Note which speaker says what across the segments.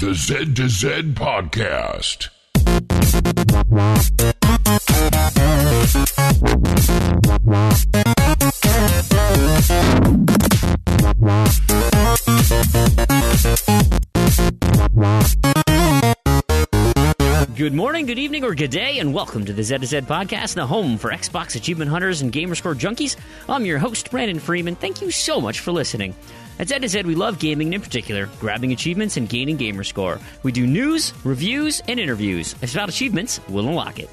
Speaker 1: The Z to Z Podcast.
Speaker 2: Good morning, good evening, or good day, and welcome to the Z to Z Podcast, the home for Xbox achievement hunters and Gamerscore junkies. I'm your host, Brandon Freeman. Thank you so much for listening. At Z to Z, we love gaming, and in particular, grabbing achievements and gaining Gamerscore. We do news, reviews, and interviews. If it's about achievements, we'll unlock it.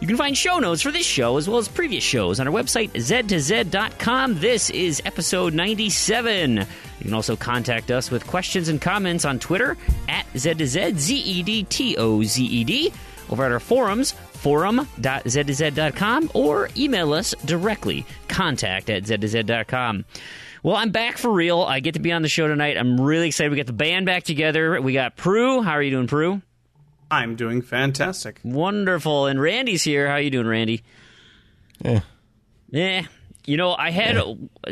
Speaker 2: You can find show notes for this show as well as previous shows on our website, z2z.com. This is episode 97. You can also contact us with questions and comments on Twitter at Z2Z, Z-E-D-T-O-Z-E-D, over at our forums, forum.z2z.com, or email us directly, contact@z2z.com. Well, I'm back for real. I get to be on the show tonight. I'm really excited. We got the band back together. We got Proulx. How are you doing, Proulx?
Speaker 3: I'm doing fantastic.
Speaker 2: Wonderful. And Randy's here. How are you doing, Randy?
Speaker 4: Yeah.
Speaker 2: You know,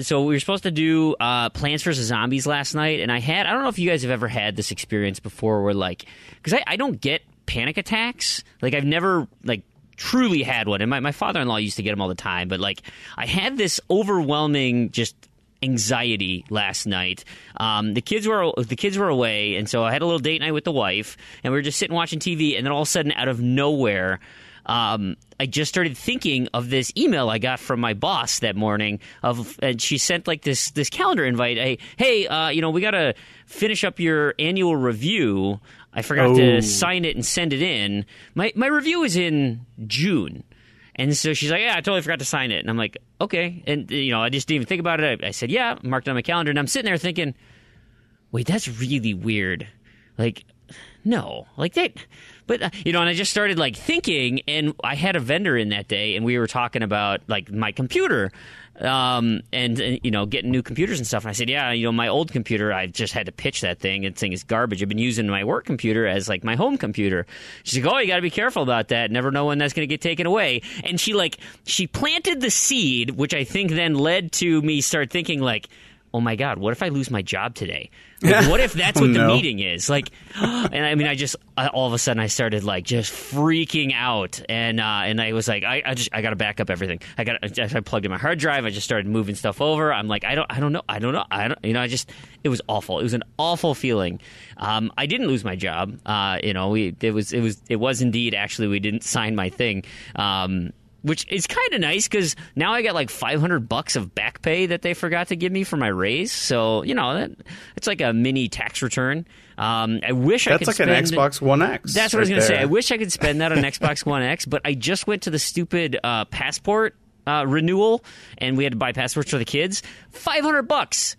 Speaker 2: so we were supposed to do Plants vs. Zombies last night, and I don't know if you guys have ever had this experience before where, like, because I don't get panic attacks. Like, I've never, like, truly had one. And my father-in-law used to get them all the time. But, like, I had this overwhelming just anxiety last night. The kids were away, and so I had a little date night with the wife, and we were just sitting watching TV, and then all of a sudden, out of nowhere, I just started thinking of this email I got from my boss that morning. And she sent like this calendar invite. Hey, we got to finish up your annual review. I forgot to sign it and send it in. My review is in June. And so she's like, yeah, I totally forgot to sign it. And I'm like, okay. And, I just didn't even think about it. I said, yeah, marked it on my calendar. And I'm sitting there thinking, wait, that's really weird. Like, no. Like that. But, and I just started, like, thinking. And I had a vendor in that day. And we were talking about, like, my computer. And getting new computers and stuff. And I said, yeah, my old computer, I just had to pitch that thing. And the thing is garbage. I've been using my work computer as, like, my home computer. She's like, oh, you got to be careful about that. Never know when that's going to get taken away. And she planted the seed, which I think then led to me start thinking, like, oh, my God, what if I lose my job today? Like, what if that's what the meeting is? Like, and I mean, all of a sudden I started like just freaking out, and I was like, I got to back up everything. I plugged in my hard drive. I just started moving stuff over. I'm like, I don't know. It was awful. It was an awful feeling. I didn't lose my job. It was indeed actually we didn't sign my thing. Which is kind of nice because now I got like $500 of back pay that they forgot to give me for my raise. So, it's like a mini tax return. I wish I could spend...
Speaker 3: That's like an Xbox One X.
Speaker 2: That's what I was going to say. I wish I could spend that on Xbox One X, but I just went to the stupid passport renewal, and we had to buy passports for the kids. $500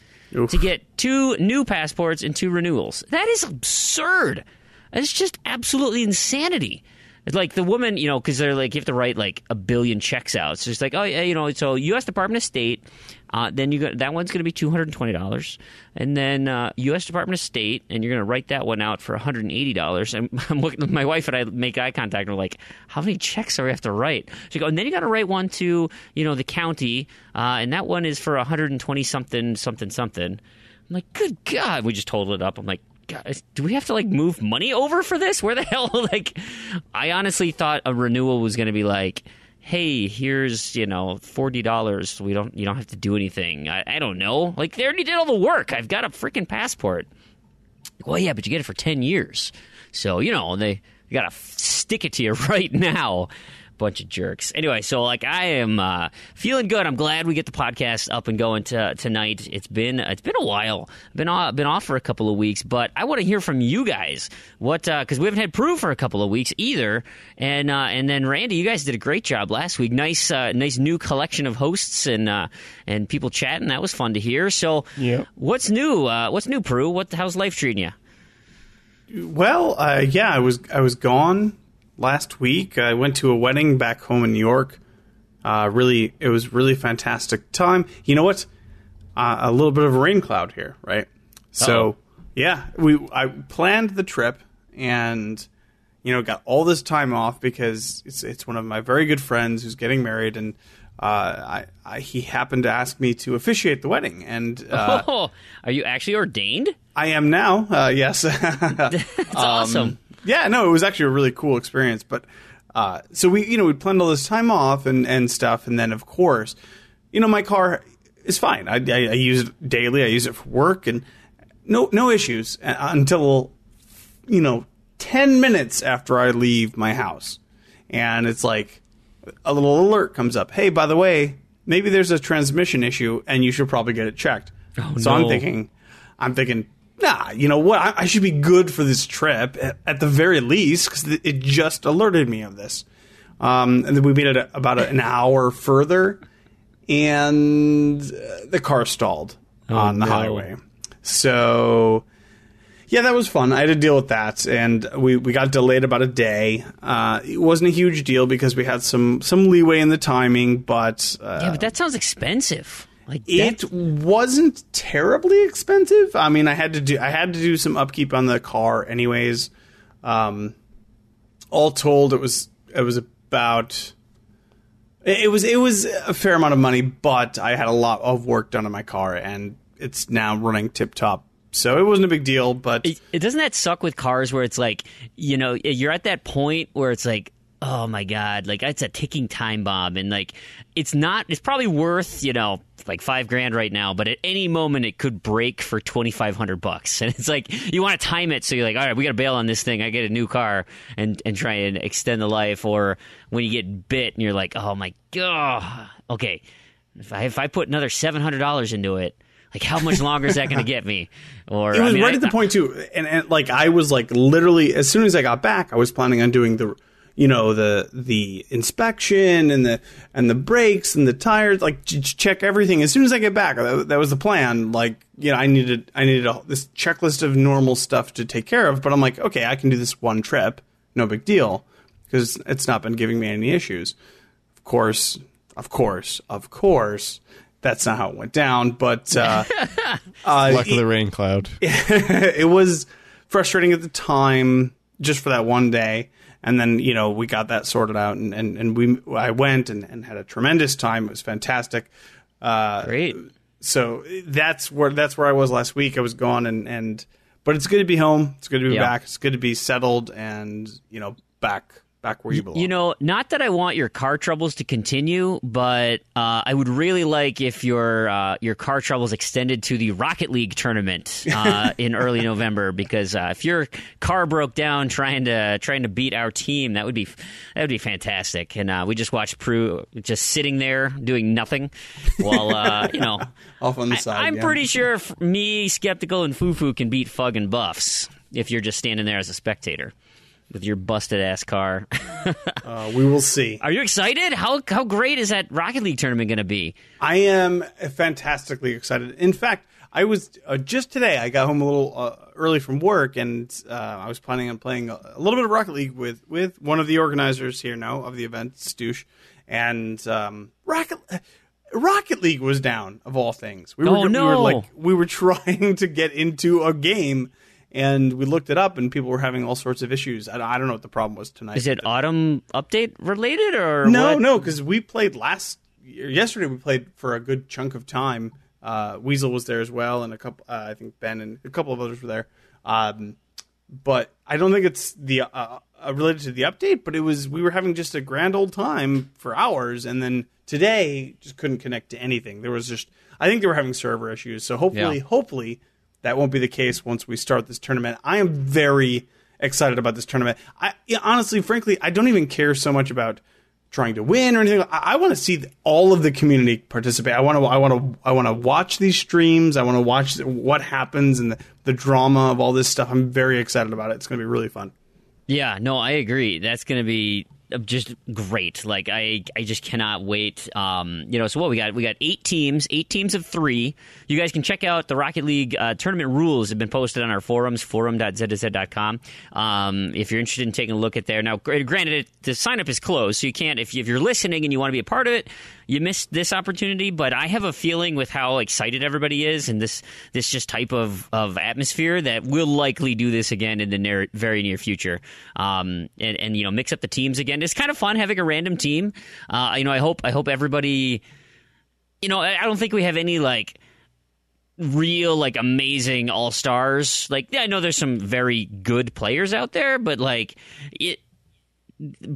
Speaker 2: to get 2 new passports and 2 renewals. That is absurd. It's just absolutely insanity. It's like the woman, because they're like, you have to write like a billion checks out. So it's like, oh, yeah, so U.S. Department of State, then that one's going to be $220. And then U.S. Department of State, and you're going to write that one out for $180. And I'm looking, my wife and I make eye contact, and we're like, how many checks do we have to write? She goes, and then you got to write one to, the county, and that one is for $120 something. I'm like, good God. We just totaled it up. I'm like, God, do we have to, like, move money over for this? Where the hell? Like, I honestly thought a renewal was going to be like, hey, here's, $40. You don't have to do anything. I don't know. Like, they already did all the work. I've got a freaking passport. Well, yeah, but you get it for 10 years. So, they got to stick it to you right now. Bunch of jerks. Anyway, so like I am feeling good. I'm glad we get the podcast up and going tonight. It's been a while. Been off for a couple of weeks, but I want to hear from you guys. What because we haven't had Proulx for a couple of weeks either. And then Randy, you guys did a great job last week. Nice new collection of hosts and people chatting. That was fun to hear. So
Speaker 4: yeah.
Speaker 2: What's new? What's new, Proulx? How's life treating you?
Speaker 3: Well, I was gone last week. I went to a wedding back home in New York. It was really fantastic time. You know what? A little bit of a rain cloud here, right? So, yeah, I planned the trip and, got all this time off because it's one of my very good friends who's getting married, and he happened to ask me to officiate the wedding, and
Speaker 2: are you actually ordained?
Speaker 3: I am now. Yes,
Speaker 2: That's awesome.
Speaker 3: Yeah, no, it was actually a really cool experience. But so we planned all this time off and stuff, and then of course, my car is fine. I use it daily. I use it for work, and no issues until 10 minutes after I leave my house, and it's like a little alert comes up. Hey, by the way, maybe there's a transmission issue, and you should probably get it checked.
Speaker 2: Oh,
Speaker 3: so
Speaker 2: no.
Speaker 3: I'm thinking, nah, you know what? I should be good for this trip at the very least, because it just alerted me of this. And then we made it about an hour further, and the car stalled on the highway. So, yeah, that was fun. I had to deal with that, and we got delayed about a day. It wasn't a huge deal because we had some leeway in the timing, but
Speaker 2: Yeah, but that sounds expensive.
Speaker 3: It wasn't terribly expensive. I mean, I had to do some upkeep on the car anyways. All told, it was about it was a fair amount of money, but I had a lot of work done on my car, and it's now running tip top. So it wasn't a big deal, but
Speaker 2: it doesn't that suck with cars where it's like, you're at that point where it's like, oh my God, like it's a ticking time bomb, and like it's probably worth, like $5,000 right now, but at any moment it could break for $2,500. And it's like, you want to time it. So you're like, all right, we got to bail on this thing. I get a new car and try and extend the life. Or when you get bit and you're like, oh my God, okay, if I put another $700 into it, like, how much longer is that going to get me? Or
Speaker 3: it was right at the point too, and like I was like literally as soon as I got back, I was planning on doing the inspection and the brakes and the tires, like check everything as soon as I get back. That was the plan. Like, I needed this checklist of normal stuff to take care of. But I'm like, okay, I can do this one trip, no big deal, because it's not been giving me any issues. Of course. That's not how it went down, but
Speaker 4: luck of the rain cloud.
Speaker 3: It was frustrating at the time, just for that one day, and then we got that sorted out, and I went and had a tremendous time. It was fantastic.
Speaker 2: Great.
Speaker 3: So that's where I was last week. I was gone, but it's good to be home. It's good to be back. It's good to be settled, and back where you belong.
Speaker 2: Not that I want your car troubles to continue, but I would really like if your car troubles extended to the Rocket League tournament in early November, because if your car broke down trying to beat our team, that would be fantastic. And we just watched Proulx just sitting there doing nothing while
Speaker 3: off on the side.
Speaker 2: I'm pretty sure me, Skeptical, and Fufu can beat Fug and Buffs if you're just standing there as a spectator with your busted-ass car.
Speaker 3: We will see.
Speaker 2: Are you excited? How great is that Rocket League tournament going to be?
Speaker 3: I am fantastically excited. In fact, I was just today, I got home a little early from work, and I was planning on playing a little bit of Rocket League with one of the organizers here now of the event, Stoosh. And Rocket League was down, of all things. We were trying to get into a game, and we looked it up, and people were having all sorts of issues. I don't know what the problem was tonight.
Speaker 2: Is it autumn update related, or
Speaker 3: No, because we played yesterday. We played for a good chunk of time. Weasel was there as well, and a couple. I think Ben and a couple of others were there. But I don't think it's related to the update. But we were having just a grand old time for hours, and then today just couldn't connect to anything. I think they were having server issues. So hopefully. That won't be the case once we start this tournament. I am very excited about this tournament. Honestly, frankly, I don't even care so much about trying to win or anything. I want to see all of the community participate. I want to watch these streams. I want to watch what happens and the drama of all this stuff. I'm very excited about it. It's going to be really fun.
Speaker 2: Yeah, no, I agree. That's going to be just great. Like I just cannot wait. So what we got 8 teams of 3. You guys can check out the Rocket League tournament rules have been posted on our forums, forum.zzz.com. If you're interested in taking a look at there. Now, granted, the sign up is closed, so you can't. If you're listening and you want to be a part of it, you missed this opportunity. But I have a feeling with how excited everybody is and this just type of atmosphere that we'll likely do this again in the very near future. And mix up the teams again. It's kind of fun having a random team. I hope everybody. I don't think we have any real amazing all-stars. I know there's some very good players out there, but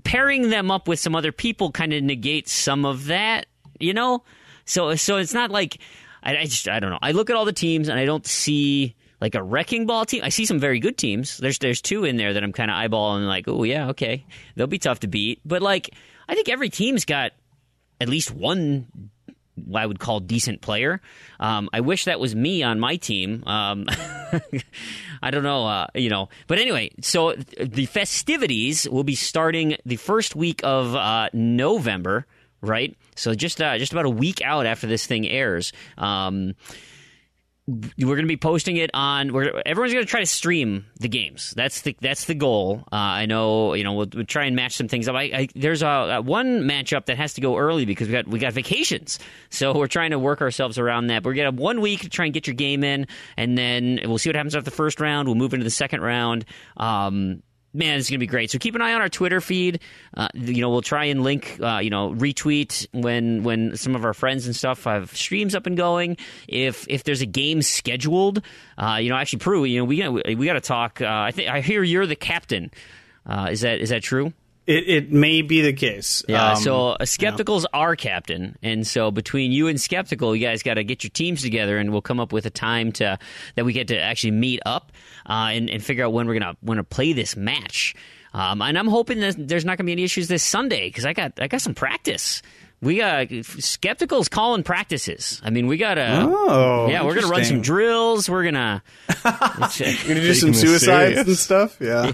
Speaker 2: pairing them up with some other people kind of negates some of that, so it's not I don't know. I look at all the teams and I don't see a wrecking ball team. I see some very good teams. There's two in there that I'm kind of eyeballing oh yeah, okay, they'll be tough to beat, but I think every team's got at least one I would call decent player. I wish that was me on my team. I don't know, But anyway, so the festivities will be starting the first week of November, right? So just about a week out after this thing airs. We're going to be posting it on. Everyone's going to try to stream the games. That's the goal. I know. We'll try and match some things up. There's one matchup that has to go early because we got vacations. So we're trying to work ourselves around that. But we're going to have 1 week to try and get your game in, and then we'll see what happens after the first round. We'll move into the second round. Man, it's going to be great. So keep an eye on our Twitter feed. We'll try and link, retweet when some of our friends and stuff have streams up and going. If there's a game scheduled, actually, Proulx, we got to talk. I hear you're the captain. Is that true?
Speaker 3: It may be the case.
Speaker 2: Yeah, so Skeptical's our captain, and so between you and Skeptical, you guys got to get your teams together, and we'll come up with a time that we get to actually meet up and figure out when we're gonna play this match. And I'm hoping that there's not going to be any issues this Sunday because I got some practice. We got Skeptical's calling practices. I mean, we got to.
Speaker 3: Oh,
Speaker 2: yeah, we're gonna run some drills. We're gonna
Speaker 3: do some suicides and stuff. Yeah,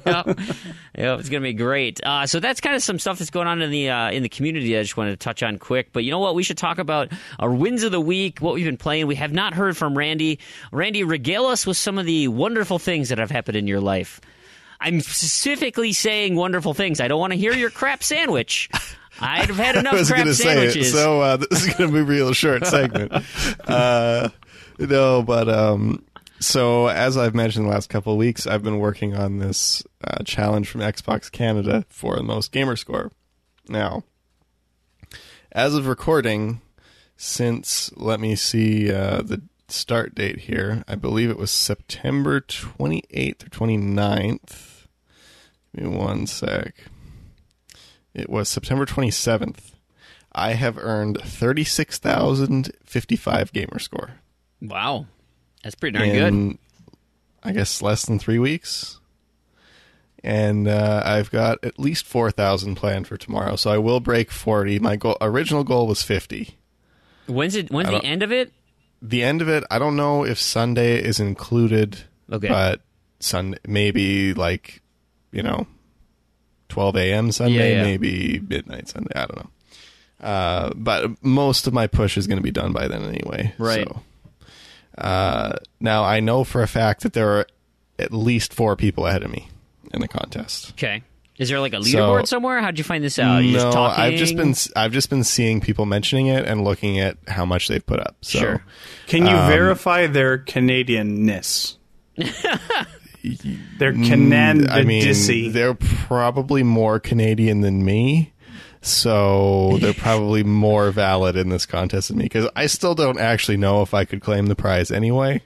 Speaker 2: yeah, it's gonna be great. So that's kind of some stuff that's going on in the community. I just wanted to touch on quick. But you know what? We should talk about our wins of the week. What we've been playing. We have not heard from Randy. Randy, regale us with some of the wonderful things that have happened in your life. I'm specifically saying wonderful things. I don't want to hear your crap sandwich. I've had enough crap sandwiches.
Speaker 4: So this is going to be a real short segment. So as I've mentioned the last couple of weeks, I've been working on this challenge from Xbox Canada for the most Gamerscore. Now, as of recording, since, let me see the start date here, I believe it was September 28th or 29th. Give me one sec. It was September 27th. I have earned 36,055 Gamerscore.
Speaker 2: Wow. That's pretty darn good.
Speaker 4: I guess less than 3 weeks. And I've got at least 4,000 planned for tomorrow, so I will break 40. My original goal was 50.
Speaker 2: When's the end of it?
Speaker 4: The end of it, I don't know if Sunday is included.
Speaker 2: Okay.
Speaker 4: But Sunday, maybe 12 a.m. Sunday, maybe midnight Sunday. I don't know. But most of my push is going to be done by then anyway.
Speaker 2: Right.
Speaker 4: So, now, I know for a fact that there are at least 4 people ahead of me in the contest.
Speaker 2: Okay. Is there a leaderboard somewhere? How'd you find this out? You're just talking?
Speaker 4: I've just been seeing people mentioning it and looking at how much they've put up. So,
Speaker 2: sure.
Speaker 3: Can you verify their Canadian-ness? They're Canadian.
Speaker 4: They're probably more Canadian than me, so they're probably more valid in this contest than me, because I still don't actually know if I could claim the prize anyway.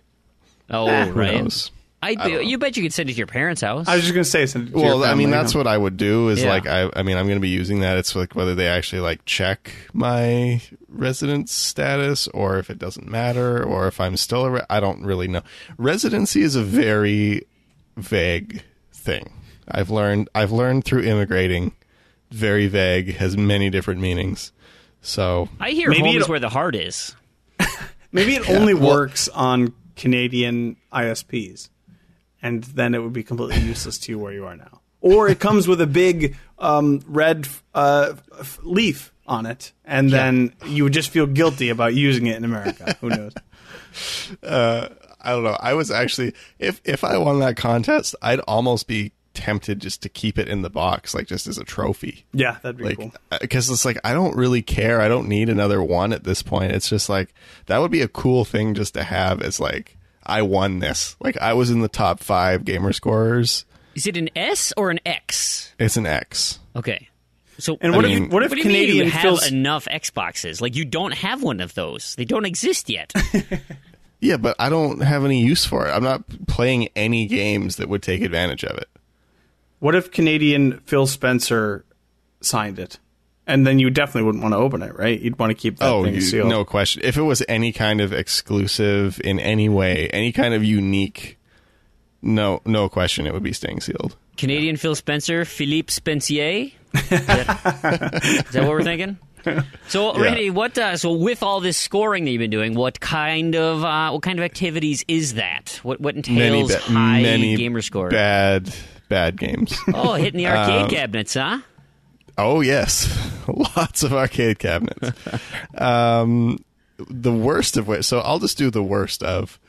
Speaker 2: Oh,
Speaker 4: Who
Speaker 2: right.
Speaker 4: knows?
Speaker 2: You bet you could send it to your parents' house.
Speaker 3: I was just going to say, send it to your family.
Speaker 4: Well, I mean, that's what I would do is
Speaker 2: Yeah.
Speaker 4: I'm going to be using that. It's whether they actually check my residence status or if it doesn't matter or if I'm still I don't really know. Residency is a very vague thing. I've learned through immigrating. Very vague, has many different meanings. So
Speaker 2: I hear home is where the heart is.
Speaker 3: Maybe it only works on Canadian ISPs, and then it would be completely useless to you where you are now. Or it comes with a big red leaf on it, and then you would just feel guilty about using it in America. Who knows?
Speaker 4: I don't know. I was actually, if I won that contest, I'd almost be tempted just to keep it in the box, like just as a trophy.
Speaker 3: Yeah, that'd be
Speaker 4: Like,
Speaker 3: cool.
Speaker 4: because it's like, I don't really care. I don't need another one at this point. It's just like, that would be a cool thing just to have, as like, I won this. Like, I was in the top 5 gamer scorers.
Speaker 2: Is it an S or an X?
Speaker 4: It's an X.
Speaker 2: Okay. So
Speaker 3: And what
Speaker 4: I mean,
Speaker 3: if what if
Speaker 2: what do you mean
Speaker 3: Canadian
Speaker 2: you have
Speaker 3: feels
Speaker 2: enough Xboxes? Like, you don't have one of those. They don't exist yet.
Speaker 4: Yeah, but I don't have any use for it. I'm not playing any games that would take advantage of it.
Speaker 3: What if Canadian Phil Spencer signed it? And then you definitely wouldn't want to open it, right? You'd want to keep that thing sealed.
Speaker 4: No question. If it was any kind of exclusive in any way, any kind of unique, no question, it would be staying sealed.
Speaker 2: Canadian Phil Spencer, Philippe Spencier. Is that what we're thinking? So, Randy, what? So, with all this scoring that you've been doing, what kind of activities is that? What entails
Speaker 4: many
Speaker 2: gamer score?
Speaker 4: Bad games.
Speaker 2: Oh, hitting the arcade cabinets, huh?
Speaker 4: Oh yes, lots of arcade cabinets. The worst of which, so I'll just do the worst of.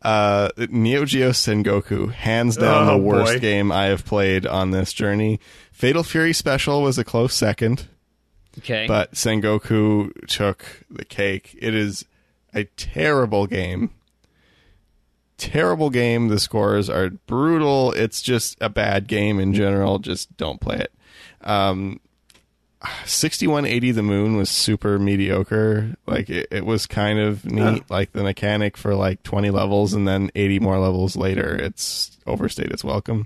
Speaker 4: Neo Geo Sengoku, hands down the worst game I have played on this journey. Fatal Fury Special was a close second.
Speaker 2: Okay.
Speaker 4: But Sengoku took the cake. It is a terrible game. Terrible game. The scores are brutal. It's just a bad game in general. Just don't play it. 6180 The Moon was super mediocre. Like, it was kind of neat. Like, the mechanic for like 20 levels and then 80 more levels later, it's overstayed its welcome.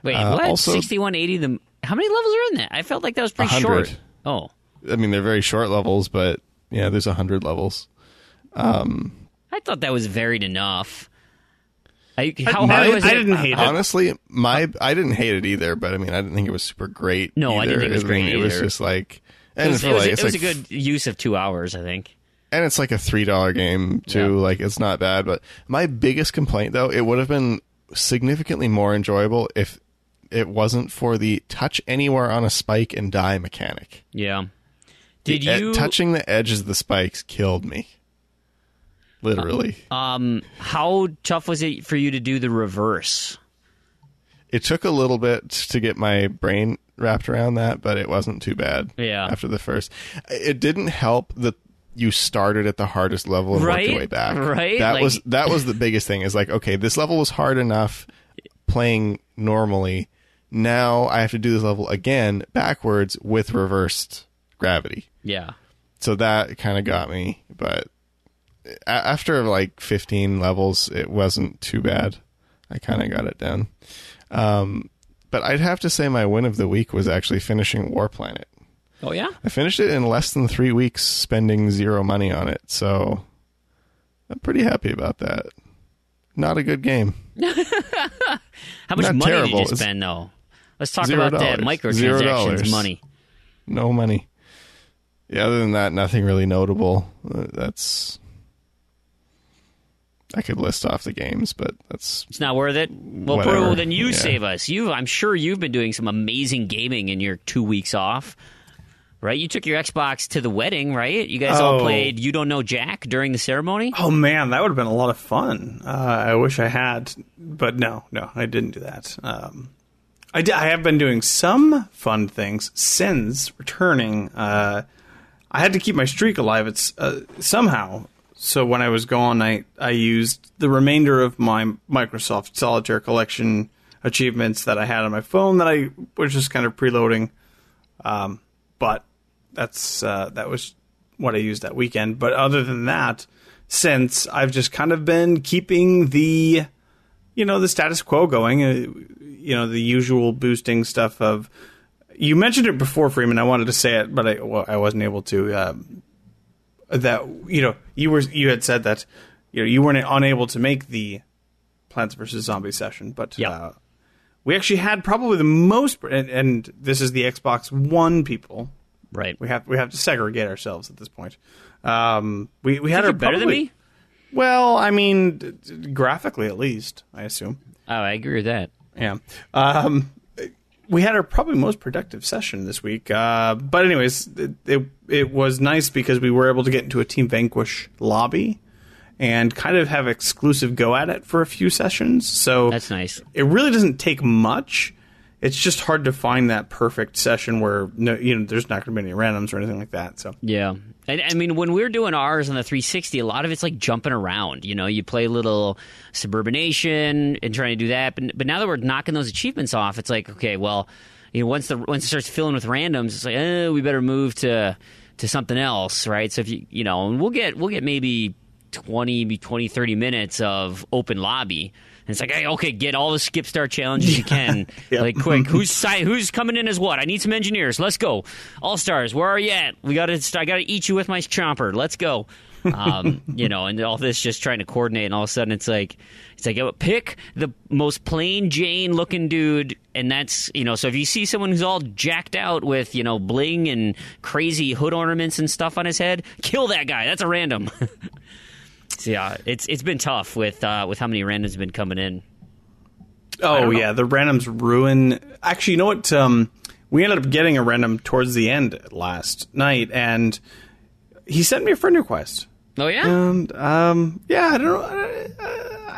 Speaker 2: Wait, what?
Speaker 4: Also,
Speaker 2: 6180 how many levels are in that? I felt like that was pretty
Speaker 4: 100.
Speaker 2: short. Oh.
Speaker 4: I mean, they're very short levels, but yeah, there's 100 levels.
Speaker 2: I thought that was varied enough.
Speaker 3: I didn't hate it.
Speaker 4: Honestly, I didn't hate it either, but I mean, I didn't think it was super great.
Speaker 2: No,
Speaker 4: either.
Speaker 2: I didn't think it was great
Speaker 4: It was
Speaker 2: either.
Speaker 4: just like,
Speaker 2: It was
Speaker 4: like,
Speaker 2: a good use of 2 hours, I think.
Speaker 4: and it's like a $3 game too.
Speaker 2: Yeah.
Speaker 4: Like, it's not bad. But my biggest complaint, though, it would have been significantly more enjoyable if it wasn't for the touch anywhere on a spike and die mechanic.
Speaker 2: Yeah. Did you
Speaker 4: touching the edges of the spikes killed me? Literally.
Speaker 2: How tough was it for you to do the reverse?
Speaker 4: It took a little bit to get my brain wrapped around that, but it wasn't too bad.
Speaker 2: Yeah.
Speaker 4: After the first, it didn't help that you started at the hardest level and worked your way back.
Speaker 2: Right.
Speaker 4: That was the biggest thing. Is like, okay, this level was hard enough playing normally. Now I have to do this level again backwards with reversed gravity.
Speaker 2: Yeah.
Speaker 4: So that kind of got me, but after like 15 levels, it wasn't too bad. I kind of got it down. But I'd have to say my win of the week was actually finishing War Planet.
Speaker 2: Oh, yeah?
Speaker 4: I finished it in less than 3 weeks, spending 0 money on it. So I'm pretty happy about that. Not a good game.
Speaker 2: How much
Speaker 4: Not
Speaker 2: money
Speaker 4: terrible.
Speaker 2: did you spend, though? Let's talk
Speaker 4: $0.
Speaker 2: about that microtransactions money.
Speaker 4: No money. Yeah, other than that, nothing really notable. I could list off the games, but
Speaker 2: It's not worth it? Well,
Speaker 4: whatever.
Speaker 2: Proulx, then you
Speaker 4: Yeah.
Speaker 2: save us. I'm sure you've been doing some amazing gaming in your 2 weeks off, right? You took your Xbox to the wedding, right? You guys all played You Don't Know Jack during the ceremony?
Speaker 3: Oh man, that would have been a lot of fun. I wish I had, but no, I didn't do that. I have been doing some fun things since returning. I had to keep my streak alive. It's somehow. So when I was gone, I used the remainder of my Microsoft Solitaire collection achievements that I had on my phone that I was just kind of preloading. But that was what I used that weekend. But other than that, since I've just kind of been keeping the status quo going, the usual boosting stuff of. You mentioned it before, Freeman. I wanted to say it, but I wasn't able to. That you had said that you weren't unable to make the Plants vs. Zombies session, but we actually had probably the most, and this is the Xbox One people.
Speaker 2: Right.
Speaker 3: We have to segregate ourselves at this point. We had
Speaker 2: You're better than me?
Speaker 3: Well, I mean, graphically at least, I assume.
Speaker 2: Oh, I agree with that.
Speaker 3: Yeah. We had our probably most productive session this week. But anyways, it was nice because we were able to get into a Team Vanquish lobby and kind of have exclusive go at it for a few sessions. So
Speaker 2: That's nice.
Speaker 3: It really doesn't take much. it's just hard to find that perfect session where there's not going to be any randoms or anything like that. So
Speaker 2: yeah. And I mean, when we're doing ours on the 360, a lot of it's like jumping around. You play a little Suburbanation and trying to do that. But now that we're knocking those achievements off, it's like, okay, well, once it starts filling with randoms, it's like, we better move to something else, right? So if and we'll get maybe 20, 30 minutes of open lobby. And it's like, hey, okay, get all the skip start challenges you can.
Speaker 3: Yep.
Speaker 2: Like, quick, who's coming in as what? I need some engineers. Let's go. All stars, where are you at? I gotta eat you with my chomper. Let's go. And all this just trying to coordinate, and all of a sudden it's like pick the most plain Jane looking dude, and that's so if you see someone who's all jacked out with bling and crazy hood ornaments and stuff on his head, kill that guy. That's a random. So yeah, it's been tough with how many randoms have been coming in.
Speaker 3: Oh yeah, the randoms ruin. Actually, you know what? We ended up getting a random towards the end last night, and he sent me a friend request.
Speaker 2: Oh yeah,
Speaker 3: and yeah, I don't know.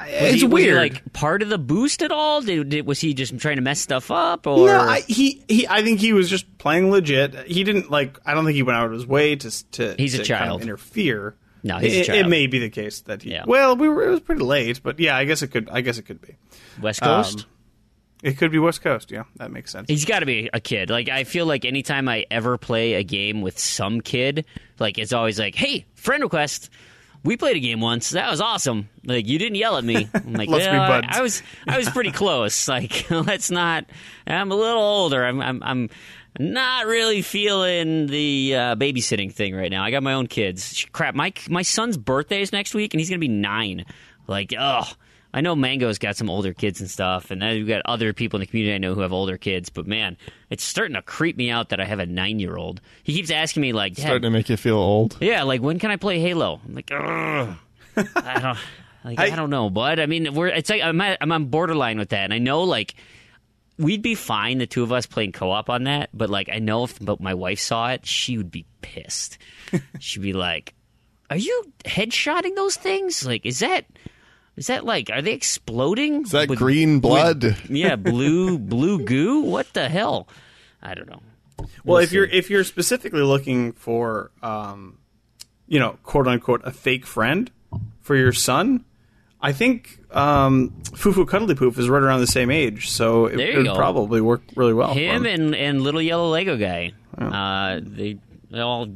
Speaker 3: It's weird.
Speaker 2: Was he like part of the boost at all? Was he just trying to mess stuff up? Or
Speaker 3: no, I think he was just playing legit. He didn't like. I don't think he went out of his way to.
Speaker 2: He's a child.
Speaker 3: Kind of interfere.
Speaker 2: No, he's a child.
Speaker 3: It may be the case that he.
Speaker 2: Yeah.
Speaker 3: Well, it was pretty late, but yeah, I guess it could be.
Speaker 2: West Coast.
Speaker 3: It could be West Coast. Yeah, that makes sense.
Speaker 2: He's got to be a kid. Like, I feel like anytime I ever play a game with some kid, like, it's always like, hey, friend request. We played a game once. That was awesome. Like, you didn't yell at me. I'm like,
Speaker 3: Let's be buds.
Speaker 2: I was pretty close. Like, let's not. I'm a little older. I'm not really feeling the babysitting thing right now. I got my own kids. Crap, my son's birthday is next week, and he's gonna be 9. Like, ugh. I know Mango's got some older kids and stuff, and then we've got other people in the community I know who have older kids. But man, it's starting to creep me out that I have a 9-year-old. He keeps asking me like,
Speaker 4: starting to make you feel old.
Speaker 2: Yeah, like when can I play Halo? I'm like, ugh. I don't know, bud. I mean, it's like I'm on borderline with that, and I know like we'd be fine, the two of us playing co-op on that. But like, I know if my wife saw it, she would be pissed. She'd be like, "Are you headshotting those things? Like, is that like, are they exploding?
Speaker 4: Is that green blood?
Speaker 3: Mm.
Speaker 2: Blue goo? What the hell? I don't know.
Speaker 3: Well, if you're specifically looking for, quote unquote, a fake friend for your son, I think Fufu Cuddly Poof is right around the same age, so it would probably work really well.
Speaker 2: Him and Little Yellow Lego Guy, they all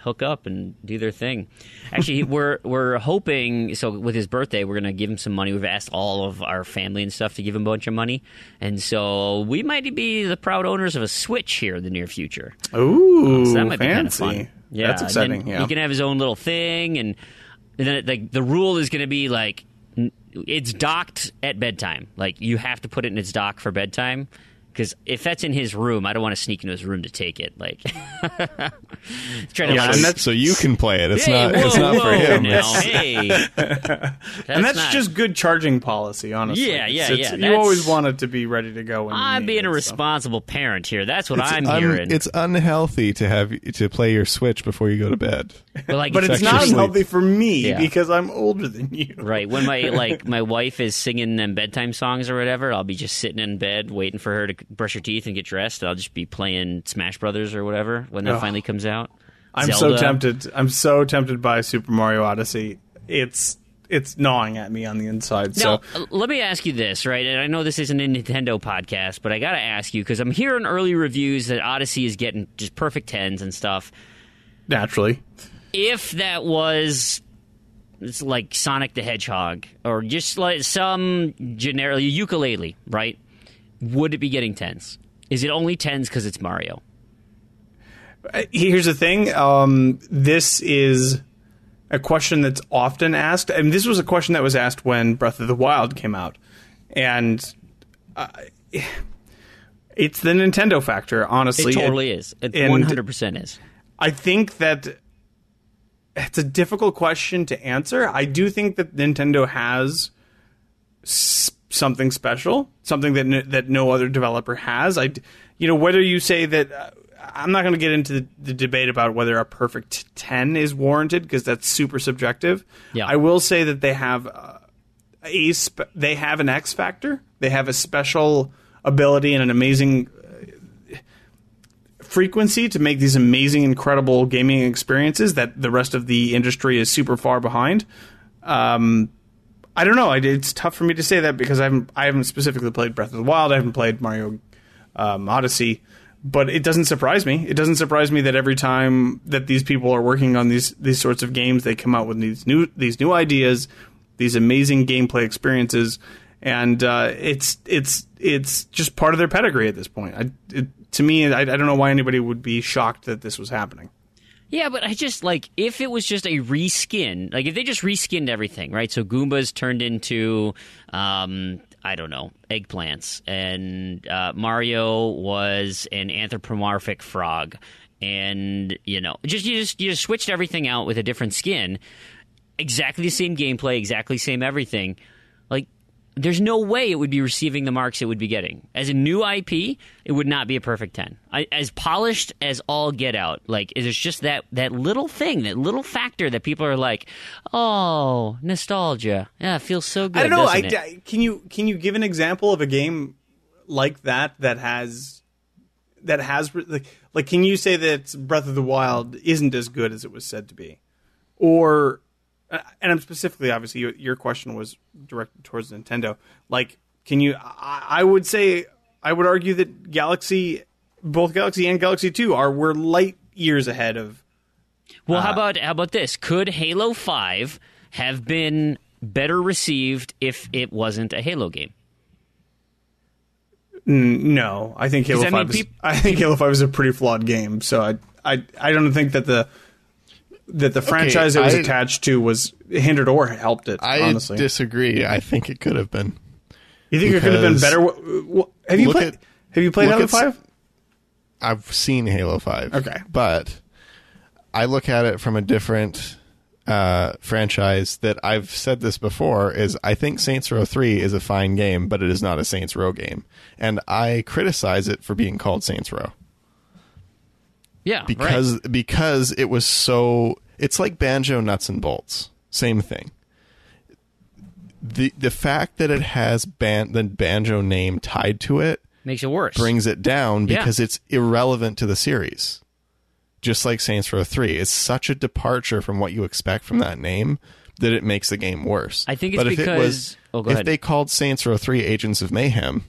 Speaker 2: hook up and do their thing. Actually, we're hoping, so with his birthday, we're going to give him some money. We've asked all of our family and stuff to give him a bunch of money. And so we might be the proud owners of a Switch here in the near future.
Speaker 3: Ooh,
Speaker 2: so that might
Speaker 3: fancy.
Speaker 2: be kind of fun. Yeah,
Speaker 3: that's exciting. Yeah.
Speaker 2: He can have his own little thing, and then the rule is going to be like, it's docked at bedtime. Like, you have to put it in its dock for bedtime. Because if that's in his room, I don't want to sneak into his room to take it. Like,
Speaker 4: so you can play it. It's not for him.
Speaker 2: Now, hey,
Speaker 3: and that's just good charging policy, honestly.
Speaker 2: Yeah.
Speaker 3: You always want it to be ready to go. When
Speaker 2: I'm being a responsible parent here. That's what I'm hearing.
Speaker 4: It's unhealthy to play your Switch before you go to bed.
Speaker 3: But it's not unhealthy for me because I'm older than you.
Speaker 2: Right. When my wife is singing them bedtime songs or whatever, I'll be just sitting in bed waiting for her to brush your teeth and get dressed. I'll just be playing Smash Brothers or whatever when that finally comes out.
Speaker 3: I'm so tempted. I'm so tempted by Super Mario Odyssey. It's gnawing at me on the inside.
Speaker 2: Now, let me ask you this, right? And I know this isn't a Nintendo podcast, but I got to ask you because I'm hearing early reviews that Odyssey is getting just perfect 10s and stuff.
Speaker 3: Naturally.
Speaker 2: If that was... It's like Sonic the Hedgehog or just like some generic ukulele, right? Would it be getting 10s? Is it only 10s because it's Mario?
Speaker 3: Here's the thing. This is a question that's often asked. And this was a question that was asked when Breath of the Wild came out. And it's the Nintendo factor, honestly.
Speaker 2: It totally is. It 100% is.
Speaker 3: I think that it's a difficult question to answer. I do think that Nintendo has something special, something that no other developer has. Whether you say that, I'm not going to get into the debate about whether a perfect 10 is warranted because that's super subjective.
Speaker 2: Yeah.
Speaker 3: I will say that they have they have an X factor. They have a special ability and an amazing frequency to make these amazing, incredible gaming experiences that the rest of the industry is super far behind. I don't know. It's tough for me to say that because I haven't specifically played Breath of the Wild. I haven't played Mario Odyssey. But it doesn't surprise me. It doesn't surprise me that every time that these people are working on these sorts of games, they come out with these new ideas, these amazing gameplay experiences, and it's just part of their pedigree at this point. To me, I don't know why anybody would be shocked that this was happening.
Speaker 2: Yeah, but I just, like, if it was just a reskin, like, if they just reskinned everything, right? So Goombas turned into, I don't know, eggplants, and Mario was an anthropomorphic frog, and, you just switched everything out with a different skin, exactly the same gameplay, exactly same everything. Like, there's no way it would be receiving the marks it would be getting. As a new IP, it would not be a perfect 10. As polished as all get out, like, there's just that little thing, that little factor that people are like, oh, nostalgia. Yeah, it feels so good.
Speaker 3: I don't know.
Speaker 2: Doesn't it?
Speaker 3: Can you give an example of a game like that has like can you say that Breath of the Wild isn't as good as it was said to be? Or, and I'm specifically, obviously, your question was directed towards Nintendo. Like, can you? I would argue that both Galaxy and Galaxy 2 were light years ahead of.
Speaker 2: Well, how about this? Could Halo 5 have been better received if it wasn't a Halo game?
Speaker 3: No, I think Halo 5. I think Halo 5 is a pretty flawed game. So I don't think that the franchise it was attached to was hindered or helped it. Honestly,
Speaker 4: I disagree. I think it could have been.
Speaker 3: You think it could have been better? Have you played Halo 5?
Speaker 4: I've seen Halo 5.
Speaker 3: Okay,
Speaker 4: but I look at it from a different franchise that I've said this before. Is I think Saints Row 3 is a fine game, but it is not a Saints Row game, and I criticize it for being called Saints Row.
Speaker 2: Yeah,
Speaker 4: because it was so. It's like Banjo Nuts and Bolts. Same thing. The fact that it has the Banjo name tied to it
Speaker 2: makes it worse.
Speaker 4: Brings it down because it's irrelevant to the series. Just like Saints Row 3, it's such a departure from what you expect from that name that it makes the game worse.
Speaker 2: I think it's because
Speaker 4: if they called Saints Row 3 Agents of Mayhem,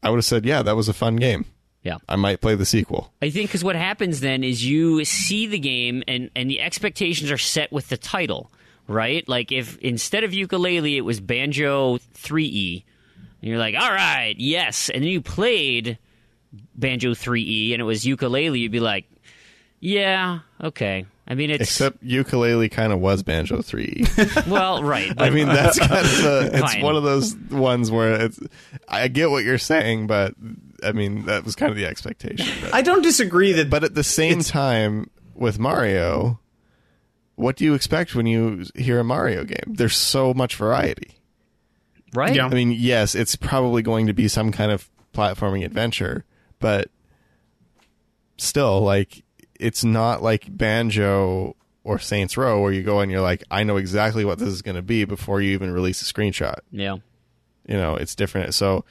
Speaker 4: I would have said, yeah, that was a fun game.
Speaker 2: Yeah,
Speaker 4: I might play the sequel.
Speaker 2: I think because what happens then is you see the game and the expectations are set with the title, right? Like if instead of Ukulele it was Banjo 3E, and you're like, all right, yes, and then you played Banjo 3E and it was Ukulele, you'd be like, yeah, okay. I mean,
Speaker 4: except Ukulele kind of was Banjo 3E.
Speaker 2: Well, right.
Speaker 4: I mean, that's kind of it's one of those ones where I get what you're saying, but I mean, that was kind of the expectation.
Speaker 3: I don't disagree that,
Speaker 4: but at the same time, with Mario, what do you expect when you hear a Mario game? There's so much variety,
Speaker 2: right?
Speaker 3: Yeah.
Speaker 4: I mean, yes, it's probably going to be some kind of platforming adventure, but still, like, it's not like Banjo or Saints Row where you go and you're like, I know exactly what this is going to be before you even release a screenshot.
Speaker 2: Yeah.
Speaker 4: It's different. So,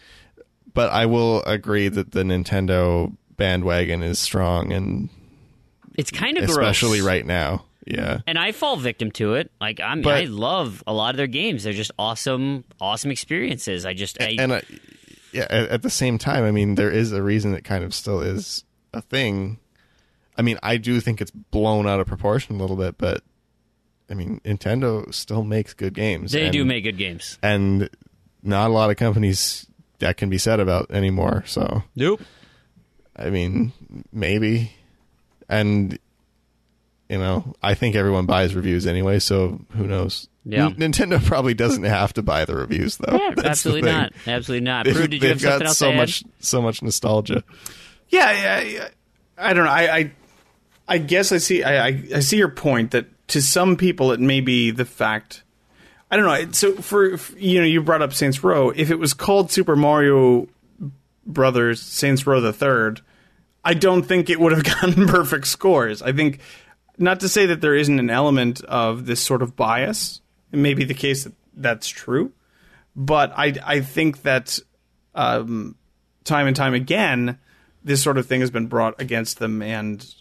Speaker 4: but I will agree that the Nintendo bandwagon is strong, and
Speaker 2: it's kind of
Speaker 4: especially
Speaker 2: gross
Speaker 4: right now. Yeah.
Speaker 2: And I fall victim to it. Like, I love a lot of their games. They're just awesome experiences. At
Speaker 4: the same time, I mean, there is a reason it kind of still is a thing. I mean, I do think it's blown out of proportion a little bit, but I mean, Nintendo still makes good games.
Speaker 2: They do make good games.
Speaker 4: And not a lot of companies that can be said about anymore. So,
Speaker 2: nope.
Speaker 4: I mean, maybe. And, I think everyone buys reviews anyway, so who knows?
Speaker 2: Yeah.
Speaker 4: Nintendo probably doesn't have to buy the reviews, though.
Speaker 2: Yeah, absolutely not. Absolutely not. Prue, did you have something else to add?
Speaker 4: So much nostalgia.
Speaker 3: Yeah. I don't know. I guess I see your point that to some people it may be the fact. I don't know. So you brought up Saints Row. If it was called Super Mario Brothers Saints Row the Third, I don't think it would have gotten perfect scores. I think, not to say that there isn't an element of this sort of bias. It may be the case that that's true, but I think that time and time again, this sort of thing has been brought against them, and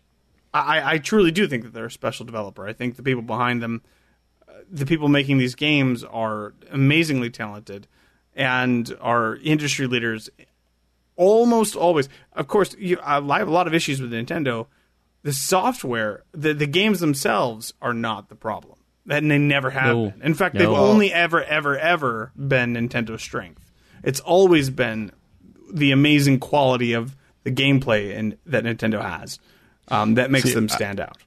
Speaker 3: I truly do think that they're a special developer. I think the people behind them, the people making these games, are amazingly talented and are industry leaders almost always. Of course, I have a lot of issues with Nintendo. The software, the games themselves are not the problem. And they never have been. In fact, they've only ever been Nintendo's strength. It's always been the amazing quality of the gameplay that Nintendo has that makes them stand out.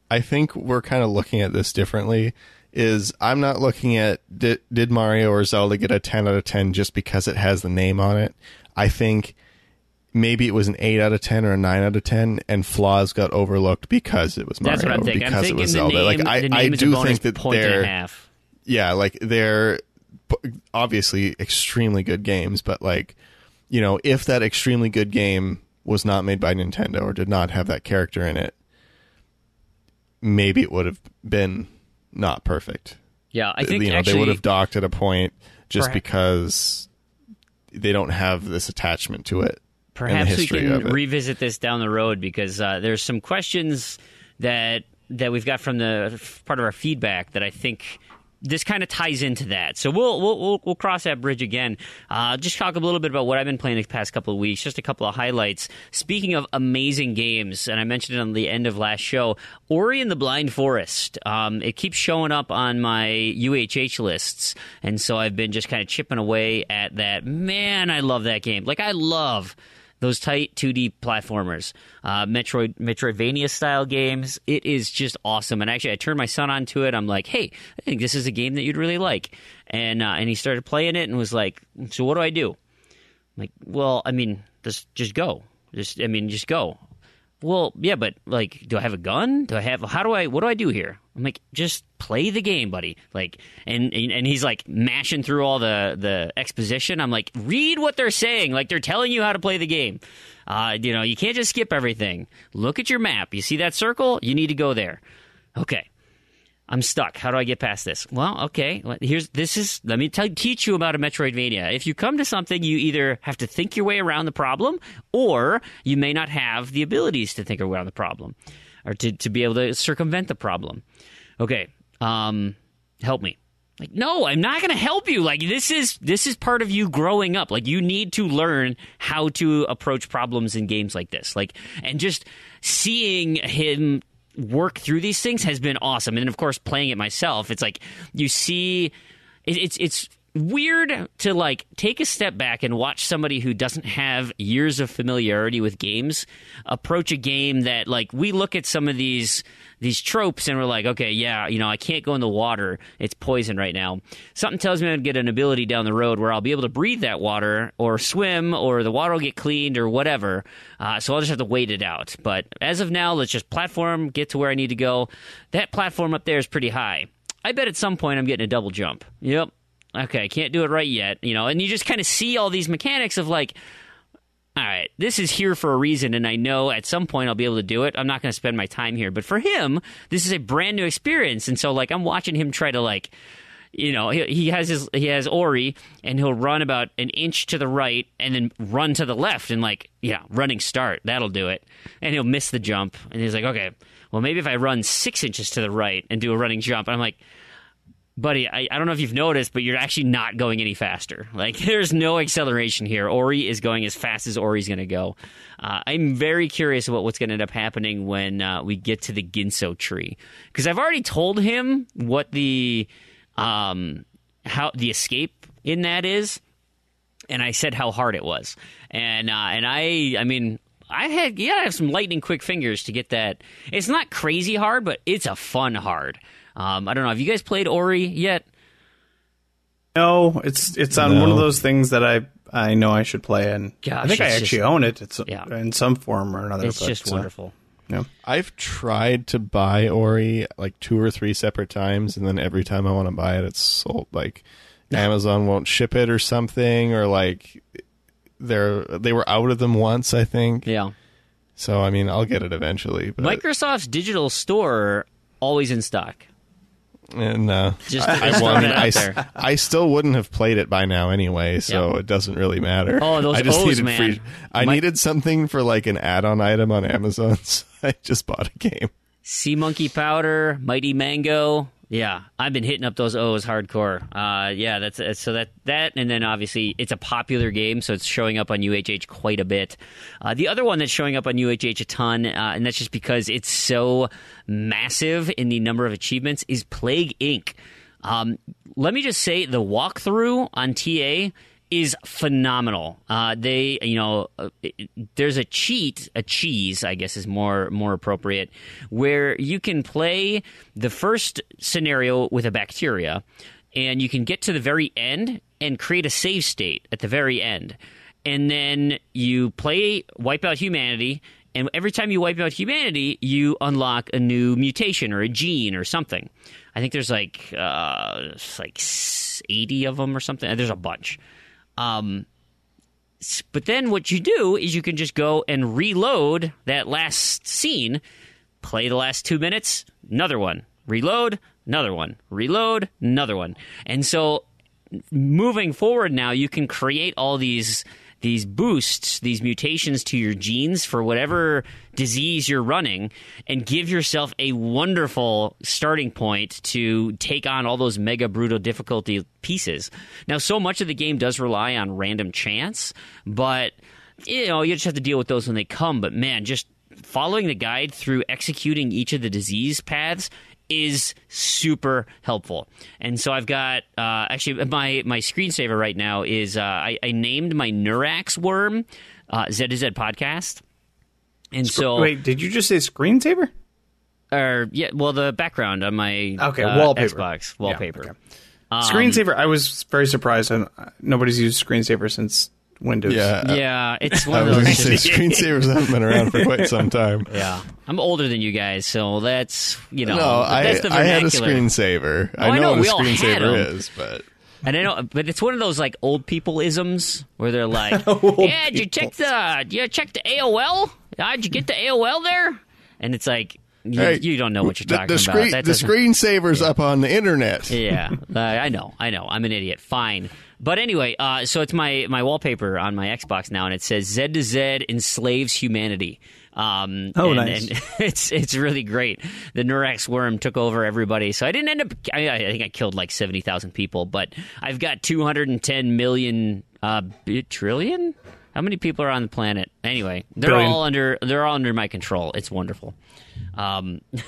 Speaker 4: I think we're kind of looking at this differently. I'm not looking at did Mario or Zelda get a 10 out of 10 just because it has the name on it. I think maybe it was an 8 out of 10 or a 9 out of 10, and flaws got overlooked because it was Mario.
Speaker 2: That's what I'm thinking.
Speaker 4: Because it was Zelda. I do think that they're obviously extremely good games, but if that extremely good game was not made by Nintendo or did not have that character in it, maybe it would have been not perfect.
Speaker 2: Yeah, I think
Speaker 4: they would have docked at a point just because they don't have this attachment to it.
Speaker 2: Perhaps we can revisit this down the road, because there's some questions that we've got from the part of our feedback that I think this kind of ties into that. So we'll cross that bridge again. Just talk a little bit about what I've been playing the past couple of weeks. Just a couple of highlights. Speaking of amazing games, and I mentioned it on the end of last show, Ori and the Blind Forest. It keeps showing up on my UHH lists, and so I've been just kind of chipping away at that. Man, I love that game. I love those tight 2D platformers, Metroidvania-style games. It is just awesome. And actually, I turned my son onto it. I'm like, hey, I think this is a game that you'd really like. And he started playing it and was like, so what do I do? I'm like, well, I mean, just go. Just go. Well, yeah, but, do I have a gun? What do I do here? I'm like, just play the game, buddy. And he's, mashing through all the exposition. I'm like, read what they're saying. They're telling you how to play the game. You can't just skip everything. Look at your map. You see that circle? You need to go there. Okay. I'm stuck. How do I get past this? Well, okay. Let me teach you about a Metroidvania. If you come to something, you either have to think your way around the problem, or you may not have the abilities to think around the problem, or to be able to circumvent the problem. Okay, help me. No, I'm not going to help you. This is part of you growing up. You need to learn how to approach problems in games like this. And just seeing him work through these things has been awesome. And then, of course, playing it myself, it's you see, it's weird to take a step back and watch somebody who doesn't have years of familiarity with games approach a game that we look at some of these tropes and we're like, okay, yeah, I can't go in the water, it's poison right now. Something tells me I'm going to get an ability down the road where I'll be able to breathe that water or swim, or the water will get cleaned or whatever. So I'll just have to wait it out. But as of now, let's just platform, get to where I need to go. That platform up there is pretty high. I bet at some point I'm getting a double jump. Yep. Okay, I can't do it right yet, and you just kind of see all these mechanics of all right, this is here for a reason, and I know at some point I'll be able to do it. I'm not going to spend my time here. But for him, this is a brand new experience, and so I'm watching him try to he has Ori, and he'll run about an inch to the right and then run to the left, and running start, that'll do it. And he'll miss the jump, and he's like, okay, well, maybe if I run 6 inches to the right and do a running jump. And I'm like, buddy, I don't know if you've noticed, but you're actually not going any faster. There's no acceleration here. Ori is going as fast as Ori's going to go. I'm very curious about what's going to end up happening when we get to the Ginso tree, because I've already told him what the how the escape in that is, and I said how hard it was, and I mean. I have some lightning quick fingers to get that. It's not crazy hard, but it's a fun hard. I don't know. Have you guys played Ori yet?
Speaker 3: No, it's on one of those things that I know I should play, and
Speaker 2: gosh,
Speaker 3: I think I actually own it. It's in some form or another.
Speaker 2: It's just wonderful.
Speaker 3: Yeah.
Speaker 4: I've tried to buy Ori 2 or 3 separate times, and then every time I want to buy it, it's sold. Amazon won't ship it or something, or they were out of them once, I think.
Speaker 2: Yeah.
Speaker 4: So, I mean, I'll get it eventually. But
Speaker 2: Microsoft's digital store, always in stock.
Speaker 4: And
Speaker 2: Just
Speaker 4: I
Speaker 2: throwing
Speaker 4: won.
Speaker 2: it out there.
Speaker 4: I still wouldn't have played it by now anyway, so it doesn't really matter.
Speaker 2: Oh, those
Speaker 4: I just
Speaker 2: O's,
Speaker 4: needed
Speaker 2: man.
Speaker 4: I needed something for like an add-on item on Amazon, so I just bought a game.
Speaker 2: Sea Monkey Powder, Mighty Mango. Yeah, I've been hitting up those O's hardcore. That's so that, and then obviously it's a popular game, so it's showing up on UHH quite a bit. The other one that's showing up on UHH a ton, and that's just because it's so massive in the number of achievements, is Plague Inc. Let me just say the walkthrough on TA is phenomenal. There's a cheese, I guess is more appropriate, where you can play the first scenario with a bacteria, and you can get to the very end and create a save state at the very end. And then you wipe out humanity, and every time you wipe out humanity, you unlock a new mutation or a gene or something. I think there's like 80 of them or something. There's a bunch. But then what you do is you can just go and reload that last scene, play the last 2 minutes, another one, reload, another one, reload, another one. And so moving forward now, you can create all these boosts, these mutations to your genes for whatever disease you're running, and give yourself a wonderful starting point to take on all those mega brutal difficulty pieces. Now, so much of the game does rely on random chance, but you just have to deal with those when they come. But man, just following the guide through executing each of the disease paths is super helpful. And so I've got actually my screensaver right now is I named my Neurax worm Z to Z podcast. And so
Speaker 3: wait, did you just say screensaver?
Speaker 2: The background on my
Speaker 3: wallpaper.
Speaker 2: Xbox wallpaper.
Speaker 3: Yeah, okay. Screensaver, I was very surprised. Nobody's used screensaver since Windows.
Speaker 2: Yeah, it's one
Speaker 4: I
Speaker 2: of
Speaker 4: was
Speaker 2: those.
Speaker 4: going to say screensavers haven't been around for quite some time.
Speaker 2: Yeah, I'm older than you guys, so that's
Speaker 4: No,
Speaker 2: that's the
Speaker 4: I had a
Speaker 2: vernacular.
Speaker 4: screensaver.
Speaker 2: I
Speaker 4: know
Speaker 2: know,
Speaker 4: what
Speaker 2: we
Speaker 4: a
Speaker 2: all had 'em.
Speaker 4: screensaver is, but.
Speaker 2: And I know, but it's one of those like old people isms where they're like, "Yeah, did you check the AOL? Did you get the AOL there?" And it's like, you don't know what you're talking about.
Speaker 4: The screensaver's up on the internet.
Speaker 2: Yeah, I know. I'm an idiot. Fine. But anyway, so it's my wallpaper on my Xbox now, and it says Z to Z enslaves humanity.
Speaker 3: Nice.
Speaker 2: And it's really great. The Neurax worm took over everybody, so I didn't end up. I think I killed like 70,000 people, but I've got 210 million trillion. How many people are on the planet? Anyway, they're all under my control. It's wonderful.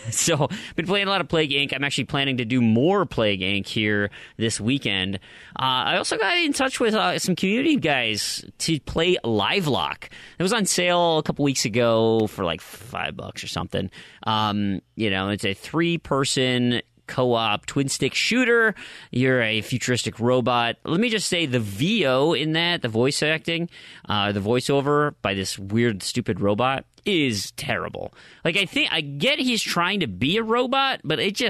Speaker 2: So been playing a lot of Plague Inc. I'm actually planning to do more Plague Inc. here this weekend. I also got in touch with some community guys to play Livelock. It was on sale a couple weeks ago for like $5 or something. It's a 3-person co-op twin stick shooter. You're a futuristic robot. Let me just say the VO in that, the voice acting, the voiceover by this weird stupid robot is terrible. Like, I get he's trying to be a robot, but it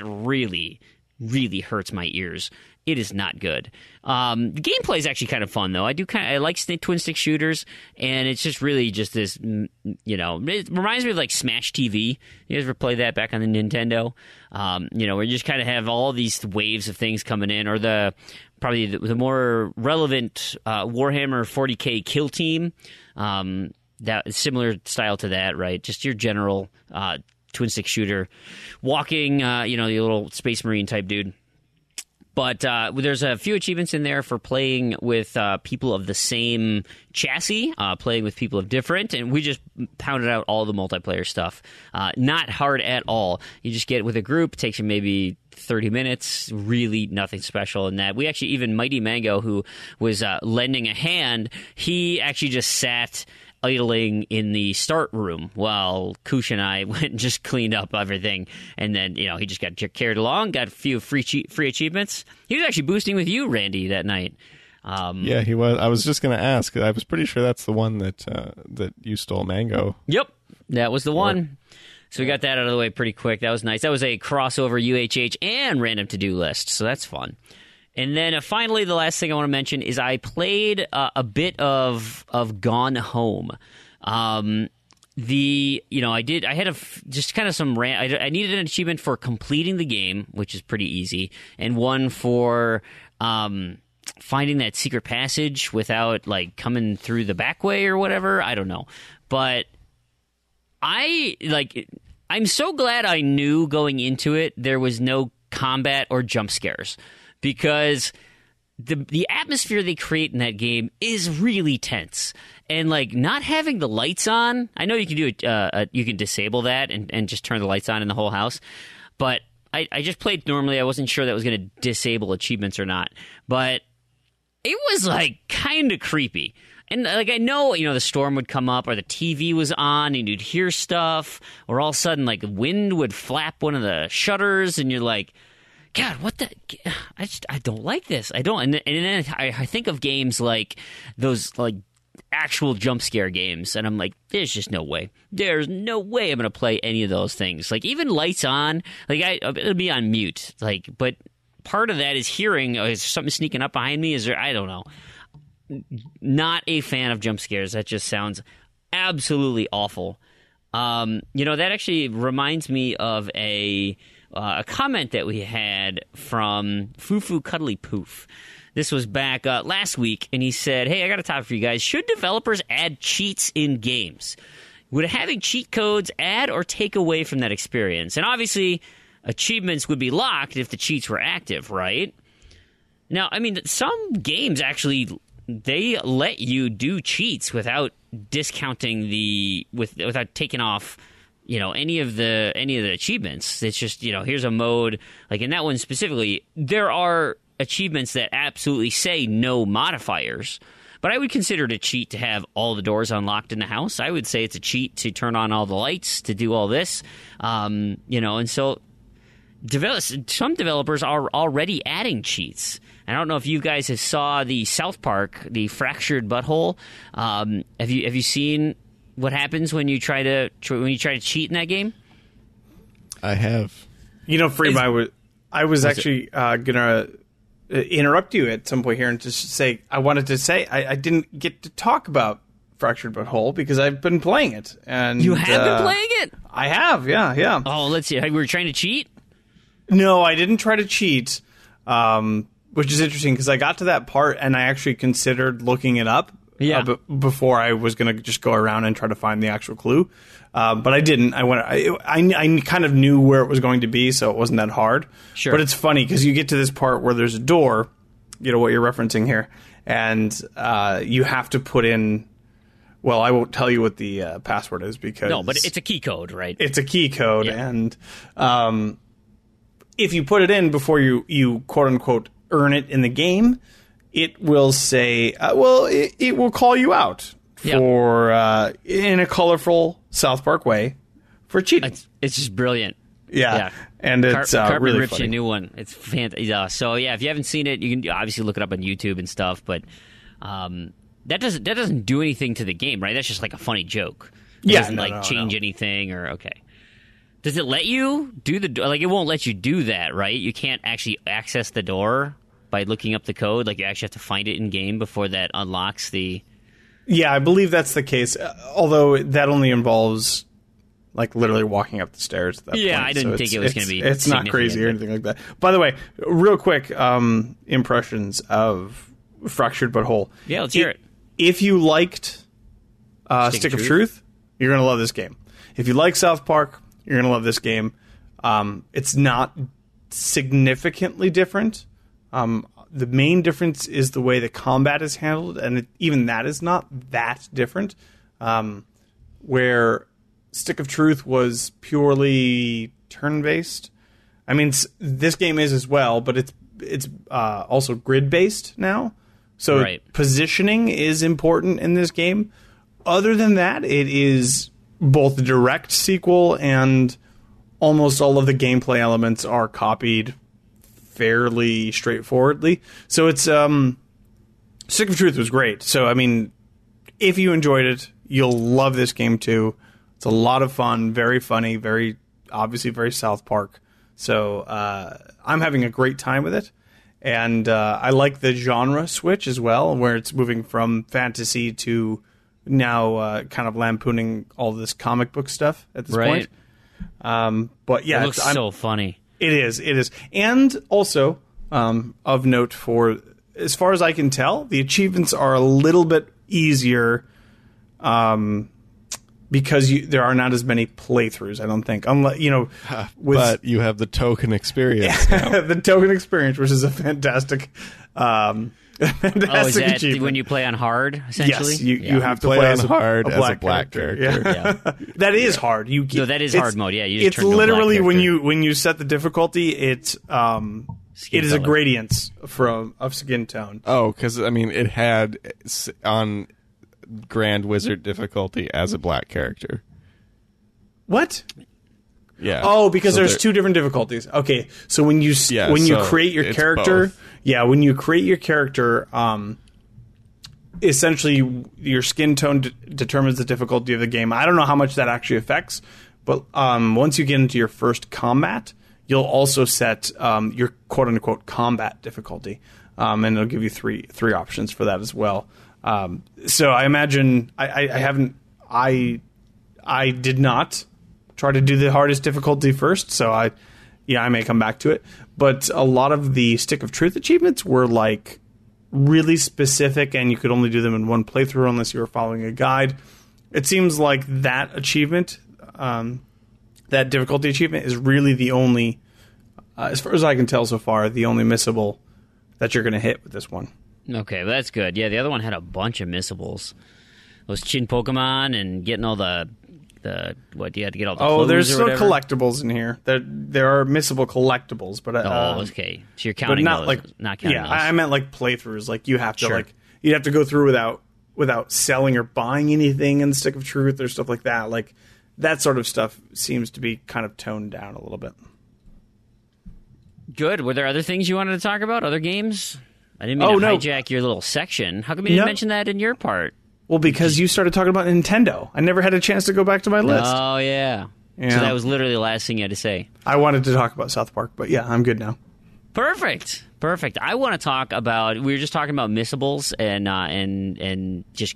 Speaker 2: really, really hurts my ears. It is not good. The gameplay is actually kind of fun, though. I like twin stick shooters, and it's just really just this, it reminds me of like Smash TV. You guys ever play that back on the Nintendo? Where you just kind of have all these waves of things coming in, or probably the more relevant Warhammer 40K Kill Team. That similar style to that, right? Just your general twin stick shooter, walking, the little Space Marine type dude. But there's a few achievements in there for playing with people of the same chassis, playing with people of different, and we just pounded out all the multiplayer stuff. Not hard at all. You just get with a group, takes you maybe 30 minutes, really nothing special in that. We actually, even Mighty Mango, who was lending a hand, he actually just sat idling in the start room while Kush and I went and just cleaned up everything, and then he just got carried along, got a few free achievements. He was actually boosting with you, Randy, that night.
Speaker 4: Yeah, he was. I was just going to ask. I was pretty sure that's the one that you stole Mango.
Speaker 2: Yep, that was the one. So we got that out of the way pretty quick. That was nice. That was a crossover UHH and random to-do list, so that's fun. And then finally, the last thing I want to mention is I played a bit of Gone Home. I had just kind of some I needed an achievement for completing the game, which is pretty easy, and one for finding that secret passage without like coming through the back way or whatever. I don't know, but I'm so glad I knew going into it there was no combat or jump scares, because the atmosphere they create in that game is really tense. And like not having the lights on, I know you can do it. You can disable that and just turn the lights on in the whole house. But I just played normally. I wasn't sure that was going to disable achievements or not. But it was like kind of creepy. And like I know, the storm would come up, or the TV was on, and you'd hear stuff, or all of a sudden like wind would flap one of the shutters, and you're like, God, what the? I don't like this. I don't. And then I think of games like those like actual jump scare games, and I'm like, there's just no way. There's no way I'm going to play any of those things. Like even lights on, like it'll be on mute. Like, but part of that is hearing. Oh, is there something sneaking up behind me? Is there? I don't know. Not a fan of jump scares. That just sounds absolutely awful. That actually reminds me of a comment that we had from Fufu Cuddly Poof. This was back last week, and he said, hey, I got a topic for you guys. Should developers add cheats in games? Would having cheat codes add or take away from that experience? And obviously, achievements would be locked if the cheats were active, right? Now, I mean, some games actually, they let you do cheats without discounting without taking off any of the achievements. It's just, here's a mode, like in that one specifically, there are achievements that absolutely say no modifiers, but I would consider it a cheat to have all the doors unlocked in the house. I would say it's a cheat to turn on all the lights, to do all this, and so some developers are already adding cheats. I don't know if you guys have saw the South Park, the fractured butthole. Have you seen what happens when you try to cheat in that game?
Speaker 3: I have. Freem, I was actually gonna interrupt you at some point here and just say I wanted to say I didn't get to talk about fractured butthole because I've been playing it. And
Speaker 2: you have been playing it?
Speaker 3: I have, yeah.
Speaker 2: Oh, let's see. We were trying to cheat?
Speaker 3: No, I didn't try to cheat. Which is interesting because I got to that part and I actually considered looking it up before I was going to just go around and try to find the actual clue. But I didn't. I kind of knew where it was going to be, so it wasn't that hard.
Speaker 2: Sure.
Speaker 3: But it's funny because you get to this part where there's a door, what you're referencing here, and you have to put in. Well, I won't tell you what the password is because
Speaker 2: no, but it's a key code, right?
Speaker 3: It's a key code, and if you put it in before you quote unquote earn it in the game, it will say, it will call you out for in a colorful South Park way for cheating.
Speaker 2: It's just brilliant.
Speaker 3: Yeah. And it's
Speaker 2: Cartman
Speaker 3: really
Speaker 2: rips
Speaker 3: funny.
Speaker 2: you a new one. It's fantastic. So yeah, if you haven't seen it, you can obviously look it up on YouTube and stuff. But that doesn't do anything to the game, right? That's just like a funny joke. It doesn't change anything or okay. Does it let you do it won't let you do that, right? You can't actually access the door by looking up the code. Like you actually have to find it in game before that unlocks the.
Speaker 3: Yeah, I believe that's the case. Although that only involves like literally walking up the stairs. At that point.
Speaker 2: I didn't think it was going to be.
Speaker 3: It's not crazy or anything like that. By the way, real quick impressions of Fractured Butthole.
Speaker 2: Yeah, let's hear it.
Speaker 3: If you liked Stick of Truth, you're going to love this game. If you like South Park, you're going to love this game. It's not significantly different. The main difference is the way the combat is handled, and even that is not that different. Where Stick of Truth was purely turn-based. I mean, this game is as well, but it's also grid-based now. So positioning is important in this game. Other than that, it is both a direct sequel and almost all of the gameplay elements are copied fairly straightforwardly. So it's Stick of Truth was great. So I mean, if you enjoyed it, you'll love this game too. It's a lot of fun, very funny, very obviously very South Park. So I'm having a great time with it. And I like the genre switch as well, where it's moving from fantasy to now kind of lampooning all this comic book stuff at this
Speaker 2: Right.
Speaker 3: point. But yeah,
Speaker 2: It looks so funny.
Speaker 3: It is. And also, of note, for as far as I can tell, the achievements are a little bit easier because there are not as many playthroughs, I don't think. Unless,
Speaker 4: But you have the token experience now.
Speaker 3: the token experience, which is a fantastic
Speaker 2: Is that
Speaker 3: achievement.
Speaker 2: when you play on hard, essentially?
Speaker 3: Yes, you have to
Speaker 4: Play
Speaker 3: play
Speaker 4: on
Speaker 3: as
Speaker 4: hard
Speaker 3: a
Speaker 4: as a black character.
Speaker 3: Yeah.
Speaker 2: Yeah.
Speaker 3: That is hard.
Speaker 2: No, that is hard mode. Yeah, you just
Speaker 3: it's
Speaker 2: turn to a black
Speaker 3: literally when
Speaker 2: character.
Speaker 3: you set the difficulty, it is a
Speaker 2: color.
Speaker 3: gradients of skin tone.
Speaker 4: Oh, because, it had on Grand Wizard difficulty as a black character.
Speaker 3: What?
Speaker 4: Yeah.
Speaker 3: Oh, because
Speaker 4: So
Speaker 3: there's
Speaker 4: there-
Speaker 3: two different difficulties. Okay, so when you
Speaker 4: Yeah,
Speaker 3: when you
Speaker 4: so
Speaker 3: create your
Speaker 4: it's
Speaker 3: character,
Speaker 4: both.
Speaker 3: when you create your character, essentially your skin tone determines the difficulty of the game. I don't know how much that actually affects, but once you get into your first combat, you'll also set your quote unquote combat difficulty, and it'll give you three options for that as well. So I imagine I did not try to do the hardest difficulty first, so I may come back to it. But a lot of the Stick of Truth achievements were like really specific, and you could only do them in one playthrough unless you were following a guide. It seems like that achievement, that difficulty achievement, is really the only, as far as I can tell so far, the only missable that you're going to hit with this one.
Speaker 2: Okay, well, that's good. Yeah, the other one had a bunch of missables. Those Chin Pokemon and getting all the what, you had to get all the clues
Speaker 3: There's
Speaker 2: or
Speaker 3: still
Speaker 2: whatever?
Speaker 3: collectibles in here. There are missable collectibles, but
Speaker 2: Okay. So you're counting
Speaker 3: but not
Speaker 2: those,
Speaker 3: like
Speaker 2: not counting
Speaker 3: yeah.
Speaker 2: those.
Speaker 3: I meant like playthroughs. Like you have to
Speaker 2: Sure.
Speaker 3: you'd have to go through without selling or buying anything in the Stick of Truth or stuff like that. Like that sort of stuff seems to be kind of toned down a little bit.
Speaker 2: Good. Were there other things you wanted to talk about? Other games? I didn't mean to hijack your little section. How come you didn't mention that in your part?
Speaker 3: Well, because you started talking about Nintendo. I never had a chance to go back to my list.
Speaker 2: Oh, yeah.
Speaker 3: Yeah.
Speaker 2: So that was literally the last thing you had to say.
Speaker 3: I wanted to talk about South Park, but yeah, I'm good now.
Speaker 2: Perfect. I want to talk about. We were just talking about missables and just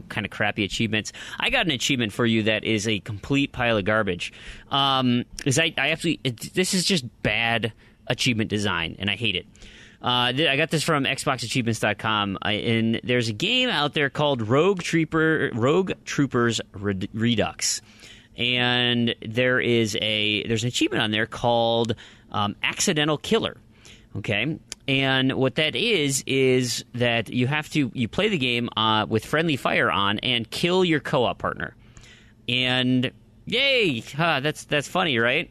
Speaker 2: kind of crappy achievements. I got an achievement for you that is a complete pile of garbage. This is just bad achievement design, and I hate it. I got this from XboxAchievements.com, and there's a game out there called Rogue Troopers Redux, and there's an achievement on there called Accidental Killer. Okay, and what that is that you play the game with friendly fire on and kill your co-op partner, and yay, that's funny, right?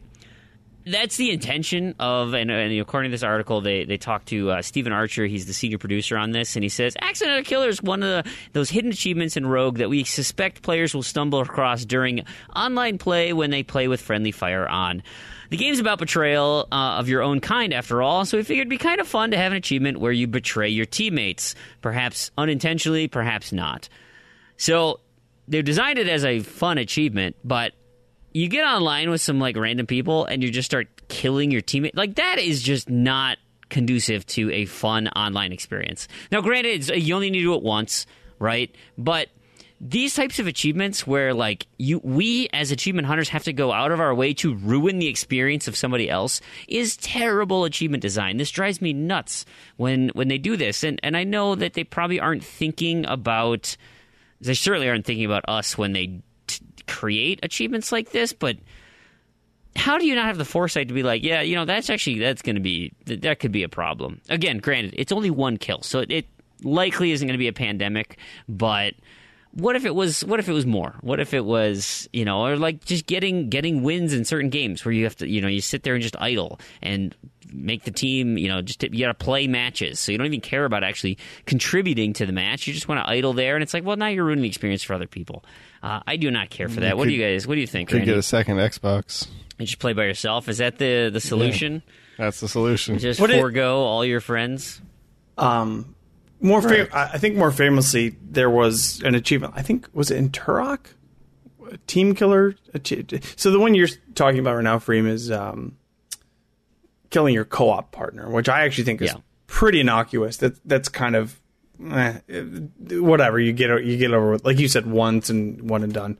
Speaker 2: That's the intention of, and according to this article, they talked to Stephen Archer. He's the senior producer on this, and he says, Accidental Killer is one of those hidden achievements in Rogue that we suspect players will stumble across during online play when they play with friendly fire on. The game's about betrayal of your own kind, after all, so we figured it'd be kind of fun to have an achievement where you betray your teammates. Perhaps unintentionally, perhaps not. So they've designed it as a fun achievement, but you get online with some random people and you just start killing your teammate. That is just not conducive to a fun online experience. Now, granted, you only need to do it once, right? But these types of achievements where we as achievement hunters have to go out of our way to ruin the experience of somebody else is terrible achievement design. This drives me nuts when they do this. And I know that they probably aren't thinking about, they certainly aren't thinking about us when they create achievements like this, but how do you not have the foresight to be like, that could be a problem? Again, granted, it's only one kill, so it likely isn't going to be a pandemic, but what if it was more? What if it was, or just getting wins in certain games where you have to, you sit there and just idle and make the team, you got to play matches. So you don't even care about actually contributing to the match. You just want to idle there. And it's like, well, now you're ruining the experience for other people. I do not care for that. What do you think,
Speaker 4: Could
Speaker 2: Randy?
Speaker 4: get a second Xbox.
Speaker 2: And just play by yourself? Is that the solution?
Speaker 4: Yeah, that's the solution.
Speaker 2: Just forego all your friends?
Speaker 3: I think more famously, there was an achievement. I think, was it in Turok? Team Killer? So the one you're talking about right now, Fream, is killing your co-op partner, which I actually think is pretty innocuous. That's kind of whatever, you get over with, like you said, once and one and done.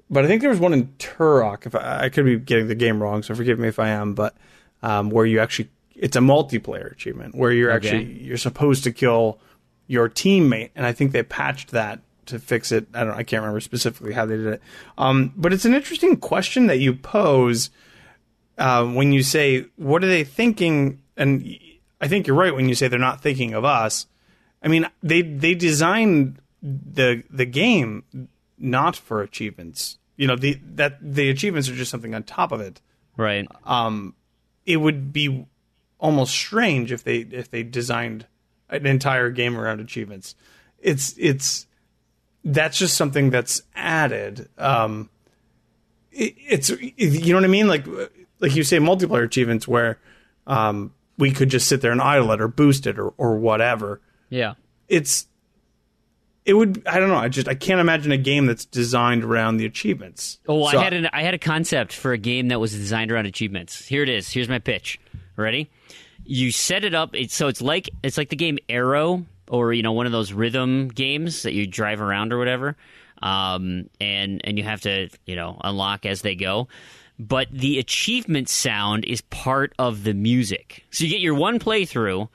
Speaker 3: But I think there was one in Turok. If I could be getting the game wrong, so forgive me if I am. But where you actually, it's a multiplayer achievement where you're supposed to kill your teammate, and I think they patched that to fix it. I can't remember specifically how they did it. But it's an interesting question that you pose when you say, "What are they thinking?" And I think you're right when you say they're not thinking of us. I mean, they designed the game not for achievements. The achievements are just something on top of it.
Speaker 2: Right.
Speaker 3: It would be almost strange if they designed an entire game around achievements. It's that's just something that's added. It's you know what I mean? Like you say, multiplayer achievements where we could just sit there and idle it or boost it or whatever.
Speaker 2: Yeah.
Speaker 3: It would. I don't know. I can't imagine a game that's designed around the achievements.
Speaker 2: Oh, so, I had a concept for a game that was designed around achievements. Here it is. Here's my pitch. Ready? You set it up. It's like the game Arrow, or one of those rhythm games that you drive around or whatever, and you have to unlock as they go. But the achievement sound is part of the music. So you get your one playthrough.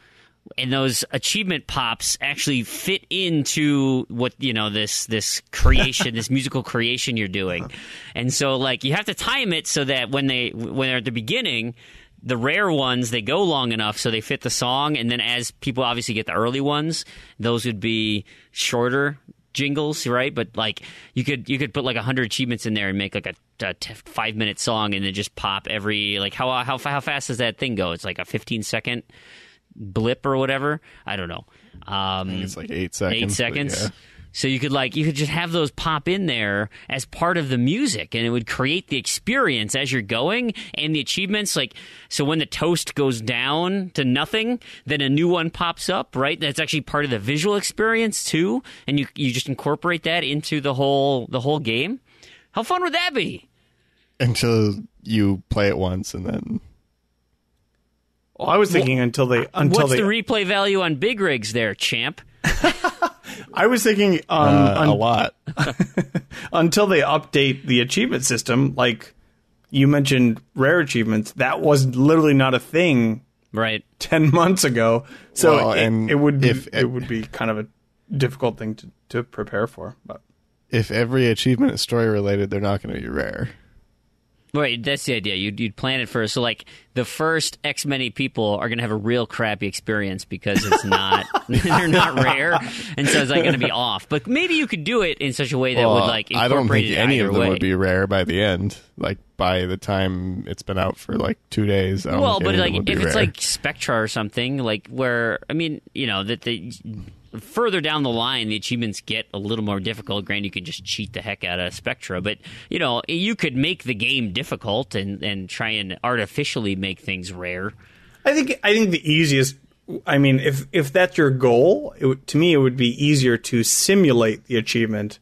Speaker 2: And those achievement pops actually fit into what this creation, this musical creation you're doing, and so you have to time it so that when they're at the beginning, the rare ones they go long enough so they fit the song, and then as people obviously get the early ones, those would be shorter jingles, right? But you could put 100 achievements in there and make a 5-minute song, and then just pop every how fast does that thing go? It's like a 15-second. Blip or whatever, I don't know.
Speaker 4: I think it's 8 seconds.
Speaker 2: 8 seconds.
Speaker 4: Yeah.
Speaker 2: So you could just have those pop in there as part of the music, and it would create the experience as you're going, and the achievements. So when the toast goes down to nothing, then a new one pops up. Right, that's actually part of the visual experience too, and you just incorporate that into the whole game. How fun would that be?
Speaker 4: Until you play it once, and then.
Speaker 3: Well, I was thinking until
Speaker 2: the replay value on big rigs there, champ?
Speaker 3: I was thinking
Speaker 4: a lot
Speaker 3: until they update the achievement system. Like you mentioned, rare achievements. That was literally not a thing,
Speaker 2: right?
Speaker 3: 10 months ago. So it would be kind of a difficult thing to prepare for. But
Speaker 4: if every achievement is story related, they're not going to be rare.
Speaker 2: Right, that's the idea. You'd plan it first. So, the first X many people are going to have a real crappy experience because it's not, they're not rare, and so it's going to be off. But maybe you could do it in such a way that would incorporate it.
Speaker 4: I don't think any of them
Speaker 2: way.
Speaker 4: would be rare by the end. By the time it's been out for 2 days. If
Speaker 2: it's like Spectra or something, where that they. Further down the line, the achievements get a little more difficult. Granted, you could just cheat the heck out of Spectra, but you could make the game difficult and try and artificially make things rare.
Speaker 3: I think the easiest. If that's your goal, to me it would be easier to simulate the achievement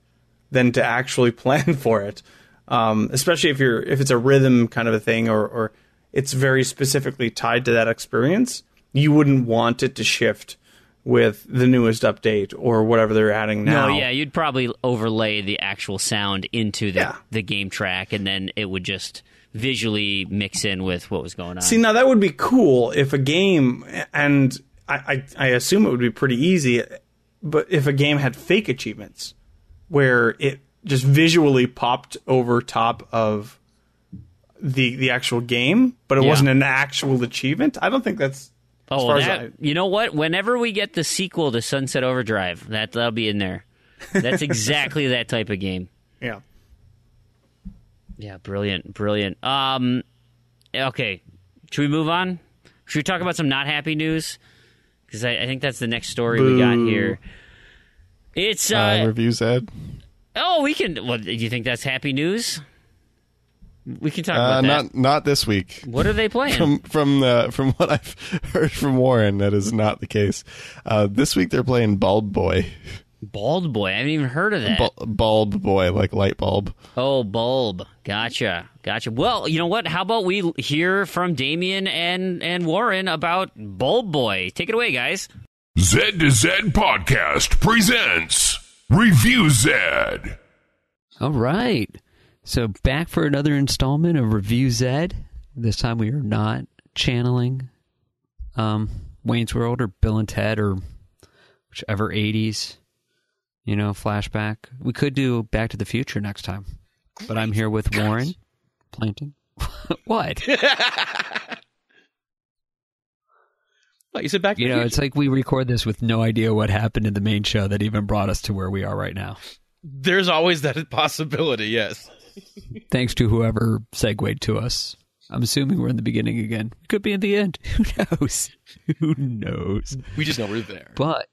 Speaker 3: than to actually plan for it. Especially if it's a rhythm kind of a thing, or it's very specifically tied to that experience. You wouldn't want it to shift with the newest update or whatever they're adding now.
Speaker 2: No, yeah, you'd probably overlay the actual sound into the game track, and then it would just visually mix in with what was going on.
Speaker 3: See, now that would be cool if a game, and I assume it would be pretty easy, but if a game had fake achievements where it just visually popped over top of the actual game, but it wasn't an actual achievement, I don't think that's...
Speaker 2: you know what? Whenever we get the sequel to Sunset Overdrive, that'll be in there. That's exactly that type of game.
Speaker 3: Yeah.
Speaker 2: Yeah, brilliant. Okay, should we move on? Should we talk about some not happy news? Because I think that's the next story we got here. It's
Speaker 4: reviews Ed.
Speaker 2: Oh, we can. Well, do you think that's happy news? We can talk about that.
Speaker 4: Not this week.
Speaker 2: What are they playing?
Speaker 4: From what I've heard from Warren, that is not the case. This week they're playing Bulb Boy.
Speaker 2: Bald Boy? I haven't even heard of that.
Speaker 4: Bulb Boy, like light bulb.
Speaker 2: Oh, bulb. Gotcha. Well, you know what? How about we hear from Damien and Warren about Bulb Boy? Take it away, guys.
Speaker 1: Z to Z Podcast presents Review Z.
Speaker 5: All right. So back for another installment of Review Z. This time we are not channeling Wayne's World or Bill and Ted or whichever 80s, flashback. We could do Back to the Future next time. But I'm here with Warren. Planting. What?
Speaker 6: What, you said Back to the Future?
Speaker 5: It's like we record this with no idea what happened in the main show that even brought us to where we are right now.
Speaker 6: There's always that possibility, yes.
Speaker 5: Thanks to whoever segued to us. I'm assuming we're in the beginning again. Could be in the end. Who knows? Who knows?
Speaker 6: We just know we're there.
Speaker 5: But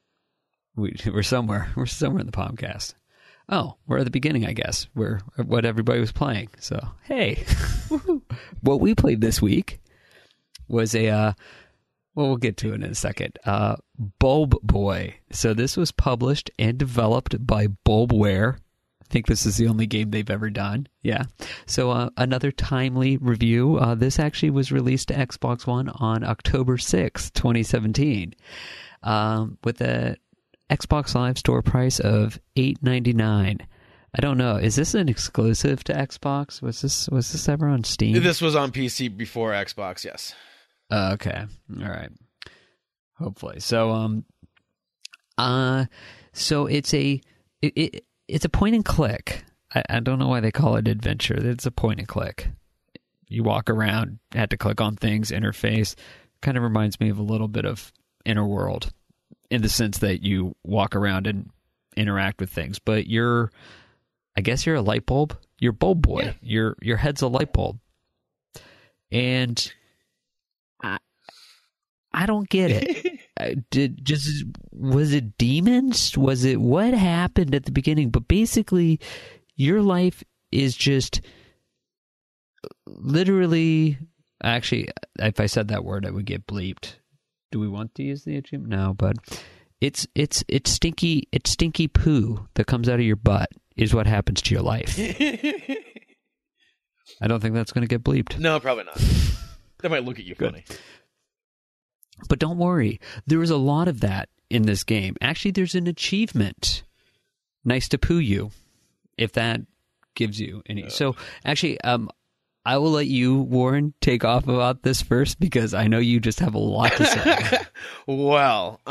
Speaker 5: we're somewhere. We're somewhere in the podcast. Oh, we're at the beginning, I guess, where what everybody was playing. So, hey. What we played this week was we'll get to it in a second. Bulb Boy. So this was published and developed by Bulbware. I think this is the only game they've ever done. Yeah. So another timely review. This actually was released to Xbox One on October 6th, 2017, with a Xbox Live store price of $8.99. I don't know. Is this an exclusive to Xbox? Was this ever on Steam?
Speaker 6: This was on PC before Xbox, yes.
Speaker 5: Okay. All right. Hopefully. So so it's a point and click. I don't know why they call it adventure. It's a point and click. You walk around, had to click on things, interface. Kind of reminds me of a little bit of Inner World in the sense that you walk around and interact with things. But I guess you're a light bulb. You're Bulb Boy. Yeah. Your head's a light bulb. And I don't get it. Was it demons? Was it what happened at the beginning? But basically, your life is just literally. Actually, if I said that word, I would get bleeped. Do we want to use the achievement? No, but it's stinky. It's stinky poo that comes out of your butt is what happens to your life. I don't think that's going to get bleeped.
Speaker 6: No, probably not. They might look at you funny.
Speaker 5: But don't worry. There is a lot of that in this game. Actually, there's an achievement. Nice to poo you, if that gives you any. So, actually, I will let you, Warren, take off about this first because I know you just have a lot to say.
Speaker 6: Well,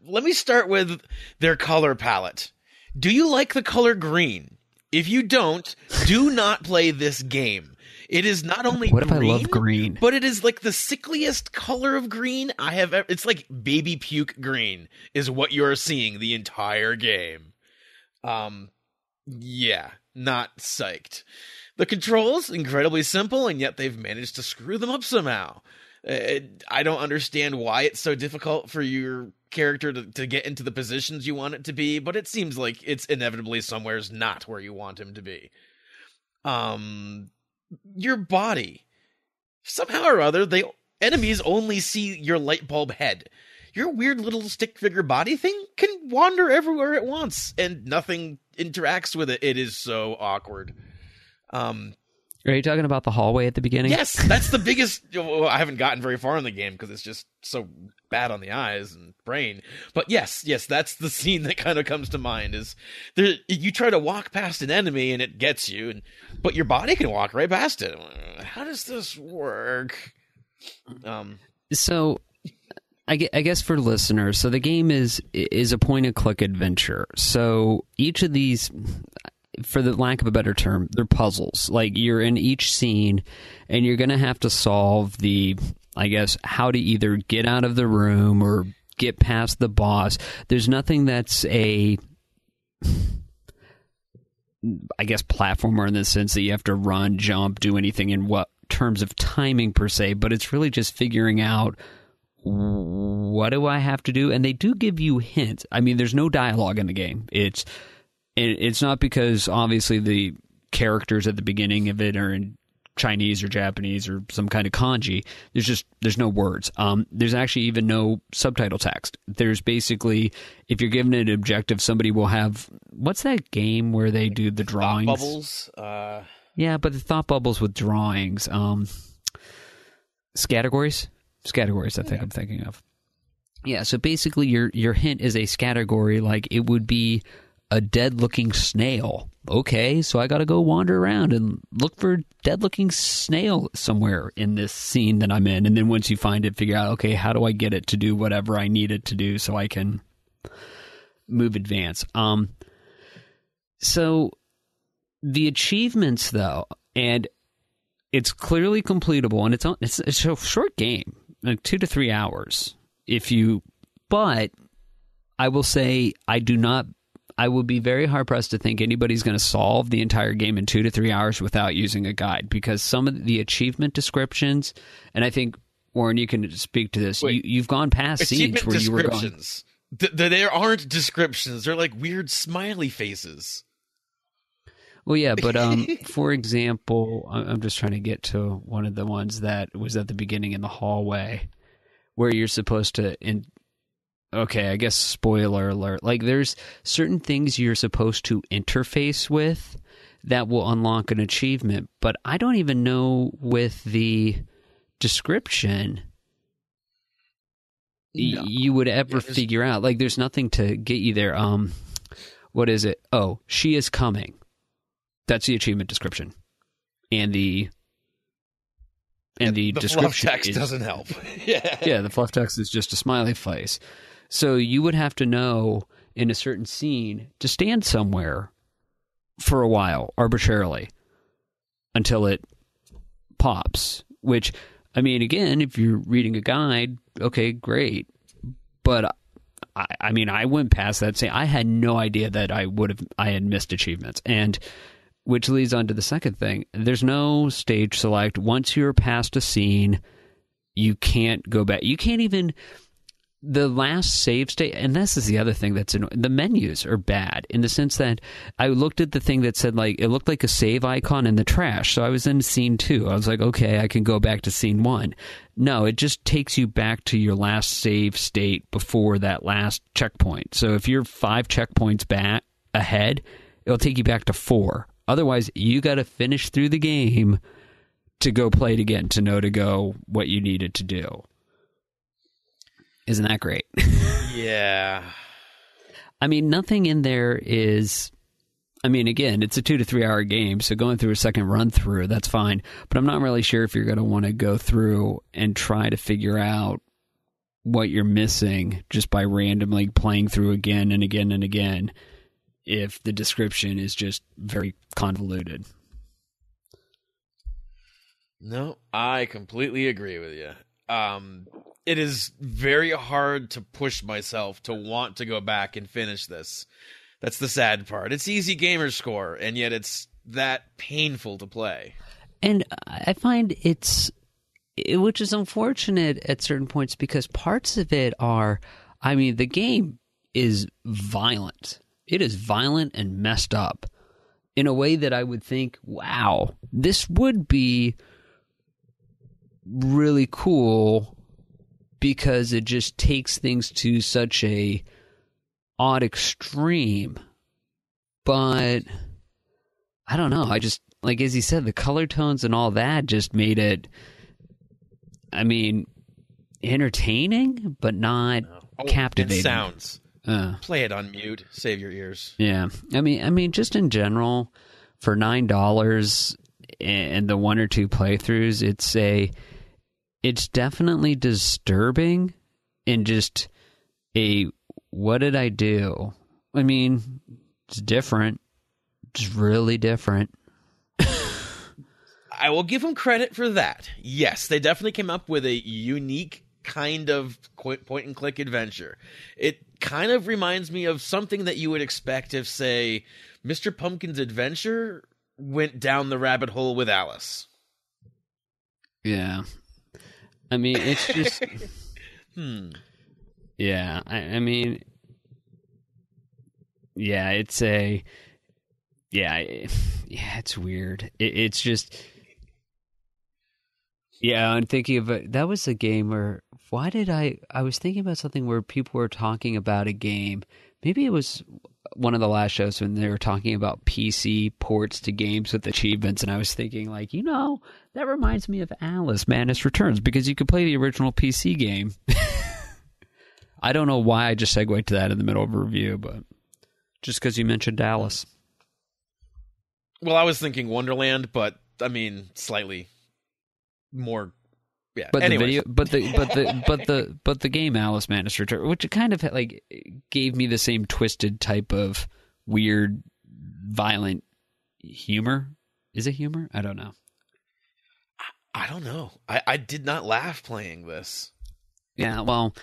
Speaker 6: let me start with their color palette. Do you like the color green? If you don't, do not play this game. It is not only
Speaker 5: what
Speaker 6: green,
Speaker 5: if I love green?
Speaker 6: But it is like the sickliest color of green I have ever. It's like baby puke green is what you're seeing the entire game. Yeah, not psyched. The controls, incredibly simple, and yet they've managed to screw them up somehow. I don't understand why it's so difficult for your character to get into the positions you want it to be, but it seems like it's inevitably somewhere's not where you want him to be. Your body. Somehow or other, enemies only see your light bulb head. Your weird little stick figure body thing can wander everywhere it wants, and nothing interacts with it. It is so awkward.
Speaker 5: Are you talking about the hallway at the beginning?
Speaker 6: Yes, that's the biggest. Well, I haven't gotten very far in the game because it's just so bad on the eyes and brain. But yes, that's the scene that kind of comes to mind. Is there, you try to walk past an enemy and it gets you, but your body can walk right past it. How does this work?
Speaker 5: So, I guess for listeners, so the game is a point-and-click adventure. So each of these, for the lack of a better term, they're puzzles. Like, you're in each scene, and you're going to have to solve how to either get out of the room or get past the boss. There's nothing that's platformer in the sense that you have to run, jump, do anything in what terms of timing per se, but it's really just figuring out what do I have to do? And they do give you hints. I mean, there's no dialogue in the game. It's not because obviously the characters at the beginning of it are in Chinese or Japanese or some kind of kanji. There's no words. There's actually even no subtitle text. There's basically, if you're given an objective, somebody will have, what's that game where they do the drawings?
Speaker 6: Thought bubbles.
Speaker 5: Yeah, but the thought bubbles with drawings. Categories, I think I'm thinking of. Yeah, so basically your hint is a category, like it would be a dead-looking snail. Okay, so I got to go wander around and look for dead-looking snail somewhere in this scene that I'm in. And then once you find it, figure out, okay, how do I get it to do whatever I need it to do so I can advance. So the achievements, though, and it's clearly completable, and it's a short game, like 2 to 3 hours. But I will say I would be very hard-pressed to think anybody's going to solve the entire game in 2 to 3 hours without using a guide, because some of the achievement descriptions, and I think, Warren, you can speak to this, you've gone past scenes where you were going...
Speaker 6: There aren't descriptions. They're like weird smiley faces.
Speaker 5: Well, yeah, but for example, I'm just trying to get to one of the ones that was at the beginning in the hallway where you're supposed to... Okay, I guess spoiler alert. Like, there's certain things you're supposed to interface with that will unlock an achievement, but I don't even know with the description you would ever figure out. Like, there's nothing to get you there. What is it? Oh, she is coming. That's the achievement description. And the description
Speaker 6: fluff text doesn't help.
Speaker 5: Yeah, the fluff text is just a smiley face. So you would have to know in a certain scene to stand somewhere for a while, arbitrarily, until it pops. Which, I mean, again, if you're reading a guide, okay, great. But, I mean, I went past that saying I had no idea that I had missed achievements. And which leads on to the second thing. There's no stage select. Once you're past a scene, you can't go back. You can't even... The last save state, and this is the other thing that's annoying, the menus are bad in the sense that I looked at the thing that said, like, it looked like a save icon in the trash. So I was in scene 2. I was like, okay, I can go back to scene 1. No, it just takes you back to your last save state before that last checkpoint. So if you're 5 checkpoints back ahead, it'll take you back to 4. Otherwise, you got to finish through the game to go play it again, to know to go what you needed to do. Isn't that great?
Speaker 6: Yeah.
Speaker 5: I mean, nothing in there is... I mean, again, it's a 2 to 3 hour game, so going through a second run through, that's fine. But I'm not really sure if you're going to want to go through and try to figure out what you're missing just by randomly playing through again and again and again if the description is just very convoluted.
Speaker 6: No, I completely agree with you. It is very hard to push myself to want to go back and finish this. That's the sad part. It's easy Gamerscore, and yet it's that painful to play.
Speaker 5: And I find which is unfortunate at certain points, because parts of it are, I mean, the game is violent. It is violent and messed up in a way that I would think, wow, this would be really cool, because it just takes things to such a odd extreme. But I don't know. I just, like, as he said, the color tones and all that just made it, I mean, entertaining, but not captivating.
Speaker 6: And sounds. Play it on mute. Save your ears.
Speaker 5: Yeah. I mean, just in general, for $9 and the 1 or 2 playthroughs, it's definitely disturbing and just what did I do? I mean, it's different. It's really different.
Speaker 6: I will give them credit for that. Yes, they definitely came up with a unique kind of point-and-click adventure. It kind of reminds me of something that you would expect if, say, Mr. Pumpkin's Adventure went down the rabbit hole with Alice.
Speaker 5: Yeah. I mean, it's just... Yeah, I mean... Yeah, it's it's weird. It's just... Yeah, I'm thinking of it. That was a game where... I was thinking about something where people were talking about a game. Maybe it was one of the last shows when they were talking about PC ports to games with achievements, and I was thinking, like, that reminds me of Alice, Madness Returns, because you could play the original PC game. I don't know why I just segued to that in the middle of a review, but just because you mentioned Dallas.
Speaker 6: Well, I was thinking Wonderland, but I mean, slightly more. Yeah.
Speaker 5: But
Speaker 6: anyways.
Speaker 5: but the game Alice Madness Return, which kind of like gave me the same twisted type of weird, violent humor. Is it humor? I don't know.
Speaker 6: I don't know. I did not laugh playing this.
Speaker 5: Yeah, well,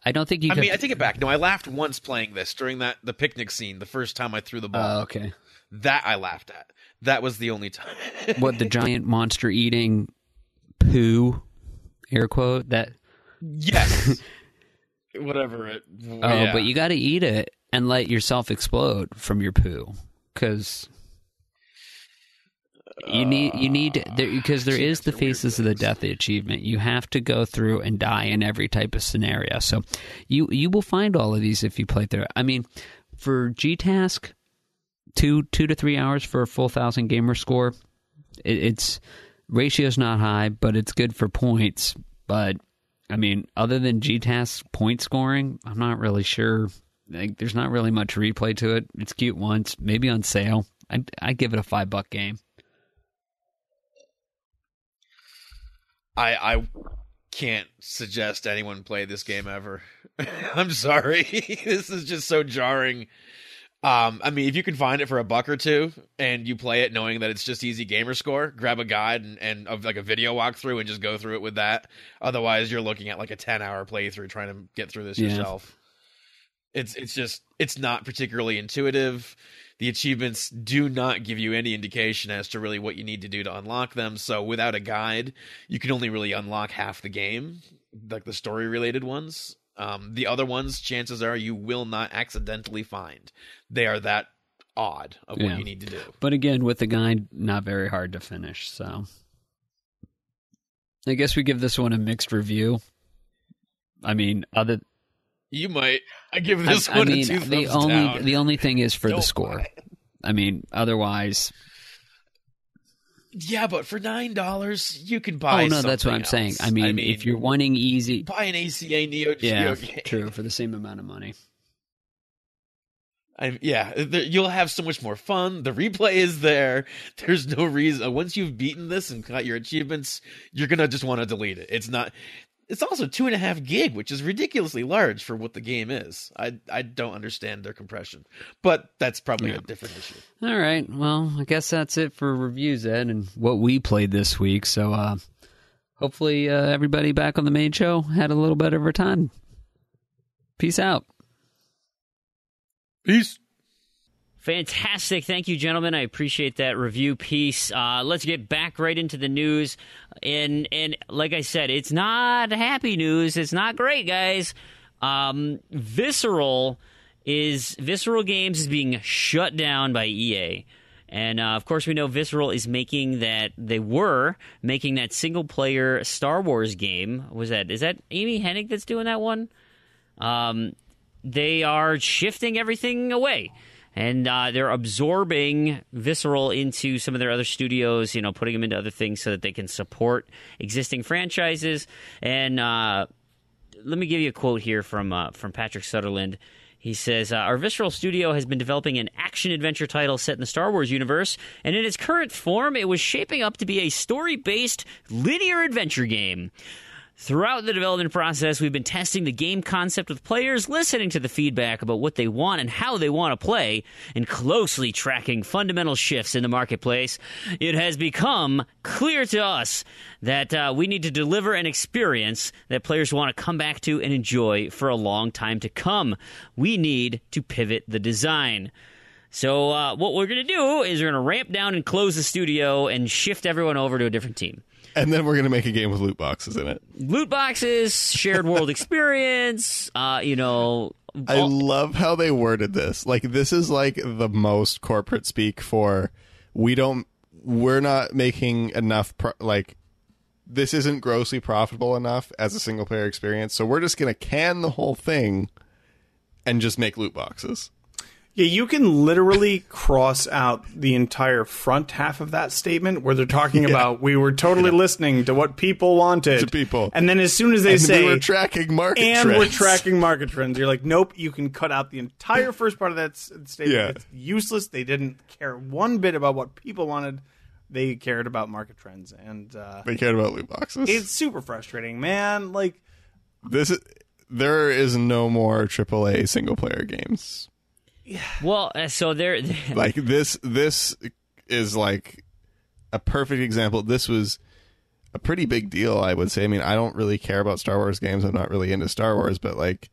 Speaker 5: I don't think you.
Speaker 6: I mean, I take it back. No, I laughed once playing this during the picnic scene. The first time I threw the ball.
Speaker 5: Okay.
Speaker 6: That I laughed at. That was the only time.
Speaker 5: What, the giant monster eating poo? Air quote that.
Speaker 6: Yes. Whatever it.
Speaker 5: Oh, yeah. But you got to eat it and let yourself explode from your poo, because you need because there is the Faces of the Death achievement. You have to go through and die in every type of scenario. So you will find all of these if you play through it. I mean, for G-Task, 2 to 3 hours for a full 1,000 gamer score. It's ratio's not high, but it's good for points. But I mean, other than G-Task point scoring, I'm not really sure. Like, there's not really much replay to it. It's cute once, maybe on sale. I'd give it a $5 game.
Speaker 6: I can't suggest anyone play this game ever. I'm sorry. This is just so jarring. I mean, if you can find it for $1 or $2 and you play it knowing that it's just easy Gamerscore, grab a guide and of like a video walkthrough and just go through it with that. Otherwise, you're looking at like a 10-hour playthrough trying to get through this yourself. It's not particularly intuitive. The achievements do not give you any indication as to really what you need to do to unlock them. So without a guide, you can only really unlock half the game, like the story-related ones. The other ones, chances are you will not accidentally find. They are that odd of what you need to do.
Speaker 5: But again, with the guide, not very hard to finish. So I guess we give this one a mixed review. I mean,
Speaker 6: you might. I give this one a 2 thumbs down.
Speaker 5: The only thing is for the score. I mean, otherwise.
Speaker 6: Yeah, but for $9, you can buy.
Speaker 5: Oh no, that's what I'm saying. I mean, if you're wanting easy,
Speaker 6: buy an ACA Neo Geo game.
Speaker 5: True, for the same amount of money.
Speaker 6: You'll have so much more fun. The replay is there. There's no reason. Once you've beaten this and got your achievements, you're gonna just want to delete it. It's not. It's also 2.5 gig, which is ridiculously large for what the game is. I don't understand their compression, but that's probably a different issue.
Speaker 5: All right. Well, I guess that's it for reviews, Ed, and what we played this week. So hopefully everybody back on the main show had a little better of a time. Peace out.
Speaker 6: Peace.
Speaker 2: Fantastic. Thank you, gentlemen. I appreciate that review piece. Let's get back right into the news. And like I said, it's not happy news. It's not great, guys. Visceral Games is being shut down by EA. And, of course, we know Visceral is they were making that single-player Star Wars game. Is that Amy Hennig that's doing that one? They are shifting everything away. And they're absorbing Visceral into some of their other studios, putting them into other things so that they can support existing franchises. And let me give you a quote here from Patrick Sutherland. He says, our Visceral studio has been developing an action-adventure title set in the Star Wars universe, and in its current form, it was shaping up to be a story-based linear adventure game. Throughout the development process, we've been testing the game concept with players, listening to the feedback about what they want and how they want to play, and closely tracking fundamental shifts in the marketplace. It has become clear to us that we need to deliver an experience that players want to come back to and enjoy for a long time to come. We need to pivot the design. So what we're going to do is we're going to ramp down and close the studio and shift everyone over to a different team.
Speaker 4: And then we're going to make a game with loot boxes in it.
Speaker 2: Loot boxes, shared world experience,
Speaker 4: I love how they worded this. Like, this is like the most corporate speak for we're not making enough, this isn't grossly profitable enough as a single player experience. So we're just going to can the whole thing and just make loot boxes.
Speaker 3: Yeah, you can literally cross out the entire front half of that statement where they're talking about we were totally listening to what people wanted.
Speaker 4: To people.
Speaker 3: And then as soon as they say...
Speaker 4: we were tracking market
Speaker 3: and
Speaker 4: trends.
Speaker 3: we're tracking market trends. You're like, nope, you can cut out the entire first part of that statement.
Speaker 4: Yeah.
Speaker 3: It's useless. They didn't care one bit about what people wanted. They cared about market trends. And
Speaker 4: They cared about loot boxes.
Speaker 3: it's super frustrating, man. Like,
Speaker 4: There is no more AAA single-player games.
Speaker 2: Well, so there.
Speaker 4: Like this is like a perfect example. This was a pretty big deal, I would say. I mean, I don't really care about Star Wars games. I'm not really into Star Wars, but like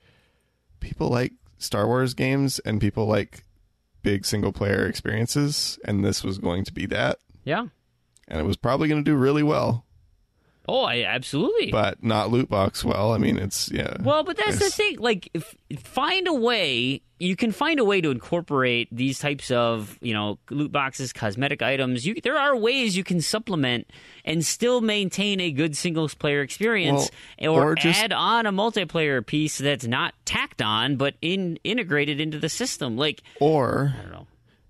Speaker 4: people like Star Wars games and people like big single player experiences, and this was going to be that.
Speaker 2: Yeah.
Speaker 4: And it was probably going to do really well.
Speaker 2: Oh, absolutely.
Speaker 4: But not loot box well. I mean, it's
Speaker 2: Well, but that's the thing. Like, find a way. You can find a way to incorporate these types of, loot boxes, cosmetic items. There are ways you can supplement and still maintain a good single-player experience, or just add on a multiplayer piece that's not tacked on, but integrated into the system. Like,
Speaker 4: or
Speaker 2: I don't know.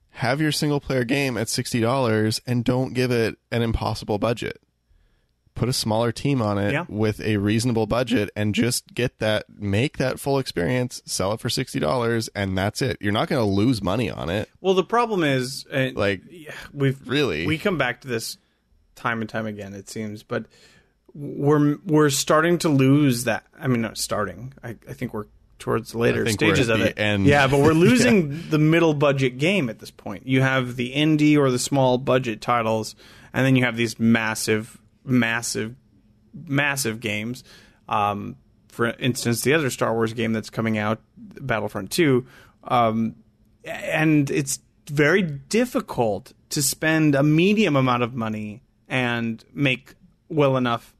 Speaker 4: Have your single-player game at $60 and don't give it an impossible budget. Put a smaller team on it with a reasonable budget and just make that full experience, sell it for $60, and that's it. You're not going to lose money on it.
Speaker 3: well, the problem is, we come back to this time and time again, it seems, but we're starting to lose that. I mean, not starting. I think we're towards the later stages of it.
Speaker 4: End.
Speaker 3: Yeah, but we're losing the middle budget game at this point. You have the indie or the small budget titles, and then you have these massive games. For instance, the other Star Wars game that's coming out, Battlefront 2, and it's very difficult to spend a medium amount of money and make well enough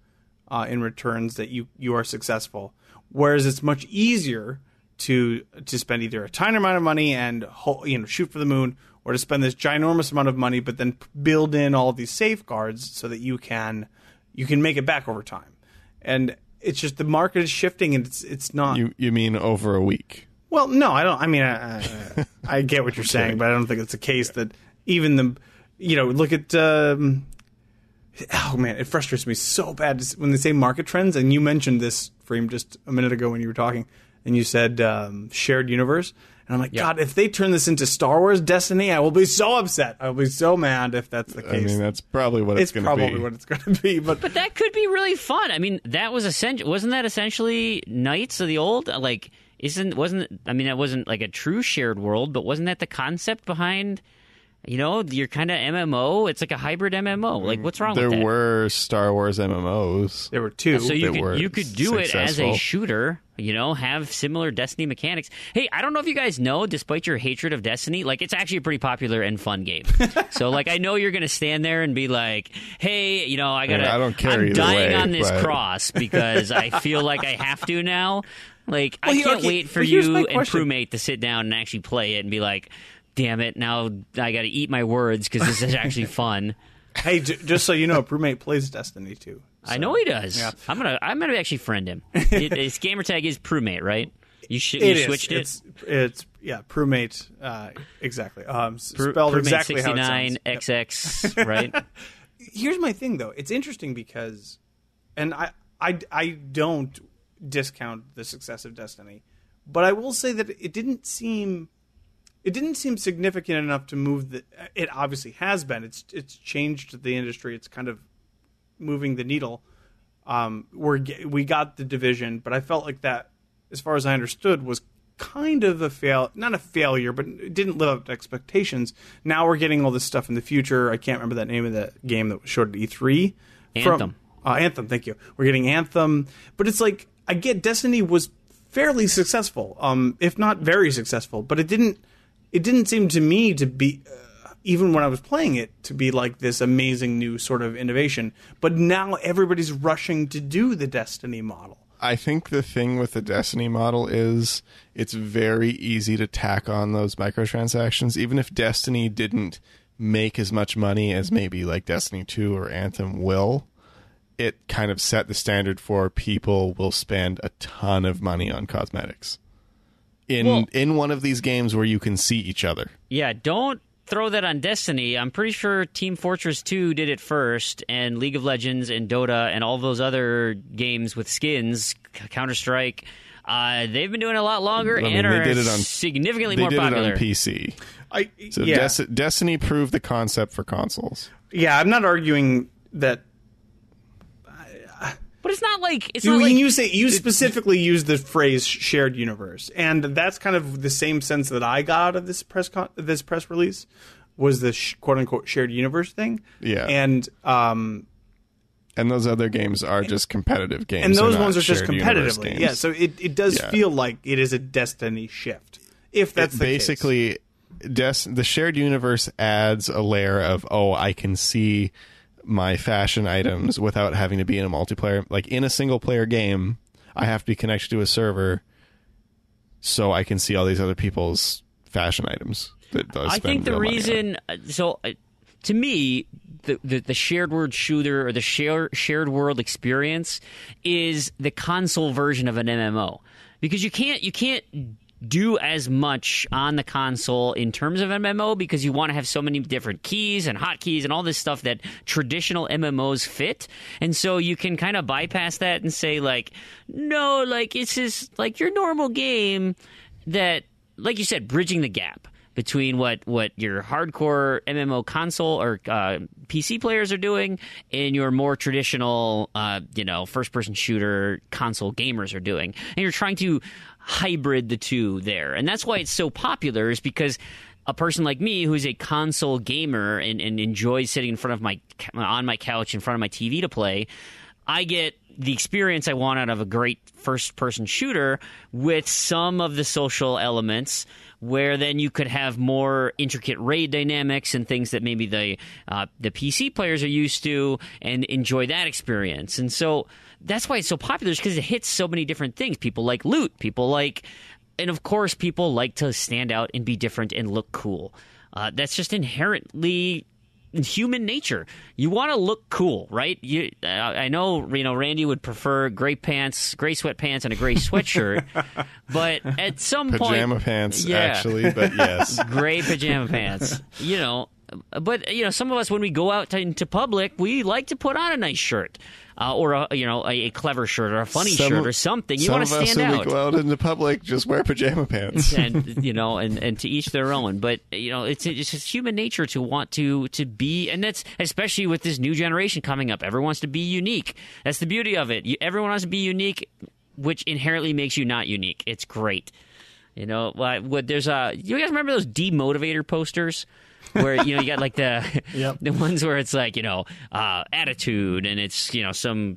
Speaker 3: in returns that you are successful. Whereas it's much easier to spend either a tiny amount of money and shoot for the moon, or to spend this ginormous amount of money, but then build in all these safeguards so that you can make it back over time. And it's just the market is shifting, and it's not.
Speaker 4: You mean over a week?
Speaker 3: Well, no, I don't. I mean, I get what you're saying, but I don't think it's the case that even look at. Oh man, it frustrates me so bad when they say market trends, and you mentioned this, Fream, just a minute ago when you were talking, and you said shared universe. And I'm like, God, if they turn this into Star Wars Destiny, I will be so upset. I will be so mad if that's the case.
Speaker 4: I mean, that's probably what it's going to be.
Speaker 3: It's probably what it's going to be. But
Speaker 2: that could be really fun. I mean, that was wasn't that essentially Knights of the Old? Like, that wasn't like a true shared world, but wasn't that the concept behind, your kind of MMO? It's like a hybrid MMO. Like, what's wrong with that?
Speaker 4: There were Star Wars MMOs.
Speaker 3: There were two.
Speaker 2: So you could do it as a
Speaker 4: successful.
Speaker 2: shooter, have similar Destiny mechanics. Hey, I don't know if you guys know, despite your hatred of Destiny, like, it's actually a pretty popular and fun game. So, like, I know you're going to stand there and be like, hey, I
Speaker 4: don't care
Speaker 2: I'm
Speaker 4: either
Speaker 2: dying
Speaker 4: way,
Speaker 2: on this
Speaker 4: but...
Speaker 2: cross because I feel like I have to now. Like, I can't wait for
Speaker 3: here's
Speaker 2: you
Speaker 3: my
Speaker 2: and
Speaker 3: question.
Speaker 2: Prumate to sit down and actually play it and be like, damn it, now I got to eat my words because this is actually fun.
Speaker 3: Hey, just so you know, Prumate plays Destiny too. So.
Speaker 2: I know he does.
Speaker 3: Yeah.
Speaker 2: I'm gonna actually friend him. His gamer tag is Prumate, right? You switched it.
Speaker 3: It's Prumate. Exactly. Spelled
Speaker 2: Prumate
Speaker 3: exactly how it sounds.
Speaker 2: 69XX, right?
Speaker 3: Here's my thing, though. It's interesting because, and I don't discount the success of Destiny, but I will say that it didn't seem significant enough to move it obviously has been. It's changed the industry. It's kind of moving the needle. We got the Division, but I felt like that, as far as I understood, was kind of not a failure, but it didn't live up to expectations. Now we're getting all this stuff in the future. I can't remember that name of the game that was showed at E3.
Speaker 2: Anthem.
Speaker 3: Anthem, thank you. We're getting Anthem, but it's like, I get Destiny was fairly successful, if not very successful, but it didn't seem to me to be, even when I was playing it, to be like this amazing new sort of innovation. But now everybody's rushing to do the Destiny model.
Speaker 4: I think the thing with the Destiny model is it's very easy to tack on those microtransactions. Even if Destiny didn't make as much money as maybe like Destiny 2 or Anthem will, it kind of set the standard for people will spend a ton of money on cosmetics. in one of these games where you can see each other.
Speaker 2: Yeah, don't throw that on Destiny. I'm pretty sure Team Fortress 2 did it first, and League of Legends and Dota and all those other games with skins, Counter-Strike, they've been doing it a lot longer and are significantly more popular.
Speaker 4: They did it on PC. So Destiny proved the concept for consoles.
Speaker 3: Yeah, I'm not arguing that.
Speaker 2: But it's not like
Speaker 3: you specifically use the phrase "shared universe," and that's kind of the same sense that I got out of this press release was the quote unquote shared universe thing.
Speaker 4: Yeah,
Speaker 3: and
Speaker 4: those other games are just competitive games,
Speaker 3: and those ones are just competitively. Yeah, so it does
Speaker 4: Yeah.
Speaker 3: feel like it is a Destiny shift. If that's the
Speaker 4: basically, the shared universe adds a layer of I can see my fashion items without having to be in a multiplayer. Like in a single player game, I have to be connected to a server so I can see all these other people's fashion items.
Speaker 2: I think the reason, to me, the shared world shooter or the shared world experience is the console version of an MMO, because you can't do as much on the console in terms of MMO because you want to have so many different keys and hotkeys and all this stuff that traditional MMOs fit. And so you can kind of bypass that and say, like, no, like, it's just like your normal game that, like you said, bridging the gap between what your hardcore MMO console or PC players are doing and your more traditional, first-person shooter console gamers are doing. And you're trying to hybrid the two there. And that's why it's so popular, is because a person like me who's a console gamer and enjoys sitting in front of on my couch in front of my TV to play, I get the experience I want out of a great first-person shooter with some of the social elements, where then you could have more intricate raid dynamics and things that maybe the PC players are used to, and enjoy that experience. And so that's why it's so popular, because it hits so many different things. People like loot. And of course, people like to stand out and be different and look cool. That's just inherently human nature. You want to look cool, right? I know, Randy would prefer gray sweatpants, and a gray sweatshirt, but at some point,
Speaker 4: pajama pants, actually, but yes,
Speaker 2: gray pajama pants. But some of us, when we go out into public, we like to put on a nice shirt, or a clever shirt, or a funny shirt, or something. You want to stand out.
Speaker 4: Some of us, when we go out into public, just wear pajama pants,
Speaker 2: and and to each their own. But it's just human nature to want to be, and that's especially with this new generation coming up. Everyone wants to be unique. That's the beauty of it. Everyone wants to be unique, which inherently makes you not unique. It's great. You guys remember those demotivator posters? Where you got like the ones where it's like attitude, and it's some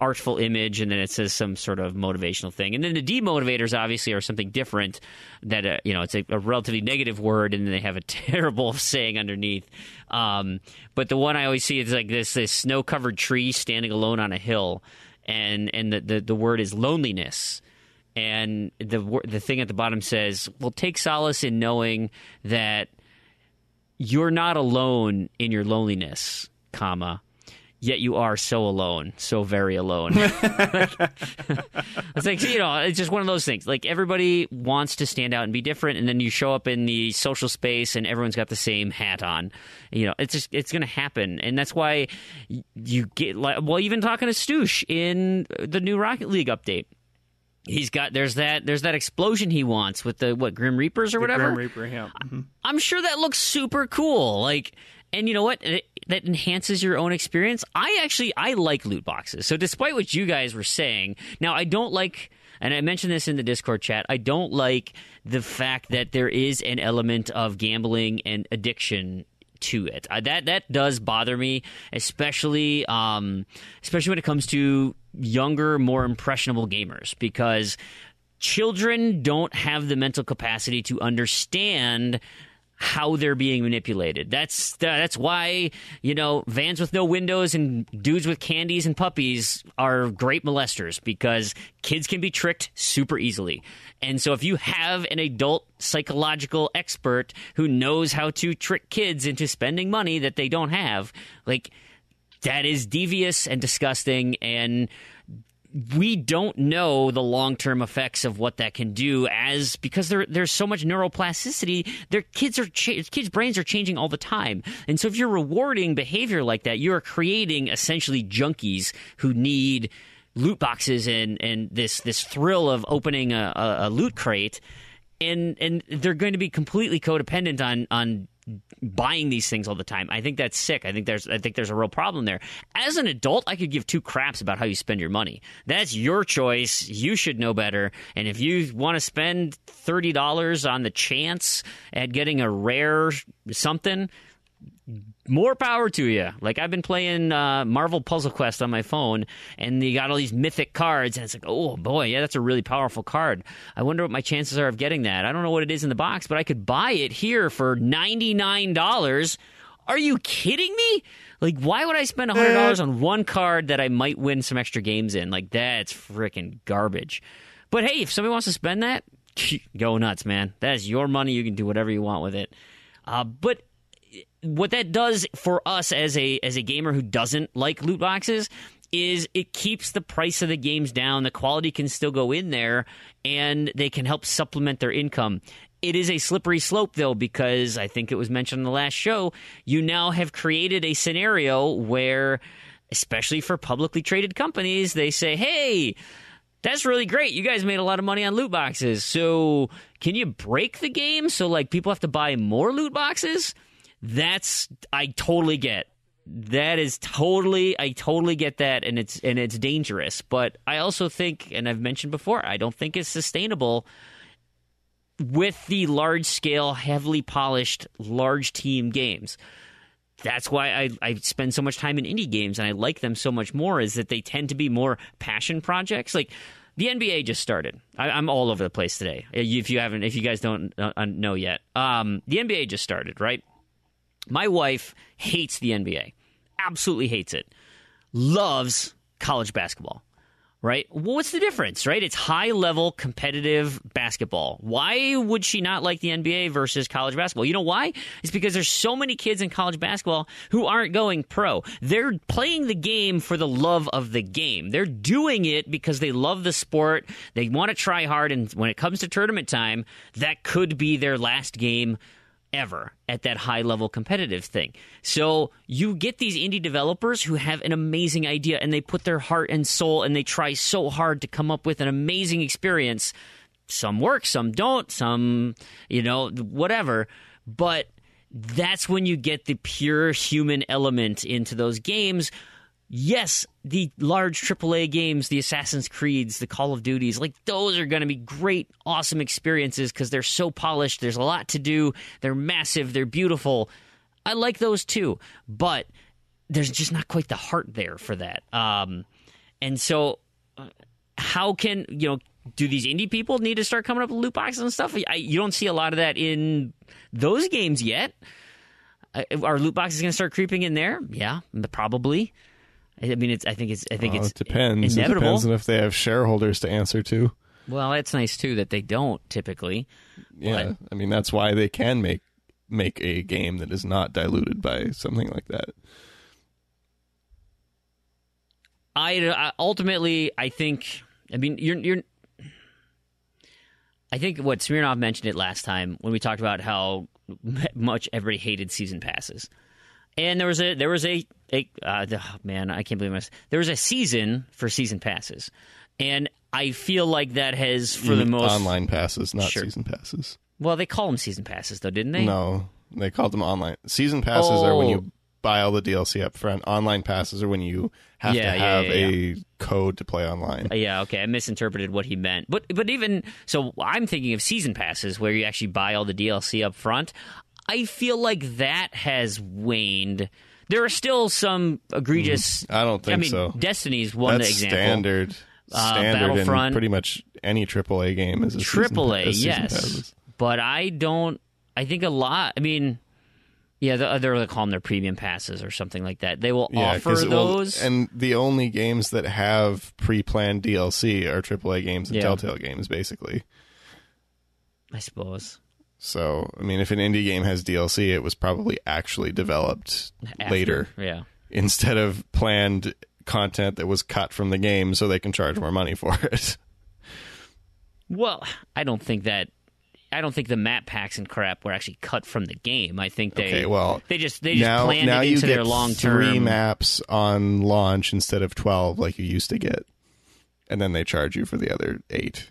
Speaker 2: artful image, and then it says some sort of motivational thing, and then the demotivators obviously are something different, that it's a relatively negative word, and then they have a terrible saying underneath. But the one I always see is like this snow-covered tree standing alone on a hill, and the word is loneliness. And the thing at the bottom says, well, take solace in knowing that you're not alone in your loneliness, yet you are so alone, so very alone. It's like, it's just one of those things. Like, everybody wants to stand out and be different, and then you show up in the social space and everyone's got the same hat on. It's going to happen. And that's why you get, even talking to Stoosh in the new Rocket League update, he's got there's that explosion he wants with the Grim Reapers or whatever.
Speaker 3: Grim Reaper, yeah. Mm-hmm.
Speaker 2: I'm sure that looks super cool. And you know what? That enhances your own experience. I like loot boxes. So despite what you guys were saying, now I don't like, and I mentioned this in the Discord chat, I don't like the fact that there is an element of gambling and addiction to it. That does bother me, especially when it comes to younger, more impressionable gamers, because children don't have the mental capacity to understand how they're being manipulated. That's why, vans with no windows and dudes with candies and puppies are great molesters, because kids can be tricked super easily. And so if you have an adult psychological expert who knows how to trick kids into spending money that they don't have, that is devious and disgusting, and we don't know the long-term effects of what that can do, because there's so much neuroplasticity. Kids' brains are changing all the time, and so if you're rewarding behavior like that, you are creating essentially junkies who need loot boxes and this thrill of opening a loot crate, and they're going to be completely codependent on buying these things all the time. I think that's sick. I think there's a real problem there. As an adult, I could give two craps about how you spend your money. That's your choice. You should know better. And if you want to spend $30 on the chance at getting a rare something, more power to you. Like, I've been playing Marvel Puzzle Quest on my phone, and you got all these mythic cards, and it's like, oh boy, yeah, that's a really powerful card. I wonder what my chances are of getting that. I don't know what it is in the box, but I could buy it here for $99. Are you kidding me? Like, why would I spend $100 on one card that I might win some extra games in? Like, that's freaking garbage. But hey, if somebody wants to spend that, go nuts, man. That is your money. You can do whatever you want with it. But what that does for us as a gamer who doesn't like loot boxes is it keeps the price of the games down. The quality can still go in there, and they can help supplement their income. It is a slippery slope, though, because I think it was mentioned in the last show, you now have created a scenario where, especially for publicly traded companies, they say, hey, that's really great. You guys made a lot of money on loot boxes. So can you break the game so like people have to buy more loot boxes? I totally get. I totally get that, and it's dangerous. But I also think, and I've mentioned before, I don't think it's sustainable with the large-scale, heavily polished, large-team games. That's why I spend so much time in indie games, and I like them so much more, is that they tend to be more passion projects. Like, the NBA just started. I'm all over the place today. If you guys don't know yet, the NBA just started, right? My wife hates the NBA, absolutely hates it, loves college basketball, right? Well, what's the difference, right? It's high-level competitive basketball. Why would she not like the NBA versus college basketball? You know why? It's because there's so many kids in college basketball who aren't going pro. They're playing the game for the love of the game. They're doing it because they love the sport. They want to try hard, and when it comes to tournament time, that could be their last game ever at that high-level competitive thing. So you get these indie developers who have an amazing idea, and they put their heart and soul, and they try so hard to come up with an amazing experience. Some work, some don't, some, whatever. But that's when you get the pure human element into those games. Yes, the large AAA games, the Assassin's Creeds, the Call of Duties, like those are going to be great, awesome experiences because they're so polished. There's a lot to do. They're massive. They're beautiful. I like those too, but there's just not quite the heart there for that. And so how can, do these indie people need to start coming up with loot boxes and stuff? You don't see a lot of that in those games yet. Are loot boxes going to start creeping in there? Yeah, probably. I mean, I think it's
Speaker 4: it depends.
Speaker 2: Inevitable.
Speaker 4: It depends on if they have shareholders to answer to.
Speaker 2: Well, that's nice too that they don't typically.
Speaker 4: Yeah, I mean that's why they can make a game that is not diluted by something like that.
Speaker 2: Ultimately, I think. I mean, you're. I think what Smirnoff mentioned it last time when we talked about how much everybody hated season passes. And there was a man, I can't believe this. There was a season for season passes, and I feel like that has for the most
Speaker 4: online passes, not season passes.
Speaker 2: Well, they call them season passes, though, didn't they?
Speaker 4: No, they called them online. Season passes are when you buy all the DLC up front. Online passes are when you have to have a code to play online.
Speaker 2: Yeah, okay, I misinterpreted what he meant. But even so, I'm thinking of season passes where you actually buy all the DLC up front. I feel like that has waned. There are still some egregious.
Speaker 4: I don't think so.
Speaker 2: Destiny's one example.
Speaker 4: Standard
Speaker 2: Battlefront,
Speaker 4: in pretty much any AAA game is a
Speaker 2: AAA. Yes,
Speaker 4: passes.
Speaker 2: But I don't. I think a lot. I mean, yeah, they're call them their premium passes or something like that. They will offer those.
Speaker 4: And the only games that have pre-planned DLC are AAA games and Telltale games, basically.
Speaker 2: I suppose.
Speaker 4: So, I mean, if an indie game has DLC, it was probably actually developed later.
Speaker 2: Yeah.
Speaker 4: Instead of planned content that was cut from the game so they can charge more money for it.
Speaker 2: Well, I don't think the map packs and crap were actually cut from the game. I think they just planned it into their long term.
Speaker 4: 3 maps on launch instead of 12 like you used to get, and then they charge you for the other 8.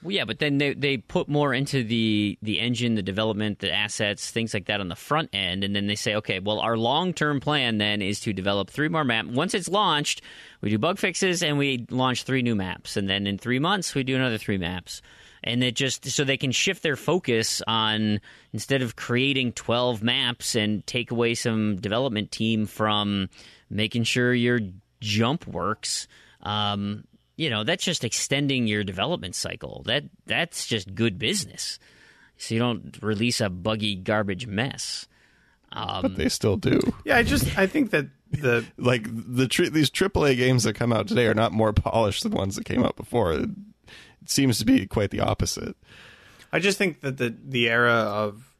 Speaker 2: Well, yeah, but then they put more into the engine, the development, the assets, things like that on the front end, and then they say, okay, well, our long-term plan then is to develop 3 more maps. Once it's launched, we do bug fixes, and we launch 3 new maps, and then in 3 months, we do another 3 maps. And it just so they can shift their focus on, instead of creating 12 maps and take away some development team from making sure your jump works, that's just extending your development cycle. That's just good business. So you don't release a buggy garbage mess.
Speaker 4: But they still do.
Speaker 3: Yeah, I think that
Speaker 4: these AAA games that come out today are not more polished than ones that came out before. It seems to be quite the opposite.
Speaker 3: I just think that the era of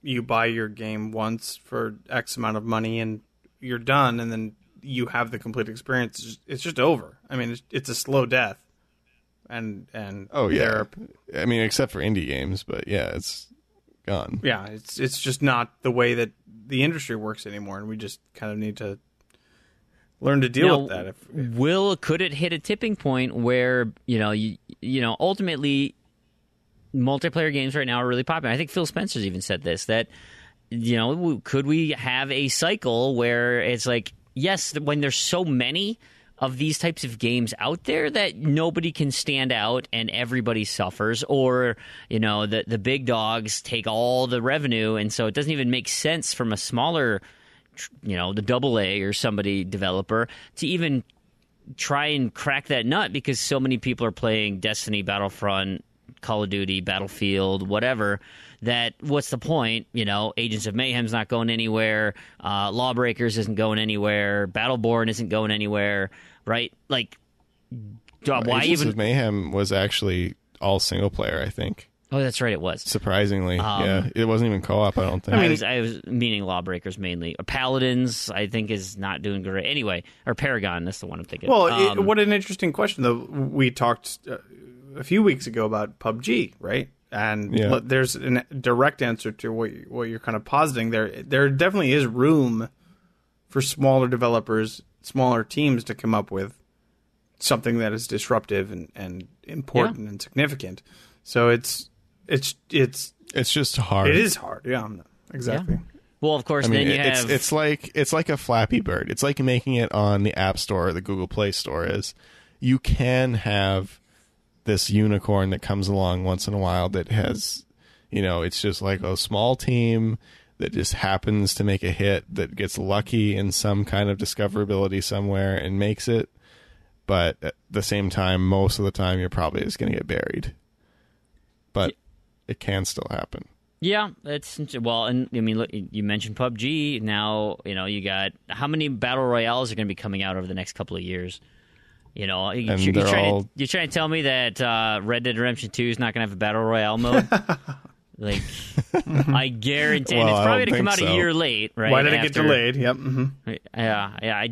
Speaker 3: you buy your game once for X amount of money and you're done, and then you have the complete experience, it's just over. I mean, it's a slow death. And
Speaker 4: oh yeah, I mean, except for indie games, but yeah, it's gone.
Speaker 3: Yeah, it's just not the way that the industry works anymore, and we just kind of need to learn to deal with that.
Speaker 2: Could it hit a tipping point where ultimately multiplayer games right now are really popular? I think Phil Spencer's even said this, that could we have a cycle where it's like, yes, when there's so many of these types of games out there that nobody can stand out and everybody suffers, or the big dogs take all the revenue, and so it doesn't even make sense from a smaller, the AA or somebody developer to even try and crack that nut, because so many people are playing Destiny, Battlefront, Call of Duty, Battlefield, whatever, that what's the point? Agents of Mayhem's not going anywhere, Lawbreakers isn't going anywhere, Battleborn isn't going anywhere, right? Like, why
Speaker 4: Agents
Speaker 2: even...
Speaker 4: of Mayhem was actually all single player, I think.
Speaker 2: Oh, that's right, it was.
Speaker 4: Surprisingly, yeah. It wasn't even co-op, I don't think.
Speaker 2: I was meaning Lawbreakers mainly. Paladins, I think, is not doing great. Anyway, or Paragon, that's the one I'm thinking.
Speaker 3: Well, what an interesting question, though. We talked a few weeks ago about PUBG, right? And there's a direct answer to what you're kind of positing there. There definitely is room for smaller developers, smaller teams to come up with something that is disruptive and important and significant. So it's
Speaker 4: just hard.
Speaker 3: It is hard. Yeah, exactly. Yeah.
Speaker 2: Well, of course, then you have...
Speaker 4: It's like a Flappy Bird. It's like making it on the App Store or the Google Play Store is. You can have this unicorn that comes along once in a while that has, it's just like a small team that just happens to make a hit, that gets lucky in some kind of discoverability somewhere and makes it. But at the same time, most of the time, you're probably just going to get buried. But it can still happen.
Speaker 2: Yeah, and I mean, look, you mentioned PUBG. Now, you got how many battle royales are going to be coming out over the next couple of years? You're trying to tell me that Red Dead Redemption 2 is not going to have a battle royale mode? Like, I guarantee, and it's probably going to come out a year late, right?
Speaker 3: Why did it get delayed? Yep. Mm-hmm.
Speaker 2: Yeah.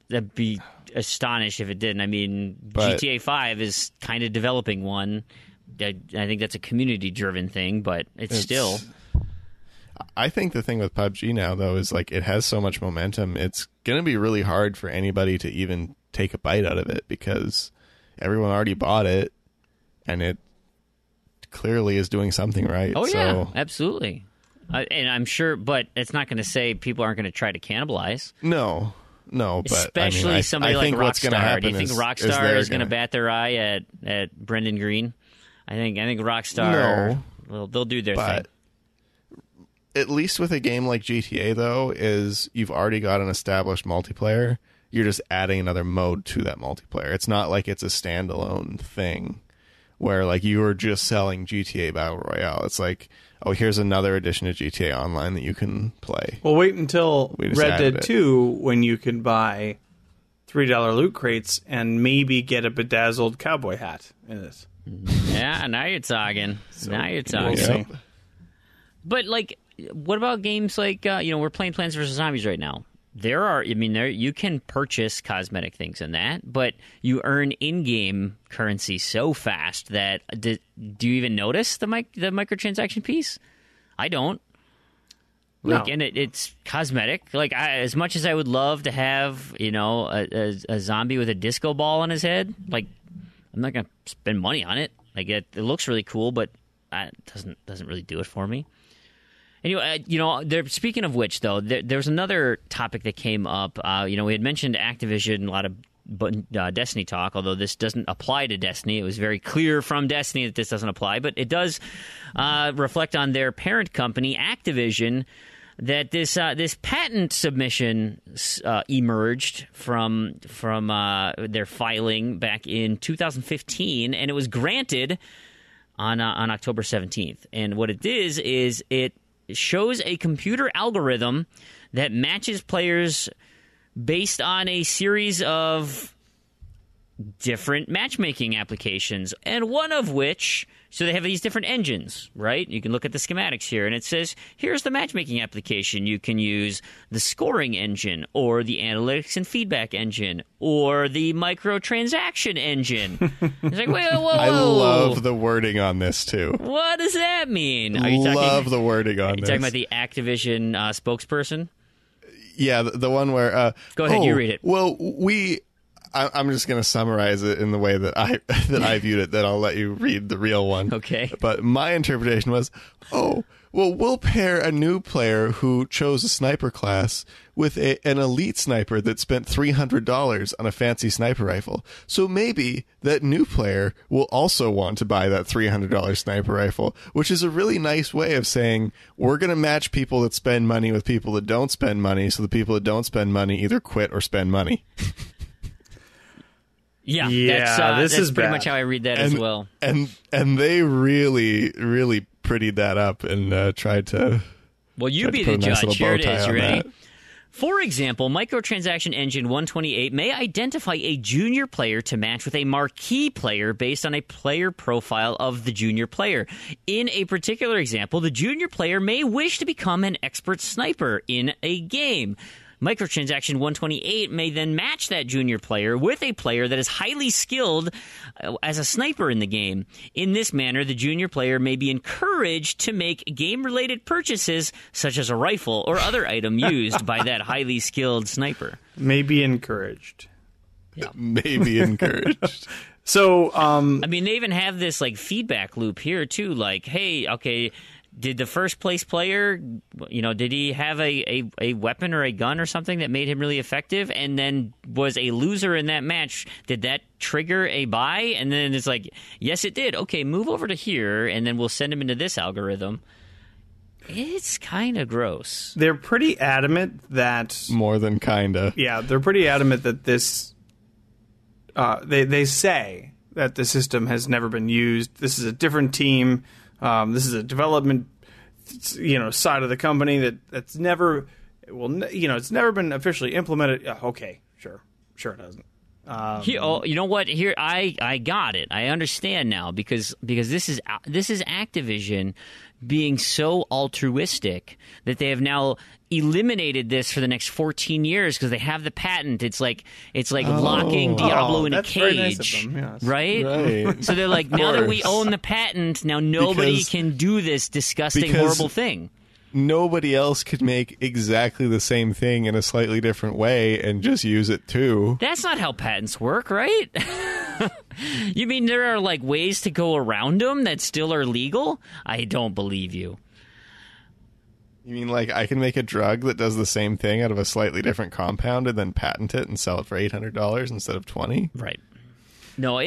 Speaker 2: That'd be astonished if it didn't. I mean, GTA 5 is kind of developing one. I think that's a community-driven thing, but it's still...
Speaker 4: I think the thing with PUBG now, though, is like it has so much momentum. It's going to be really hard for anybody to even take a bite out of it because everyone already bought it, and it clearly is doing something right.
Speaker 2: Oh, yeah, absolutely. And I'm sure, but it's not going to say people aren't going to try to cannibalize.
Speaker 4: No, but
Speaker 2: especially somebody like Rockstar. Do you think Rockstar is going to bat their eye at Brendan Green? I think Rockstar. No, they'll do their thing.
Speaker 4: At least with a game like GTA, though, is you've already got an established multiplayer. You're just adding another mode to that multiplayer. It's not like it's a standalone thing where like you were just selling GTA Battle Royale. It's like, oh, here's another edition of GTA Online that you can play.
Speaker 3: Well, wait until Red Dead 2 when you can buy $3 loot crates and maybe get a bedazzled cowboy hat in this.
Speaker 2: Yeah, now you're talking. But like, what about games like we're playing Plants vs. Zombies right now? you can purchase cosmetic things in that, but you earn in-game currency so fast that do you even notice the microtransaction piece? I don't.
Speaker 3: No.
Speaker 2: Like, and it's cosmetic. Like, as much as I would love to have, a zombie with a disco ball on his head, like, I'm not going to spend money on it. Like, it looks really cool, but it doesn't really do it for me. Anyway, speaking of which, though, there's another topic that came up. We had mentioned Activision, a lot of Destiny talk, although this doesn't apply to Destiny. It was very clear from Destiny that this doesn't apply, but it does reflect on their parent company, Activision, that this patent submission emerged from their filing back in 2015, and it was granted on October 17th. And what it is it shows a computer algorithm that matches players based on a series of different matchmaking applications, and one of which, so they have these different engines, right? You can look at the schematics here, and it says, here's the matchmaking application. You can use the scoring engine, or the analytics and feedback engine, or the microtransaction engine. It's like, whoa.
Speaker 4: I love the wording on this, too.
Speaker 2: What does that mean?
Speaker 4: Love the wording on
Speaker 2: Are you
Speaker 4: this.
Speaker 2: talking about the Activision spokesperson?
Speaker 4: Yeah, the one where...
Speaker 2: Go ahead, you read it.
Speaker 4: Well, I'm just going to summarize it in the way that I viewed it, then I'll let you read the real one.
Speaker 2: Okay.
Speaker 4: But my interpretation was, we'll pair a new player who chose a sniper class with an elite sniper that spent $300 on a fancy sniper rifle. So maybe that new player will also want to buy that $300 sniper rifle, which is a really nice way of saying, we're going to match people that spend money with people that don't spend money, so the people that don't spend money either quit or spend money.
Speaker 2: Yeah,
Speaker 3: this
Speaker 2: that's
Speaker 3: is
Speaker 2: pretty
Speaker 3: bad.
Speaker 2: much how I read that as well.
Speaker 4: And they really, really prettied that up and tried to...
Speaker 2: Well, you
Speaker 4: tried
Speaker 2: be
Speaker 4: to
Speaker 2: the
Speaker 4: put a nice
Speaker 2: judge.
Speaker 4: little
Speaker 2: Here
Speaker 4: bow
Speaker 2: it
Speaker 4: tie
Speaker 2: is. You
Speaker 4: on
Speaker 2: ready?
Speaker 4: that.
Speaker 2: For example, Microtransaction Engine 128 may identify a junior player to match with a marquee player based on a player profile of the junior player. In a particular example, the junior player may wish to become an expert sniper in a game. Microtransaction 128 may then match that junior player with a player that is highly skilled as a sniper in the game. In this manner, the junior player may be encouraged to make game-related purchases, such as a rifle or other item used by that highly skilled sniper.
Speaker 3: Maybe encouraged.
Speaker 2: Yeah.
Speaker 4: Maybe encouraged.
Speaker 3: So,
Speaker 2: I mean, they even have this like feedback loop here too. Like, hey, okay, did the first place player, did he have a weapon or a gun or something that made him really effective, and then was a loser in that match? Did that trigger a buy? And then it's like, yes, it did. Okay, move over to here, and then we'll send him into this algorithm. It's kind of gross.
Speaker 3: they're pretty adamant that...
Speaker 4: More than kinda.
Speaker 3: Yeah, they're pretty adamant that this... They say that the system has never been used. This is a different team. This is a development, side of the company that's never... it's never been officially implemented. Okay, sure it hasn't.
Speaker 2: You know what? Here, I got it. I understand now because this is Activision being so altruistic that they have now eliminated this for the next 14 years because they have the patent. It's like locking Diablo in a
Speaker 3: that's very nice
Speaker 2: cage,
Speaker 3: of them, yes.
Speaker 2: right? So they're like, now that we own the patent, now nobody
Speaker 4: Because-
Speaker 2: can do this disgusting, horrible thing.
Speaker 4: Nobody else could make exactly the same thing in a slightly different way and just use it too.
Speaker 2: That's not how patents work, right? You mean there are like ways to go around them that still are legal? I don't believe you.
Speaker 4: You mean like I can make a drug that does the same thing out of a slightly different compound and then patent it and sell it for $800 instead of $20?
Speaker 2: Right. No,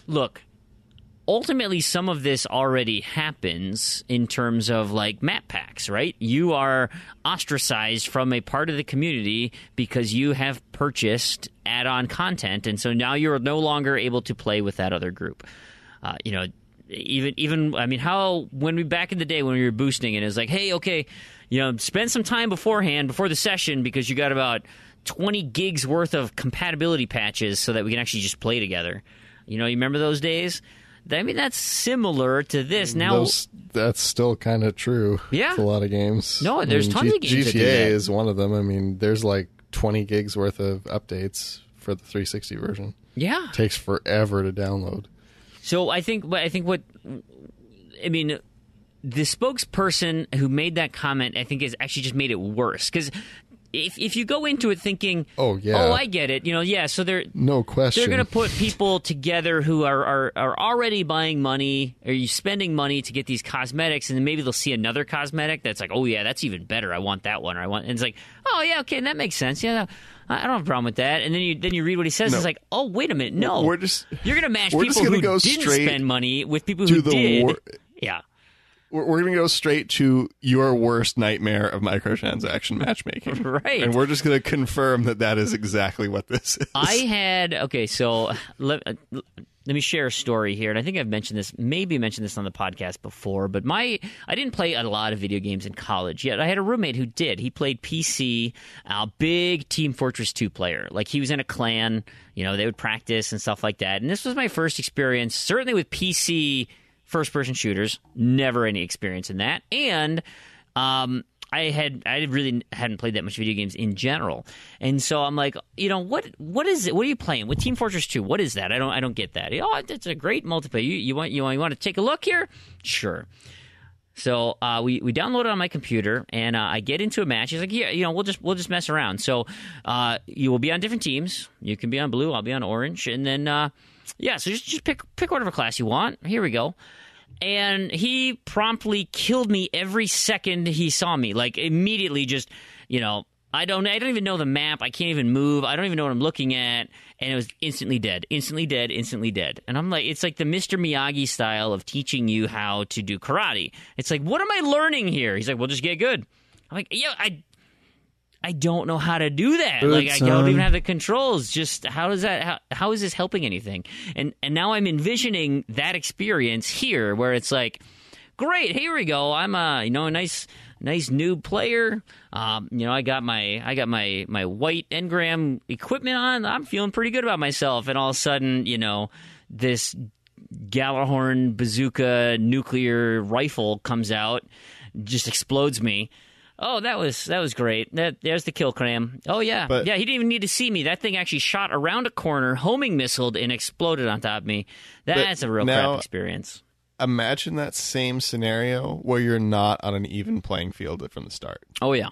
Speaker 2: look, ultimately some of this already happens in terms of like map packs, right? You are ostracized from a part of the community because you have purchased add-on content, and so now you're no longer able to play with that other group. Even I mean, back in the day when we were boosting it was like, hey, okay, spend some time beforehand before the session because you got about 20 gigs worth of compatibility patches so that we can actually just play together. You remember those days? that's similar to this. Now
Speaker 4: that's still kind of true.
Speaker 2: Yeah.
Speaker 4: With a lot of games.
Speaker 2: No, there's tons of games
Speaker 4: GTA
Speaker 2: that do that.
Speaker 4: is one of them. I mean, there's like 20 gigs worth of updates for the 360 version.
Speaker 2: Yeah.
Speaker 4: It takes forever to download.
Speaker 2: So I think the spokesperson who made that comment, I think, has actually just made it worse. Because if you go into it thinking, oh, I get it, so they're
Speaker 4: no question.
Speaker 2: They're going to put people together who are already buying money, or you spending money to get these cosmetics, and then maybe they'll see another cosmetic that's like, oh yeah, that's even better. I want that one, and it's like, oh yeah, okay, that makes sense. Yeah, I don't have a problem with that. And then you read what he says. No. It's like, oh wait a minute, no, you're going to match people who didn't spend money with people who did. Yeah.
Speaker 4: We're going to go straight to your worst nightmare of microtransaction matchmaking.
Speaker 2: Right.
Speaker 4: And we're just going to confirm that is exactly what this is.
Speaker 2: So let me share a story here. And I think I've mentioned this on the podcast before, but I didn't play a lot of video games in college yet. I had a roommate who did. He played PC, a big Team Fortress 2 player. Like, he was in a clan, they would practice and stuff like that. And this was my first experience, certainly with PC first-person shooters, never any experience in that, and I really hadn't played that much video games in general, and so I'm like, what is it? What are you playing with Team Fortress 2? What is that? I don't get that. Oh, it's a great multiplayer. You want to take a look here? Sure. So we download it on my computer, and I get into a match. He's like, yeah, we'll just mess around. So you will be on different teams. You can be on blue. I'll be on orange, and then so just pick whatever class you want. Here we go. And he promptly killed me every second he saw me. Like, immediately, just I don't even know the map. I can't even move. I don't even know what I'm looking at. And it was instantly dead. And I'm like, it's like the Mr. Miyagi style of teaching you how to do karate. It's like, what am I learning here? He's like, well, just get good. I'm like, yeah, I don't know how to do that.
Speaker 3: Good,
Speaker 2: I don't even have the controls. Just how is that? How is this helping anything? And now I'm envisioning that experience here, where it's like, great, here we go. I'm a nice noob player. I got my white engram equipment on. I'm feeling pretty good about myself. And all of a sudden, this Gjallarhorn bazooka nuclear rifle comes out, just explodes me. Oh, that was great. There's the kill cram. Oh, yeah. He didn't even need to see me. That thing actually shot around a corner, homing missiled, and exploded on top of me. That's a real crap experience.
Speaker 4: Imagine that same scenario where you're not on an even playing field from the start.
Speaker 2: Oh, yeah.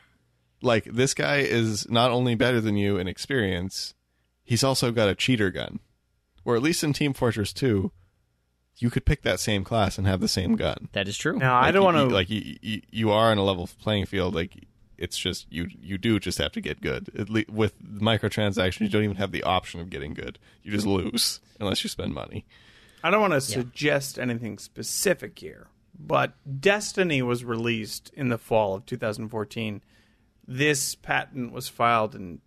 Speaker 4: Like, this guy is not only better than you in experience, he's also got a cheater gun. Or at least in Team Fortress 2, you could pick that same class and have the same gun.
Speaker 2: That is true.
Speaker 3: Now, I don't want to...
Speaker 4: Like, you are on a level playing field. Like, it's just, you do just have to get good. With microtransactions, you don't even have the option of getting good. You just lose, unless you spend money.
Speaker 3: I don't want to suggest anything specific here, but Destiny was released in the fall of 2014. This patent was filed in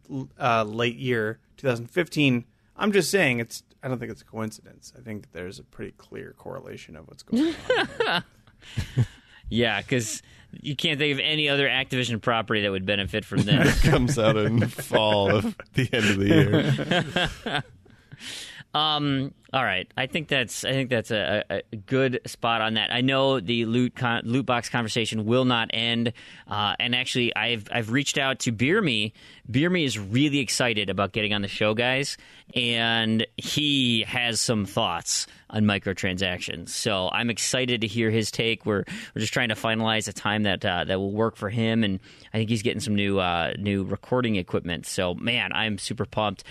Speaker 3: late year 2015. I'm just saying I don't think it's a coincidence. I think there's a pretty clear correlation of what's going on.
Speaker 2: Yeah, because you can't think of any other Activision property that would benefit from this.
Speaker 4: It comes out in fall of the end of the year.
Speaker 2: All right. I think that's a good spot on that. I know the loot box conversation will not end. And actually, I've reached out to Beer Me. Beer Me is really excited about getting on the show, guys, and he has some thoughts on microtransactions. So I'm excited to hear his take. We're just trying to finalize a time that will work for him, and I think he's getting some new recording equipment. So man, I'm super pumped.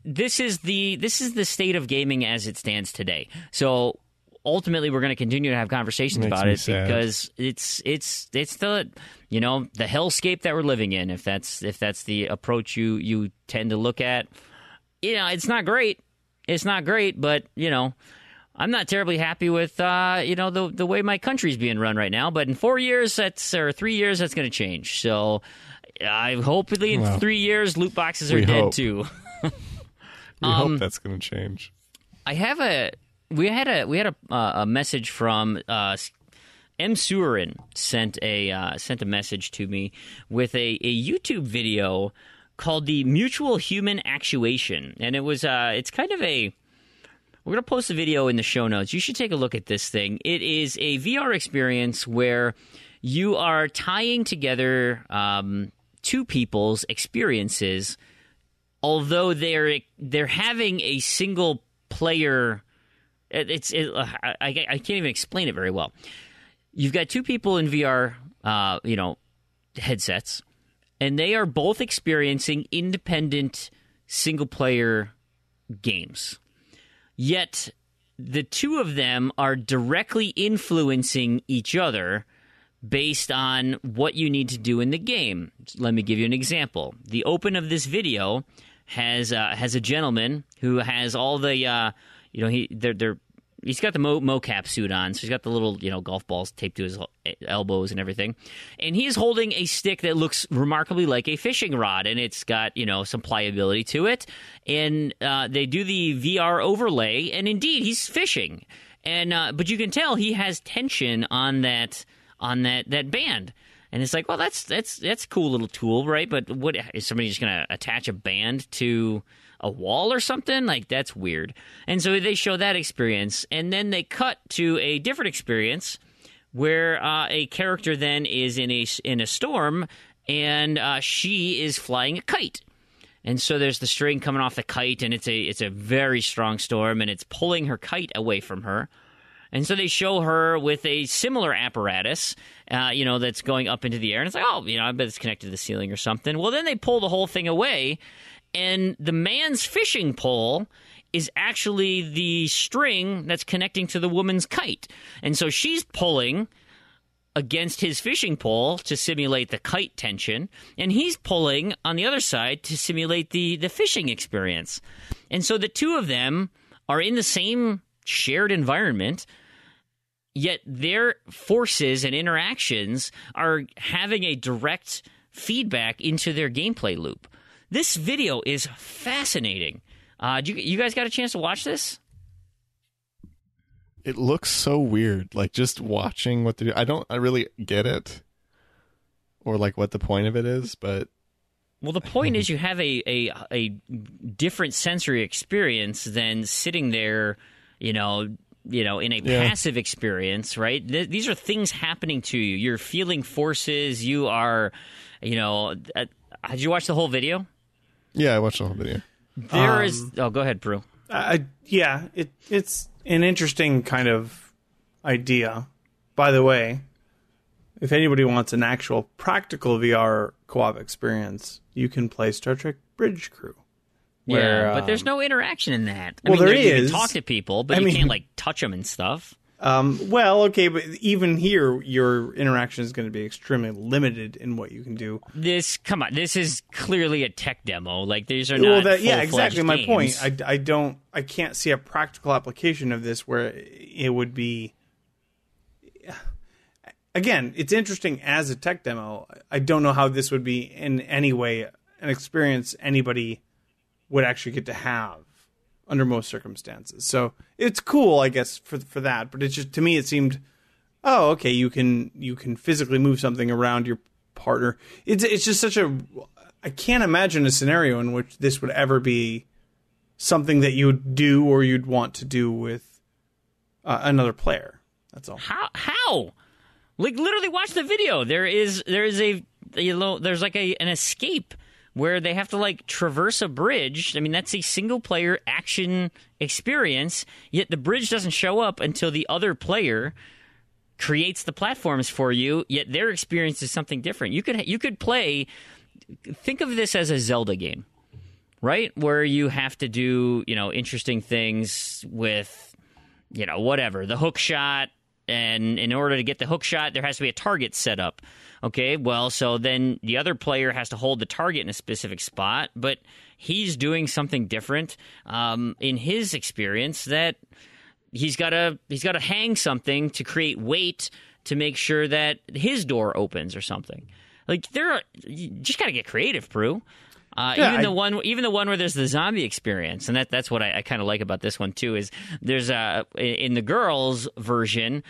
Speaker 2: This is the state of gaming as it stands today. So ultimately, we're going to continue to have conversations about it because it's the the hellscape that we're living in. If that's the approach you tend to look at, it's not great. It's not great, but I'm not terribly happy with the way my country's being run right now. But in 3 years, that's going to change. So I hopefully in 3 years, loot boxes are dead too.
Speaker 4: We hope that's going to change.
Speaker 2: We had a message from M. Surin sent a message to me with a YouTube video called the Mutual Human Actuation, and it was it's kind of a We're going to post a video in the show notes. You should take a look at this thing. It is a VR experience where you are tying together two people's experiences, although they're having a single player. I can't even explain it very well. You've got two people in VR, headsets, and they are both experiencing independent single-player games. Yet the two of them are directly influencing each other based on what you need to do in the game. Let me give you an example. The open of this video has a gentleman who has all the he's got the mocap suit on, so he's got the little golf balls taped to his elbows and everything, and he is holding a stick that looks remarkably like a fishing rod, and it's got some pliability to it, and they do the VR overlay, and indeed he's fishing, and but you can tell he has tension on that band. And it's like, well, that's a cool little tool, right? But what is somebody just going to attach a band to a wall or something? Like, that's weird. And so they show that experience, and then they cut to a different experience where a character then is in a storm, and she is flying a kite. And so there's the string coming off the kite, and it's a very strong storm, and it's pulling her kite away from her. And so they show her with a similar apparatus, that's going up into the air. And it's like, I bet it's connected to the ceiling or something. Well, then they pull the whole thing away, and the man's fishing pole is actually the string that's connecting to the woman's kite. And so she's pulling against his fishing pole to simulate the kite tension, and he's pulling on the other side to simulate the fishing experience. And so the two of them are in the same shared environment, yet their forces and interactions are having a direct feedback into their gameplay loop. This video is fascinating. You guys got a chance to watch this?
Speaker 4: It looks so weird. Like, just watching what they do. I really get it, or like what the point of it is, but...
Speaker 2: Well, the point is you have a different sensory experience than sitting there, in a passive experience, right? These are things happening to you. You're feeling forces. You are, did you watch the whole video?
Speaker 4: Yeah, I watched the whole video.
Speaker 2: Go ahead, Proulx.
Speaker 3: It's an interesting kind of idea. By the way, if anybody wants an actual practical VR co-op experience, you can play Star Trek Bridge Crew.
Speaker 2: But there's no interaction in that.
Speaker 3: There is.
Speaker 2: You can talk to people, but you can't touch them and stuff.
Speaker 3: But even here, your interaction is going to be extremely limited in what you can do.
Speaker 2: This is clearly a tech demo. Like, these are not
Speaker 3: exactly
Speaker 2: games.
Speaker 3: my point. I can't see a practical application of this where it would be. Again, it's interesting as a tech demo. I don't know how this would be in any way an experience anybody would actually get to have under most circumstances. So it's cool, I guess, for that. But it's just, to me, it seemed, okay, you can physically move something around your partner. It's just I can't imagine a scenario in which this would ever be something that you would do or you'd want to do with another player. That's all.
Speaker 2: How? Like, literally watch the video. There's like an escape where they have to traverse a bridge. I mean, that's a single player action experience, yet the bridge doesn't show up until the other player creates the platforms for you, yet their experience is something different. You could play, think of this as a Zelda game, right? Where you have to do, interesting things with, whatever, the hook shot, and in order to get the hook shot, there has to be a target set up. Okay, well, so then the other player has to hold the target in a specific spot, but he's doing something different in his experience, that he's got to hang something to create weight to make sure that his door opens or something. Like, you just got to get creative, Proulx. Even the one where there's the zombie experience, and that's what I kind of like about this one too. Is there's in the girls' version,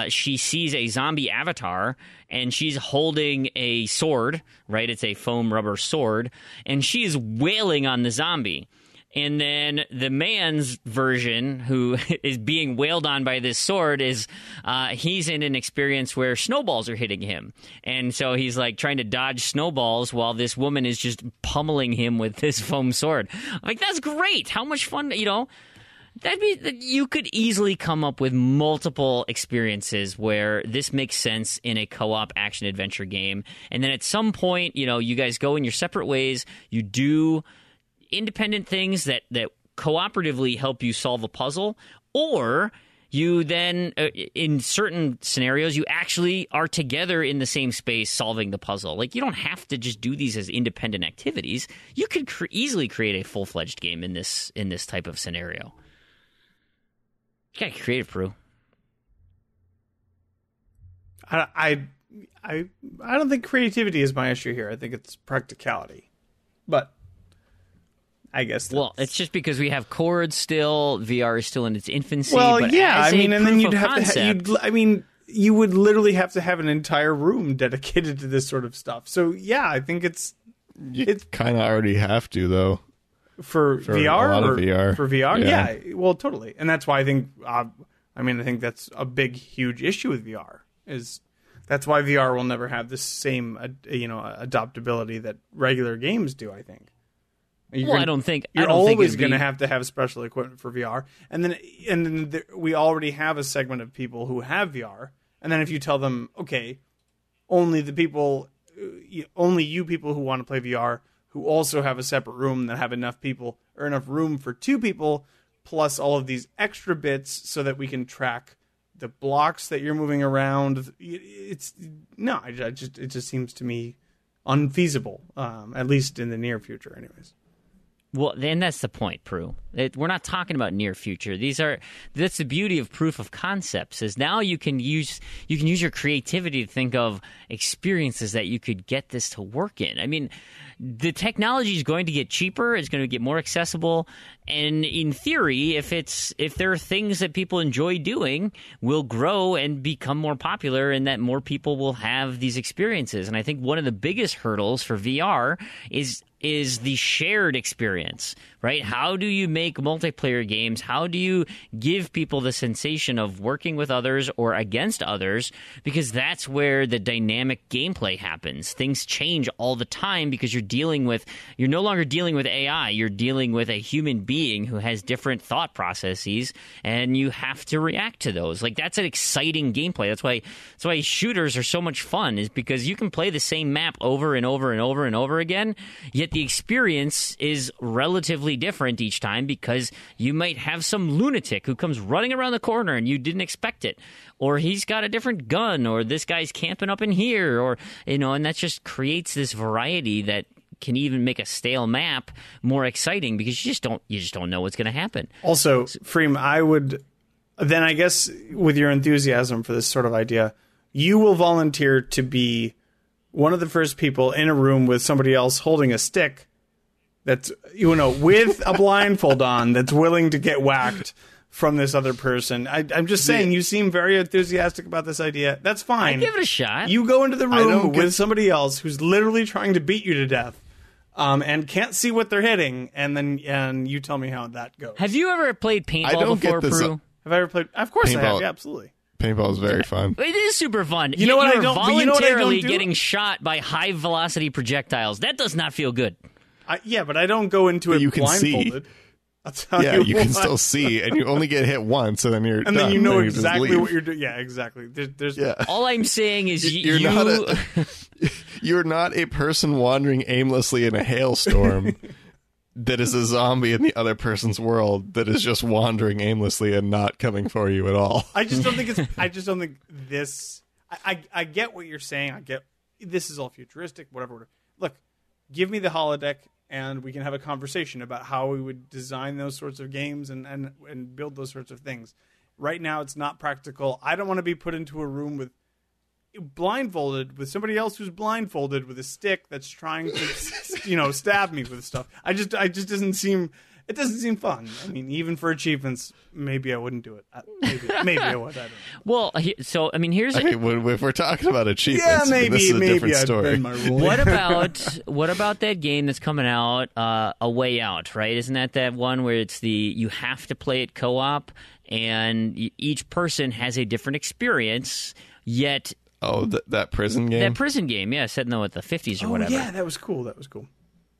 Speaker 2: she sees a zombie avatar, and she's holding a sword, right? It's a foam rubber sword, and she is wailing on the zombie. And then the man's version, who is being wailed on by this sword, is he's in an experience where snowballs are hitting him. And so he's like trying to dodge snowballs while this woman is just pummeling him with this foam sword. I'm like, that's great. How much fun, you could easily come up with multiple experiences where this makes sense in a co-op action-adventure game. And then at some point, you guys go in your separate ways. You do independent things that cooperatively help you solve a puzzle, or you then, in certain scenarios, you actually are together in the same space solving the puzzle. Like, you don't have to just do these as independent activities. You could easily create a full-fledged game in this type of scenario. You got creative, Proulx.
Speaker 3: I don't think creativity is my issue here. I think it's practicality. But I guess
Speaker 2: it's just because we have cords still. VR is still in its infancy.
Speaker 3: Well,
Speaker 2: but
Speaker 3: yeah,
Speaker 2: as
Speaker 3: and then you'd have
Speaker 2: concept,
Speaker 3: to. You would literally have to have an entire room dedicated to this sort of stuff. So yeah, I think it's
Speaker 4: kind of already have to though
Speaker 3: for VR.
Speaker 4: A lot of VR.
Speaker 3: For VR, yeah. Well, totally, and that's why I think. I think that's a big, huge issue with VR. That's why VR will never have the same, adaptability that regular games do. I think.
Speaker 2: I don't think
Speaker 3: you're always going to have special equipment for VR, and then we already have a segment of people who have VR, and then if you tell them, okay, only you people who want to play VR, who also have a separate room that have enough people or enough room for 2 people, plus all of these extra bits, so that we can track the blocks that you're moving around. It just seems to me unfeasible, at least in the near future, anyways.
Speaker 2: Well, then that's the point, Proulx. We're not talking about near future. That's the beauty of proof of concepts, is now you can use your creativity to think of experiences that you could get this to work in. I mean, the technology is going to get cheaper, it's going to get more accessible, and in theory, if there are things that people enjoy doing, will grow and become more popular, and that more people will have these experiences. And I think one of the biggest hurdles for VR is the shared experience, right? How do you make multiplayer games? How do you give people the sensation of working with others or against others? Because that's where the dynamic gameplay happens. Things change all the time because you're no longer dealing with AI. You're dealing with a human being who has different thought processes, and you have to react to those. Like, that's an exciting gameplay. That's why shooters are so much fun, is because you can play the same map over and over and over and over again, yet the experience is relatively different each time, because you might have some lunatic who comes running around the corner and you didn't expect it, or he's got a different gun, or this guy's camping up in here, or and that just creates this variety that can even make a stale map more exciting, because you just don't know what's going to happen.
Speaker 3: Also, Fream, I guess with your enthusiasm for this sort of idea, you will volunteer to be one of the first people in a room with somebody else holding a stick that's, with a blindfold on, that's willing to get whacked from this other person. I'm just saying, you seem very enthusiastic about this idea. That's fine.
Speaker 2: I'd give it a shot.
Speaker 3: You go into the room with somebody else who's literally trying to beat you to death, and can't see what they're hitting, and you tell me how that goes.
Speaker 2: Have you ever played paintball before, Proulx?
Speaker 3: Have I ever played? Of course
Speaker 4: paintball.
Speaker 3: I have. Yeah, absolutely.
Speaker 4: Paintball is very fun.
Speaker 2: It is super fun.
Speaker 3: You know what
Speaker 2: You're voluntarily
Speaker 3: do?
Speaker 2: getting shot by high velocity projectiles. That does not feel good.
Speaker 3: But I don't go into it
Speaker 4: you can
Speaker 3: blindfolded.
Speaker 4: See.
Speaker 3: I'll tell
Speaker 4: you can still see, and you only get hit once, and then you're
Speaker 3: and
Speaker 4: done.
Speaker 3: Then you know
Speaker 4: then
Speaker 3: exactly what you're doing. Yeah, exactly. There's
Speaker 2: All I'm saying is
Speaker 4: you're not a person wandering aimlessly in a hailstorm that is a zombie in the other person's world that is just wandering aimlessly and not coming for you at all.
Speaker 3: I just don't think this. I get what you're saying. I get this is all futuristic. Whatever. Look, give me the holodeck, and we can have a conversation about how we would design those sorts of games and build those sorts of things. Right now, it's not practical. I don't want to be put into a room with blindfolded with somebody else who's blindfolded with a stick that's trying to stab me with stuff. I just doesn't seem It doesn't seem fun. I mean, even for achievements, maybe I wouldn't do it. Maybe I would. I don't know.
Speaker 2: Well, so I mean, here's
Speaker 4: Okay, if we're talking about achievements,
Speaker 3: maybe
Speaker 4: this is a different
Speaker 3: I'd
Speaker 4: story.
Speaker 3: bend my rule.
Speaker 2: what about that game that's coming out, A Way Out? Right? Isn't that one where it's you have to play it co-op, and each person has a different experience, yet.
Speaker 4: Oh, that prison game.
Speaker 2: That prison game, yeah, set in the 50s or whatever.
Speaker 3: Yeah, that was cool.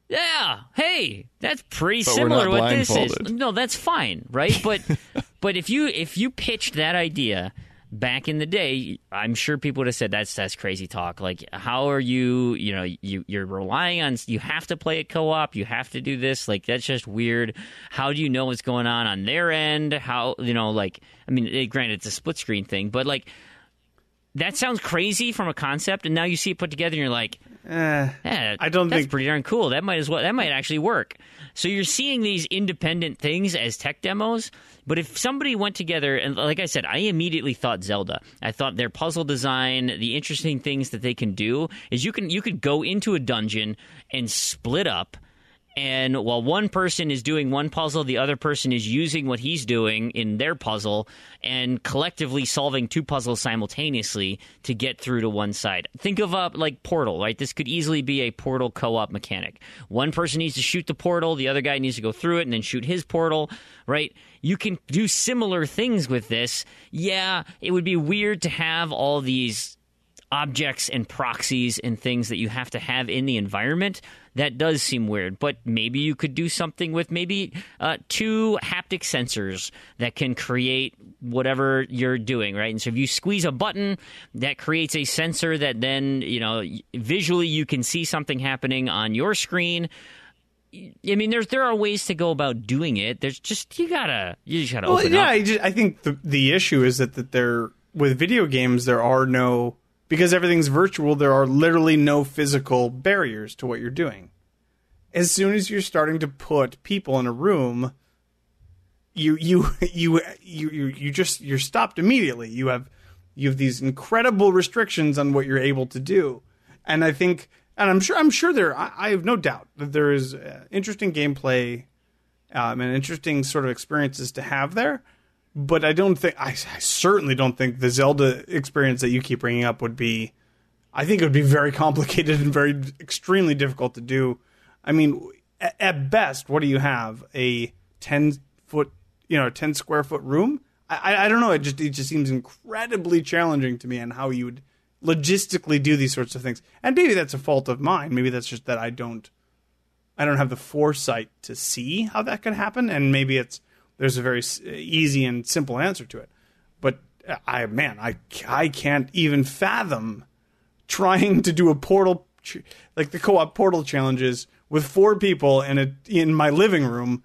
Speaker 2: Yeah, hey, that's pretty
Speaker 4: But
Speaker 2: similar
Speaker 4: we're
Speaker 2: to
Speaker 4: not
Speaker 2: what this is.
Speaker 4: blindfolded.
Speaker 2: No, that's fine, right? But if you pitched that idea back in the day, I'm sure people would have said that's crazy talk. Like, how are you're relying on, you have to play it co-op, you have to do this, like, that's just weird. How do you know what's going on their end? How, like, I mean, granted, it's a split screen thing, but like, that sounds crazy from a concept, and now you see it put together, and you're like,
Speaker 3: I don't
Speaker 2: that's
Speaker 3: think
Speaker 2: pretty darn cool. That might actually work. So you're seeing these independent things as tech demos, but if somebody went together, and like I said, I immediately thought Zelda. I thought their puzzle design, the interesting things that they can do is you could go into a dungeon and split up. And while one person is doing one puzzle, the other person is using what he's doing in their puzzle and collectively solving two puzzles simultaneously to get through to one side. Think of like Portal, right? This could easily be a Portal co-op mechanic. One person needs to shoot the portal, the other guy needs to go through it and then shoot his portal, right? You can do similar things with this. Yeah, it would be weird to have all these objects and proxies and things that you have to have in the environment. That does seem weird, but maybe you could do something with maybe 2 haptic sensors that can create whatever you're doing, right? And so if you squeeze a button, that creates a sensor that then, visually you can see something happening on your screen. I mean, there are ways to go about doing it. There's just you just gotta open up.
Speaker 3: I think the issue is that there with video games there are no. Because everything's virtual, there are literally no physical barriers to what you're doing. As soon as you're starting to put people in a room, you're stopped immediately. You have these incredible restrictions on what you're able to do, and I think, and I'm sure I have no doubt that there is interesting gameplay and interesting sort of experiences to have there. But I certainly don't think the Zelda experience that you keep bringing up would be, I think it would be very complicated and very extremely difficult to do. I mean, at best, what do you have? A 10 square foot room? I don't know. It just seems incredibly challenging to me on how you would logistically do these sorts of things. And maybe that's a fault of mine. Maybe that's just that I don't have the foresight to see how that could happen. And maybe there's a very easy and simple answer to it. But I can't even fathom trying to do a portal, like the co-op portal challenges with 4 people in my living room,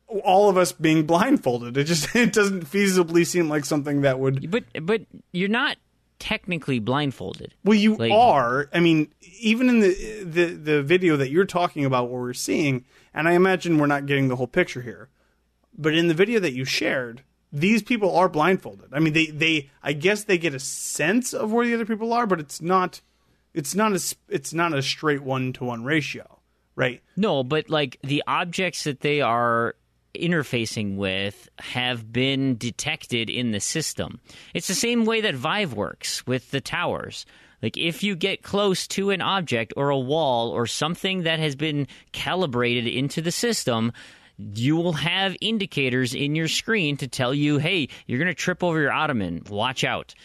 Speaker 3: all of us being blindfolded. It doesn't feasibly seem like something that would.
Speaker 2: But you're not technically blindfolded.
Speaker 3: Well, you are. I mean, even in the video that you're talking about, what we're seeing, and I imagine we're not getting the whole picture here. But in the video that you shared, these people are blindfolded. I mean, I guess they get a sense of where the other people are, but it's not a straight 1-to-1 ratio, right?
Speaker 2: No, but like the objects that they are interfacing with have been detected in the system. It's the same way that Vive works with the towers. Like, if you get close to an object or a wall or something that has been calibrated into the system, you will have indicators in your screen to tell you, hey, you're going to trip over your ottoman. Watch out.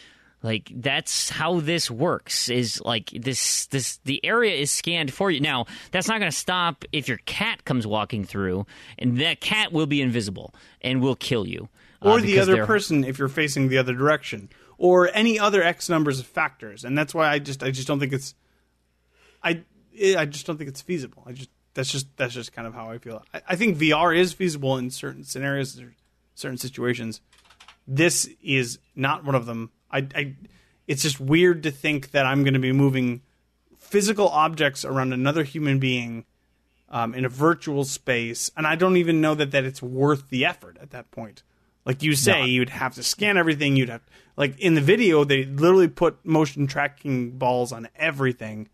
Speaker 2: Like, that's how this works, is like the area is scanned for you. Now, that's not going to stop if your cat comes walking through, and that cat will be invisible and will kill you.
Speaker 3: Or the other person if you're facing the other direction. Or any other X numbers of factors. And that's why I just don't think it's I just don't think it's feasible. That's just kind of how I feel. I think VR is feasible in certain scenarios, certain situations. This is not one of them. It's just weird to think that I'm going to be moving physical objects around another human being in a virtual space, and I don't even know that it's worth the effort at that point. Like you say, you'd have to scan everything. You'd have, like in the video, they literally put motion tracking balls on everything.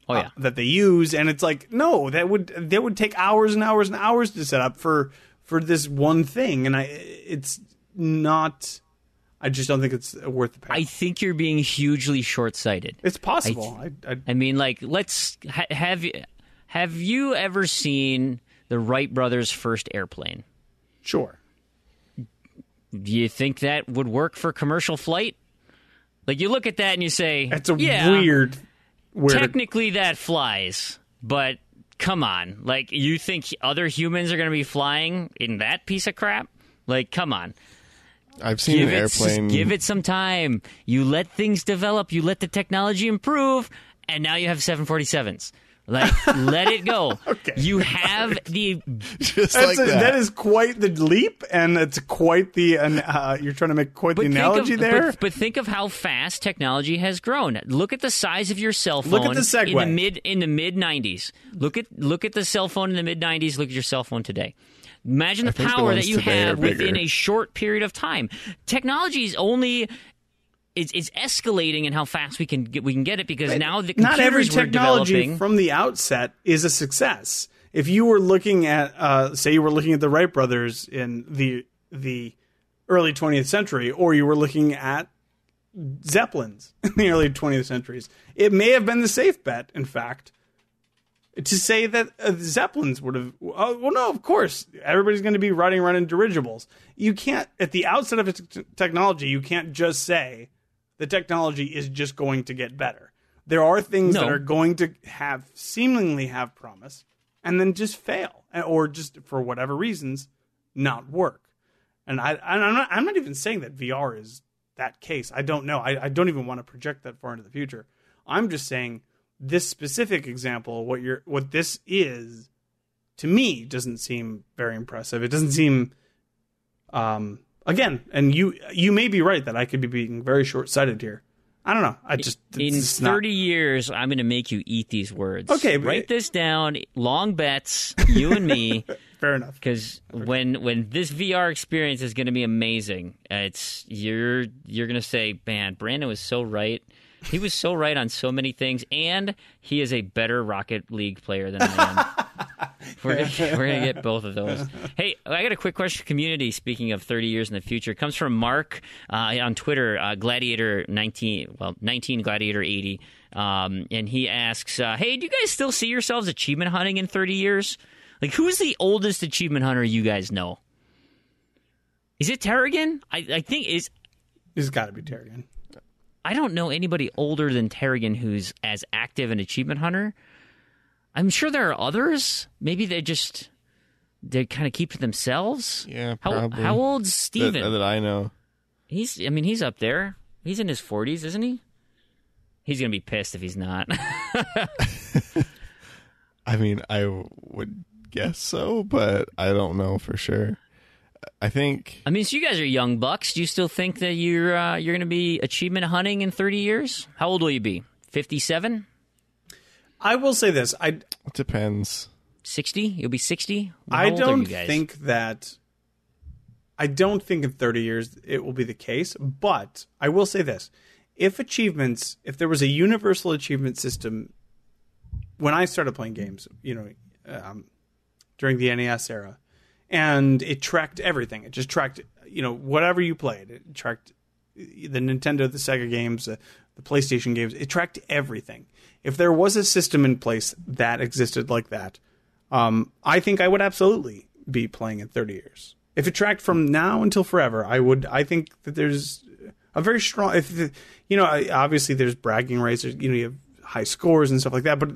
Speaker 2: Oh, yeah.
Speaker 3: That they use, and it's like, no, that would take hours and hours and hours to set up for for this one thing, and it's not. I just don't think it's worth the payoff.
Speaker 2: I think you're being hugely short-sighted.
Speaker 3: It's possible.
Speaker 2: I mean, like, have you ever seen the Wright brothers' first airplane?
Speaker 3: Sure.
Speaker 2: Do you think that would work for commercial flight? Like, you look at that and you say,
Speaker 3: it's a
Speaker 2: yeah,
Speaker 3: weird.
Speaker 2: Technically, that flies, but come on. Like, you think other humans are going to be flying in that piece of crap? Like, come on.
Speaker 4: I've seen an airplane.
Speaker 2: Give it some time. You let things develop. You let the technology improve, and now you have 747s. Like, let it go.
Speaker 3: Okay.
Speaker 2: You have the...
Speaker 4: Just like that.
Speaker 3: That is quite the leap, and it's quite the... you're trying to make quite the analogy there.
Speaker 2: But think of how fast technology has grown. Look at the size of your cell phone.
Speaker 3: Look at the Segway.
Speaker 2: In the mid 90s. Look at the cell phone in the mid 90s. Look at your cell phone today. Imagine the power that you have within a short period of time. Technology is only... It's escalating in how fast we can get it, because now the computers
Speaker 3: not every technology
Speaker 2: we're developing
Speaker 3: from the outset is a success. If you were looking at, say, you were looking at the Wright brothers in the early 20th century, or you were looking at Zeppelins in the early 20th centuries, it may have been the safe bet, in fact, to say that Zeppelins would have... well, no, of course, everybody's going to be riding around in dirigibles. You can't, at the outset of technology, you can't just say the technology is just going to get better. There are things that are going to seemingly have promise, and then just fail, or just for whatever reasons not work. And I'm not even saying that VR is that case. I don't know. I don't even want to project that far into the future. I'm just saying this specific example, what this is, to me, doesn't seem very impressive. It doesn't seem. Again, and you may be right that I could be being very short-sighted here. I don't know.
Speaker 2: In 30 years, I'm going to make you eat these words.
Speaker 3: Okay,
Speaker 2: write this down. Long bets, you and me.
Speaker 3: Fair enough.
Speaker 2: Because when this VR experience is going to be amazing, you're going to say, man, Brandon was so right. He was so right on so many things, and he is a better Rocket League player than I am. We're gonna get both of those. Hey, I got a quick question for community. Speaking of 30 years in the future, it comes from Mark on Twitter, Gladiator 19 Gladiator 80, and he asks, "Hey, do you guys still see yourselves achievement hunting in 30 years? Like, who's the oldest achievement hunter you guys know? Is it Tarragon? I think it's
Speaker 3: got to be Tarragon.
Speaker 2: I don't know anybody older than Tarragon who's as active an achievement hunter. I'm sure there are others. Maybe they kind of keep to themselves.
Speaker 4: Yeah, probably.
Speaker 2: How old's Steven?
Speaker 4: That I know.
Speaker 2: He's up there. He's in his 40s, isn't he? He's going to be pissed if he's not.
Speaker 4: I mean, I would guess so, but I don't know for sure. I think.
Speaker 2: I mean, so you guys are young bucks. Do you still think that you're going to be achievement hunting in 30 years? How old will you be? 57?
Speaker 3: I will say this.
Speaker 4: It depends.
Speaker 2: 60? You'll be 60?
Speaker 3: I don't think in 30 years it will be the case, but I will say this. If there was a universal achievement system when I started playing games, during the NES era, and it tracked everything. It just tracked, whatever you played. It tracked the Nintendo, the Sega games, the PlayStation games. It tracked everything. If there was a system in place that existed like that, I think I would absolutely be playing in 30 years. If it tracked from now until forever, I think that there's a very strong. Obviously there's bragging rights. You have high scores and stuff like that, but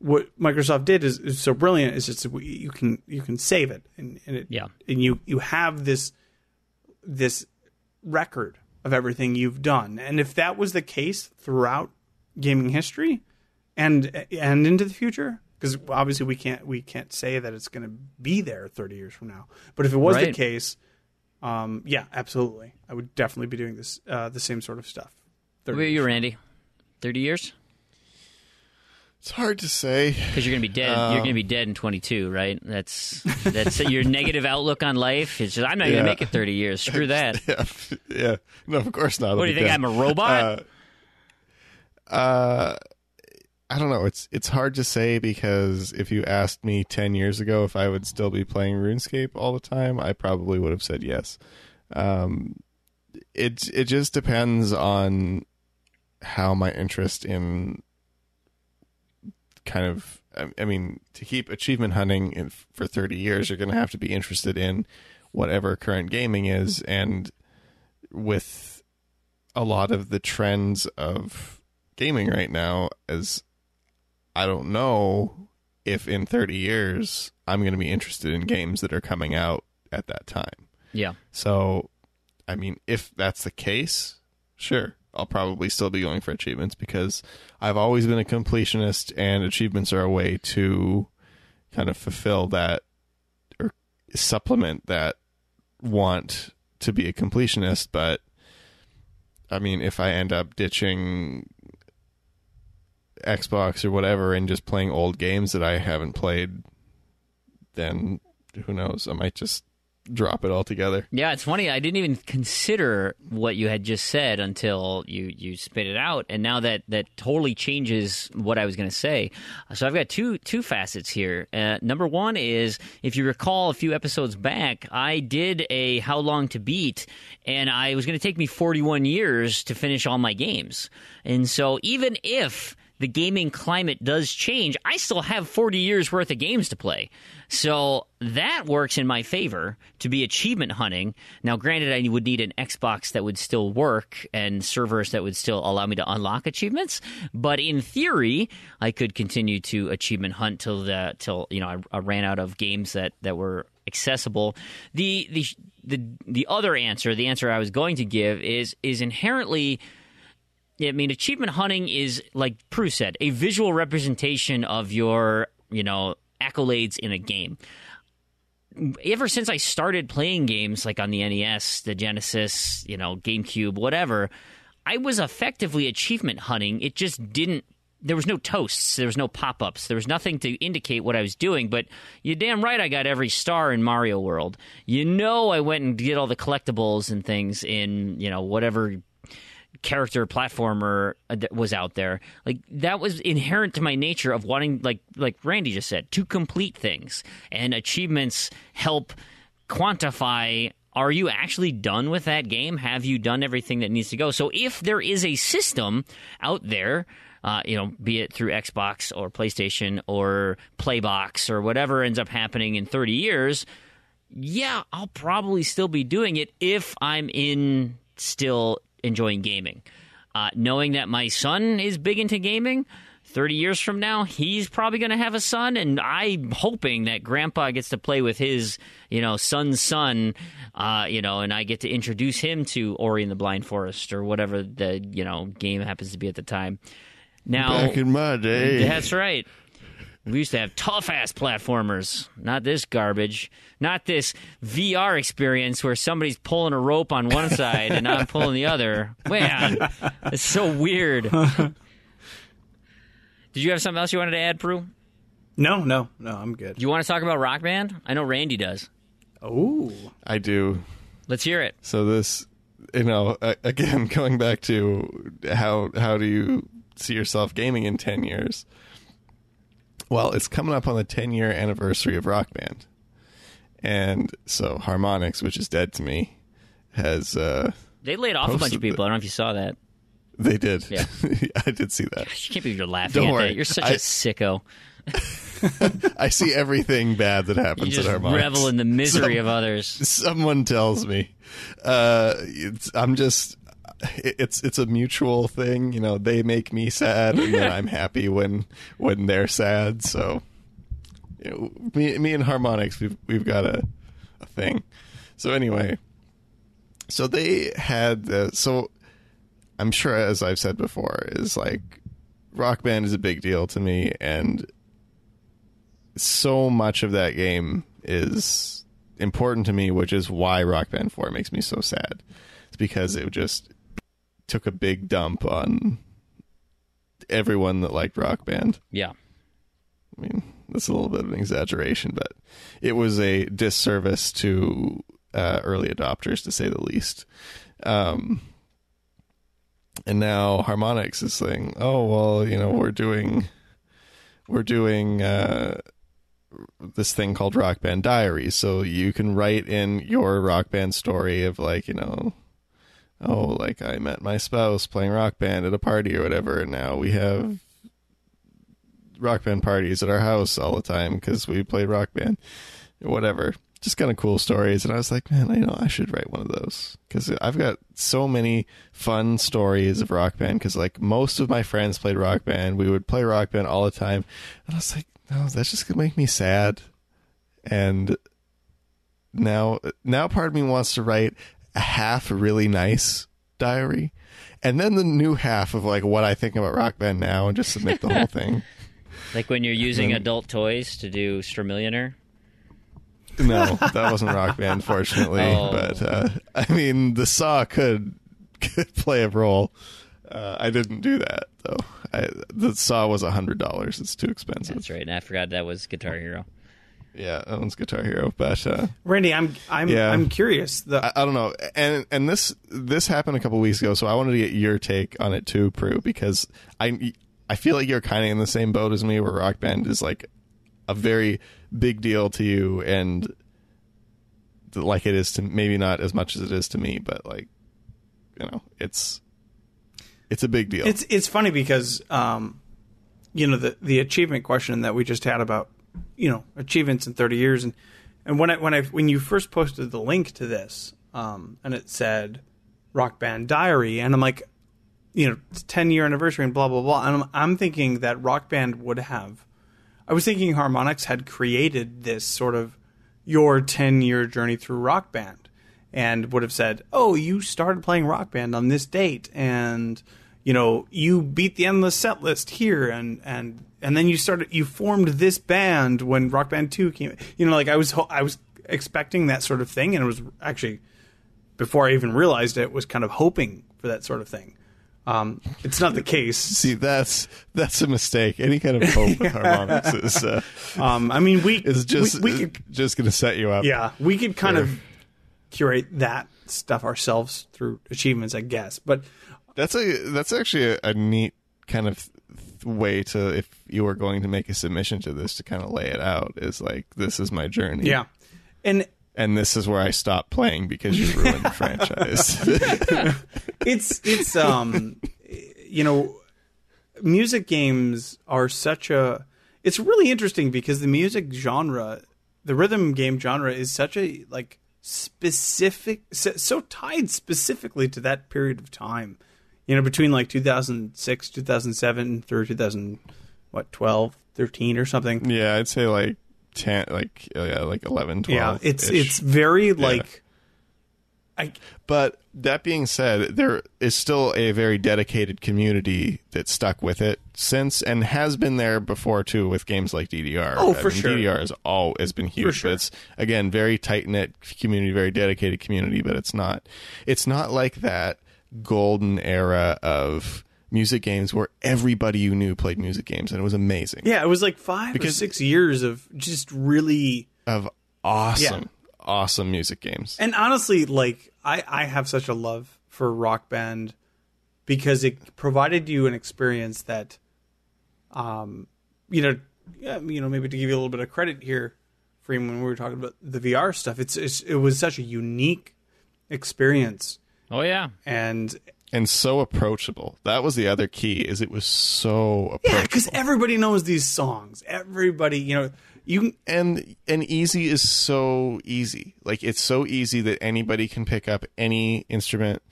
Speaker 3: what Microsoft did is so brilliant. Is just you can save it and you have this record of everything you've done. And if that was the case throughout gaming history and into the future, because obviously we can't say that it's going to be there 30 years from now. But if it was the case, yeah, absolutely, I would definitely be doing this the same sort of stuff.
Speaker 2: Where are you, Randy? 30 years?
Speaker 4: It's hard to say
Speaker 2: because you're going to be dead. You're going to be dead in 22, right? That's your negative outlook on life. It's just I'm not going to make it 30 years. Screw that.
Speaker 4: Yeah. No, of course not.
Speaker 2: What do you think? I'm a robot?
Speaker 4: I don't know. It's hard to say, because if you asked me 10 years ago if I would still be playing RuneScape all the time, I probably would have said yes. It just depends on how my interest in kind of, I mean, to keep achievement hunting for 30 years, you're going to have to be interested in whatever current gaming is. And with a lot of the trends of gaming right now, as I don't know if in 30 years I'm going to be interested in games that are coming out at that time.
Speaker 2: Yeah.
Speaker 4: So, I mean, if that's the case, sure, I'll probably still be going for achievements, because I've always been a completionist, and achievements are a way to kind of fulfill that or supplement that want to be a completionist. But I mean, if I end up ditching Xbox or whatever and just playing old games that I haven't played, then who knows? I might just drop it altogether.
Speaker 2: Yeah, it's funny. I didn't even consider what you had just said until you spit it out, and now that totally changes what I was going to say. So I've got two facets here. Number one is, if you recall a few episodes back, I did a How Long to Beat, and I was going to take me 41 years to finish all my games. And so even if the gaming climate does change, I still have 40 years worth of games to play. So that works in my favor to be achievement hunting. Now, granted, I would need an Xbox that would still work and servers that would still allow me to unlock achievements. But in theory, I could continue to achievement hunt till I ran out of games that were accessible. The other answer, the answer I was going to give is inherently, I mean, achievement hunting is, like Proulx said, a visual representation of your, accolades in a game. Ever since I started playing games like on the NES, the Genesis, GameCube, whatever, I was effectively achievement hunting. It just didn't, there was no toasts, there was no pop-ups, there was nothing to indicate what I was doing, but you're damn right I got every star in Mario World. I went and did all the collectibles and things in, whatever character platformer that was out there. Like, that was inherent to my nature of wanting, like Randy just said, to complete things. And achievements help quantify, are you actually done with that game? Have you done everything that needs to go? So if there is a system out there, be it through Xbox or PlayStation or Playbox or whatever ends up happening in 30 years, yeah, I'll probably still be doing it if I'm still enjoying gaming. Knowing that my son is big into gaming, 30 years from now, he's probably going to have a son, and I'm hoping that Grandpa gets to play with his, son's son, and I get to introduce him to Ori and the Blind Forest or whatever the, game happens to be at the time. Now,
Speaker 4: Back in my day.
Speaker 2: That's right. We used to have tough-ass platformers, not this garbage, not this VR experience where somebody's pulling a rope on one side and I'm pulling the other. Man, it's so weird. Did you have something else you wanted to add, Proulx?
Speaker 3: No, I'm good.
Speaker 2: Do you want to talk about Rock Band? I know Randy does.
Speaker 3: Oh,
Speaker 4: I do.
Speaker 2: Let's hear it.
Speaker 4: So this, again, going back to how do you see yourself gaming in 10 years? Well, it's coming up on the 10-year anniversary of Rock Band. And so Harmonix, which is dead to me, has
Speaker 2: they laid off a bunch of people. I don't know if you saw that.
Speaker 4: They did.
Speaker 2: Yeah.
Speaker 4: I did see that.
Speaker 2: Gosh, you can't believe you're laughing
Speaker 4: Don't
Speaker 2: at
Speaker 4: worry.
Speaker 2: that. You're such a sicko.
Speaker 4: I see everything bad that happens
Speaker 2: You just
Speaker 4: at Harmonix.
Speaker 2: revel in the misery of others.
Speaker 4: Someone tells me. It's a mutual thing. They make me sad, and then I'm happy when they're sad. So, me and Harmonix, we've got a thing. So anyway, so they had so I'm sure, as I've said before, is like Rock Band is a big deal to me, and so much of that game is important to me, which is why Rock Band 4 makes me so sad. It's because it just took a big dump on everyone that liked Rock Band.
Speaker 2: Yeah.
Speaker 4: I mean, that's a little bit of an exaggeration, but it was a disservice to early adopters, to say the least. And now Harmonix is saying, oh, well, we're doing we're doing this thing called Rock Band Diaries. So you can write in your Rock Band story of like, you know, oh, like I met my spouse playing Rock Band at a party or whatever, and now we have Rock Band parties at our house all the time because we played Rock Band or whatever. Just kind of cool stories. And I was like, man, I should write one of those because I've got so many fun stories of Rock Band because like most of my friends played Rock Band. We would play Rock Band all the time. And I was like, no, that's just going to make me sad. And now part of me wants to write a half really nice diary and then the new half of like what I think about Rock Band now and just submit the whole thing.
Speaker 2: Like when you're using adult toys to do Stramillionaire?
Speaker 4: No, that wasn't Rock Band, fortunately.
Speaker 2: Oh.
Speaker 4: But I mean, the saw could play a role. I didn't do that though. The saw was $100. It's too expensive.
Speaker 2: That's right. And I forgot that was Guitar Hero.
Speaker 4: Yeah, that one's Guitar Hero. But
Speaker 3: Randy, I'm curious.
Speaker 4: I don't know. And this happened a couple weeks ago, so I wanted to get your take on it too, Proulx, because I feel like you're kind of in the same boat as me, where Rock Band is like a very big deal to you, and like it is to maybe not as much as it is to me, but like, you know, it's a big deal.
Speaker 3: It's funny because you know, the achievement question that we just had about, you know, achievements in 30 years, and when you first posted the link to this, and it said Rock Band Diary, and I'm like, you know, it's 10-year anniversary and blah blah blah, and I'm thinking that Rock Band would have. I was thinking Harmonix had created this sort of your 10-year journey through Rock Band and would have said, oh, you started playing Rock Band on this date and, you know, you beat the endless set list here and then you formed this band when Rock Band 2 came. You know, like I was expecting that sort of thing, and it was actually, before I even realized it, was kind of hoping for that sort of thing. It's not the case.
Speaker 4: See, that's a mistake. Any kind of hope with Harmonix is.
Speaker 3: I mean,
Speaker 4: it's just going to set you up.
Speaker 3: Yeah, we could kind of curate that stuff ourselves through achievements, I guess. But
Speaker 4: that's actually a neat kind of way to, if you were going to make a submission to this, to kind of lay it out. Is like, this is my journey.
Speaker 3: Yeah, and
Speaker 4: this is where I stopped playing because you ruined the franchise.
Speaker 3: It's you know, music games are it's really interesting because the music genre, the rhythm game genre, is such a like specific, so tied specifically to that period of time. You know, between like 2006, 2007 through 2012, 13 or something.
Speaker 4: Yeah, I'd say like 10, like 11, 12.
Speaker 3: Yeah, it's very like.
Speaker 4: But that being said, there is still a very dedicated community that stuck with it since, and has been there before too with games like DDR.
Speaker 3: Oh, for sure.
Speaker 4: DDR has been huge.
Speaker 3: For sure.
Speaker 4: But it's, again, very tight knit community, very dedicated community. But it's not like that golden era of music games where everybody you knew played music games, and it was amazing.
Speaker 3: Yeah, it was like 5 or 6 years of just really
Speaker 4: awesome.
Speaker 3: Yeah.
Speaker 4: Awesome music games.
Speaker 3: And honestly, like I have such a love for Rock Band because it provided you an experience that, maybe to give you a little bit of credit here, Fream, when we were talking about the VR stuff, it was such a unique experience.
Speaker 2: Oh yeah,
Speaker 4: and so approachable. That was the other key. Is it was so approachable.
Speaker 3: Yeah, because everybody knows these songs. Everybody, you know.
Speaker 4: And easy is so easy. Like, it's so easy that anybody can pick up any instrument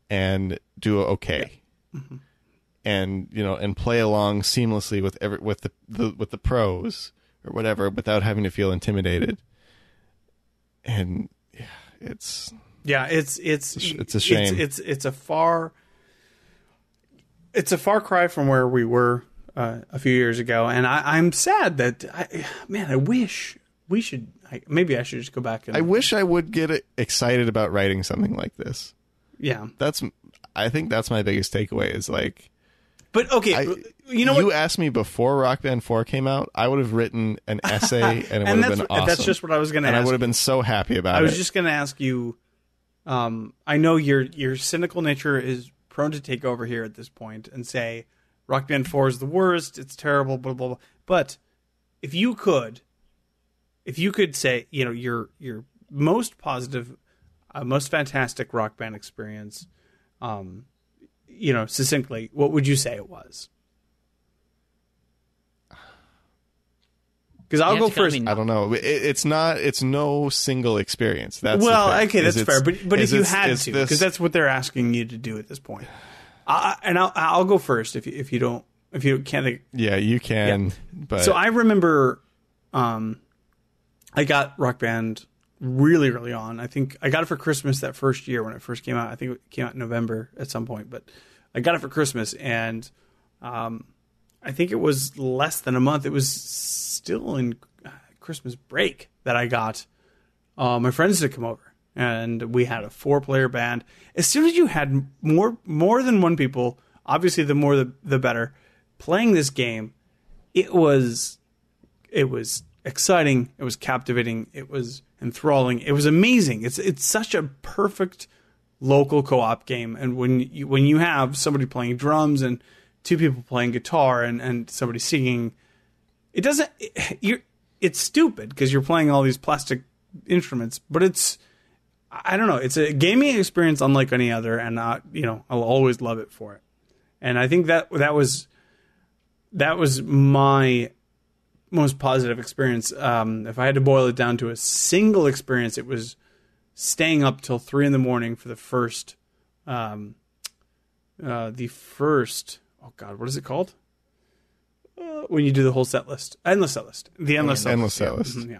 Speaker 4: and do okay. Yeah. Mm-hmm. And, you know, and play along seamlessly with the pros or whatever without having to feel intimidated. And it's a shame.
Speaker 3: It's a far cry from where we were a few years ago, and I'm sad that I wish we should. Maybe I should just go back and.
Speaker 4: I wish I would get excited about writing something like this.
Speaker 3: Yeah,
Speaker 4: I think that's my biggest takeaway. Is like,
Speaker 3: but okay, you know,
Speaker 4: you asked me before Rock Band 4 came out, I would have written an essay, and it would have been awesome.
Speaker 3: That's just what I was going to ask.
Speaker 4: And I would have been so happy about it.
Speaker 3: I was just going to ask you. I know your cynical nature is prone to take over here at this point and say, Rock Band 4 is the worst. It's terrible. Blah blah blah. But if you could say, your most positive, most fantastic Rock Band experience, succinctly, what would you say it was? Because I'll go first.
Speaker 4: I don't know. It's no single experience. That's
Speaker 3: okay, that's fair. But if you had to, because that's what they're asking you to do at this point. I'll go first if you can't think.
Speaker 4: Yeah, you can. Yeah. But
Speaker 3: so I remember, I got Rock Band really early on. I think I got it for Christmas that first year when it first came out. I think it came out in November at some point, but I got it for Christmas, and I think it was less than a month. It was still in Christmas break that I got my friends to come over, and we had a 4-player band. As soon as you had more than one people, obviously the more the better, playing this game, it was exciting, it was captivating, it was enthralling, it was amazing. It's such a perfect local co-op game, and when you have somebody playing drums and 2 people playing guitar and somebody singing, it's stupid because you're playing all these plastic instruments, but I don't know, it's a gaming experience unlike any other, and I'll always love it for it. And I think that was my most positive experience. If I had to boil it down to a single experience, it was staying up till 3 a.m. for the first, oh God, what is it called? When you do the whole set list, endless set list, the endless set list. Mm-hmm, yeah.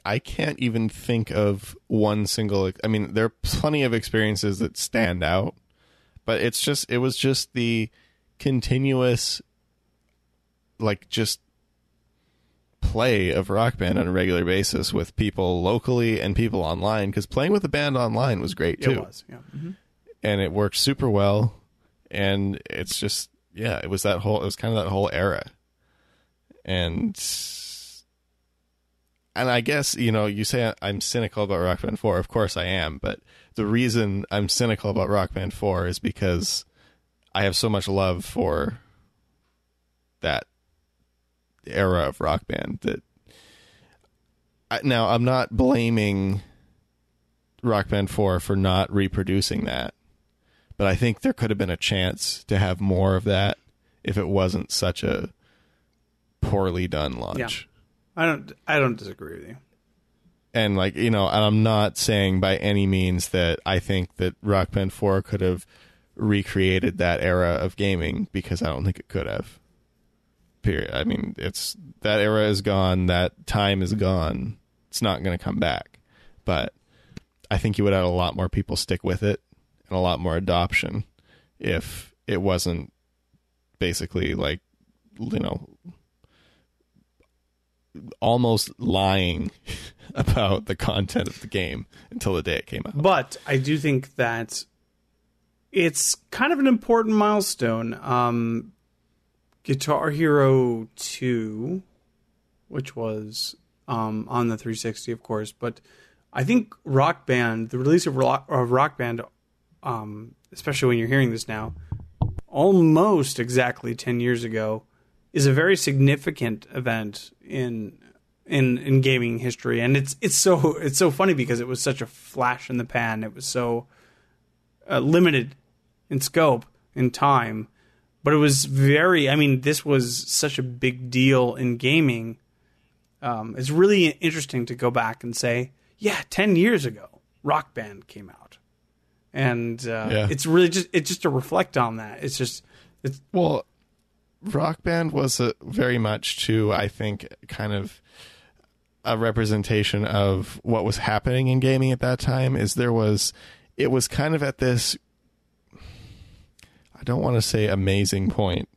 Speaker 4: I can't even think of one single. I mean, there are plenty of experiences that stand out, but it was just the continuous, just play of Rock Band on a regular basis with people locally and people online. Because playing with the band online was great too.
Speaker 3: It was, yeah. Mm-hmm.
Speaker 4: And it worked super well. And it's just, it was kind of that whole era. And I guess, you say I'm cynical about Rock Band 4. Of course I am. But the reason I'm cynical about Rock Band 4 is because I have so much love for that era of Rock Band that now I'm not blaming Rock Band 4 for not reproducing that. But I think there could have been a chance to have more of that if it wasn't such a poorly done launch.
Speaker 3: Yeah. I don't disagree with you.
Speaker 4: And and I'm not saying by any means that I think that Rock Band 4 could have recreated that era of gaming, because I don't think it could have. Period. I mean, that era is gone, that time is gone. It's not going to come back. But I think you would have a lot more people stick with it, and a lot more adoption if it wasn't basically almost lying about the content of the game until the day it came out.
Speaker 3: But I do think that it's kind of an important milestone. Guitar Hero 2, which was on the 360, of course, but I think Rock Band, the release of Rock Band, especially when you're hearing this now, almost exactly 10 years ago, is a very significant event in gaming history. And it's so funny because it was such a flash in the pan. It was so limited in scope, in time, but it was this was such a big deal in gaming. It's really interesting to go back and say, 10 years ago, Rock Band came out. And it's really just to reflect on that.
Speaker 4: Well, Rock Band was very much to, I think, kind of a representation of what was happening in gaming at that time. It was kind of at this, I don't want to say amazing point,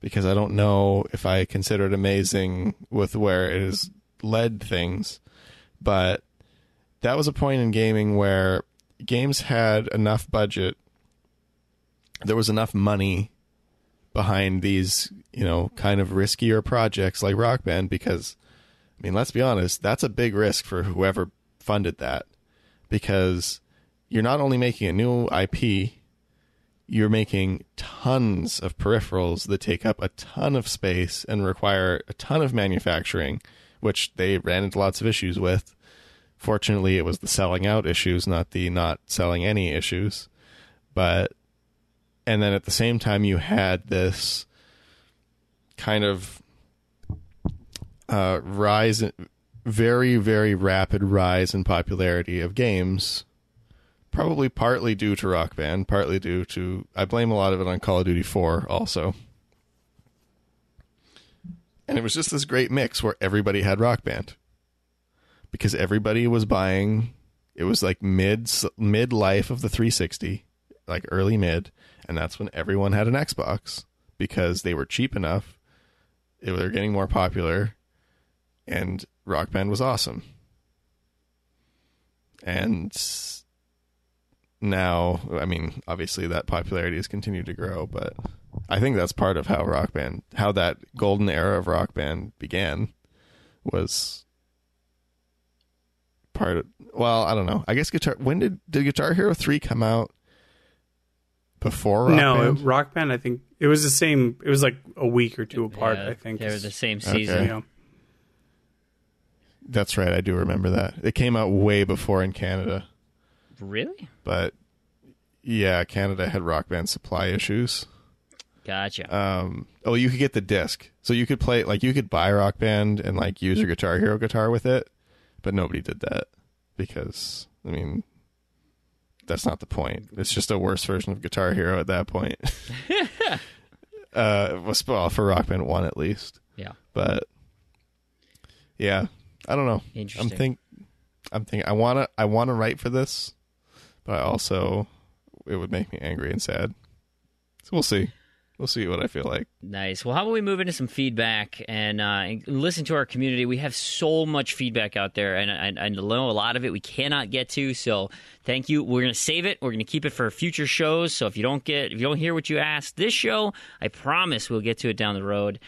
Speaker 4: because I don't know if I consider it amazing with where it has led things, but that was a point in gaming where games had enough budget, there was enough money behind these, kind of riskier projects like Rock Band, because, let's be honest, that's a big risk for whoever funded that, because you're not only making a new IP, you're making tons of peripherals that take up a ton of space and require a ton of manufacturing, which they ran into lots of issues with. Fortunately, it was the selling out issues, not the not selling any issues. And then at the same time, you had this kind of very, very rapid rise in popularity of games, probably partly due to Rock Band, partly due to, I blame a lot of it on Call of Duty 4 also. And it was just this great mix where everybody had Rock Band. Because everybody was buying, it was like mid-life of the 360, like early mid, and that's when everyone had an Xbox, because they were cheap enough, they were getting more popular, and Rock Band was awesome. And now, I mean, obviously that popularity has continued to grow, but I think that's part of how that golden era of Rock Band began, was part of, well, I don't know. I guess when did Guitar Hero 3 come out? Before Rock Band?
Speaker 3: No, Rock Band, I think it was the same. It was like a week or two apart, I think.
Speaker 2: They were the same season.
Speaker 3: Okay. Yeah.
Speaker 4: That's right. I do remember that. It came out way before in Canada.
Speaker 2: Really?
Speaker 4: But yeah, Canada had Rock Band supply issues.
Speaker 2: Gotcha.
Speaker 4: You could get the disc. So you could play, like, you could buy Rock Band and like use your Guitar Hero guitar with it, but nobody did that because, I mean, that's not the point. It's just a worse version of Guitar Hero at that point. Well, for Rock Band 1 at least.
Speaker 2: Yeah.
Speaker 4: But yeah, I don't know.
Speaker 2: Interesting.
Speaker 4: I'm thinking I wanna write for this, but also it would make me angry and sad. So we'll see. We'll see what I feel like.
Speaker 2: Nice. Well, how about we move into some feedback and listen to our community? We have so much feedback out there, and I know a lot of it we cannot get to. So thank you. We're going to save it. We're going to keep it for future shows. So if you don't hear what you asked this show, I promise we'll get to it down the road.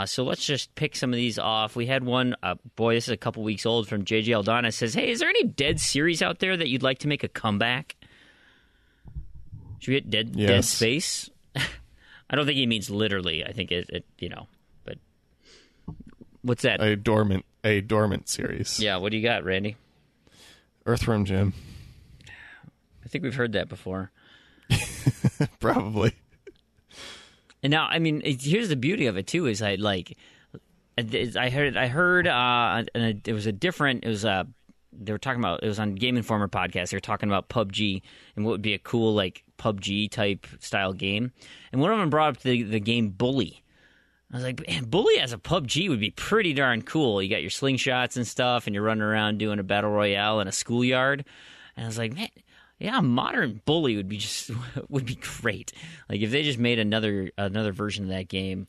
Speaker 2: So let's just pick some of these off. We had one. This is a couple weeks old, from JJ Aldana. Says, "Hey, is there any dead series out there that you'd like to make a comeback?" Should we get Dead Space? I don't think he means literally. I think it but what's that?
Speaker 4: A dormant series.
Speaker 2: Yeah, what do you got, Randy?
Speaker 4: Earthworm Jim.
Speaker 2: I think we've heard that before.
Speaker 4: Probably.
Speaker 2: And now, I mean, here's the beauty of it too, is I heard and it was they were talking about, it was on Game Informer podcast, they were talking about PUBG and what would be a cool, like, PUBG type style game. And one of them brought up the game Bully. I was like, man, Bully as a PUBG would be pretty darn cool. You got your slingshots and stuff, and you're running around doing a battle royale in a schoolyard. And I was like, man, yeah, modern Bully would be great. Like, if they just made another version of that game,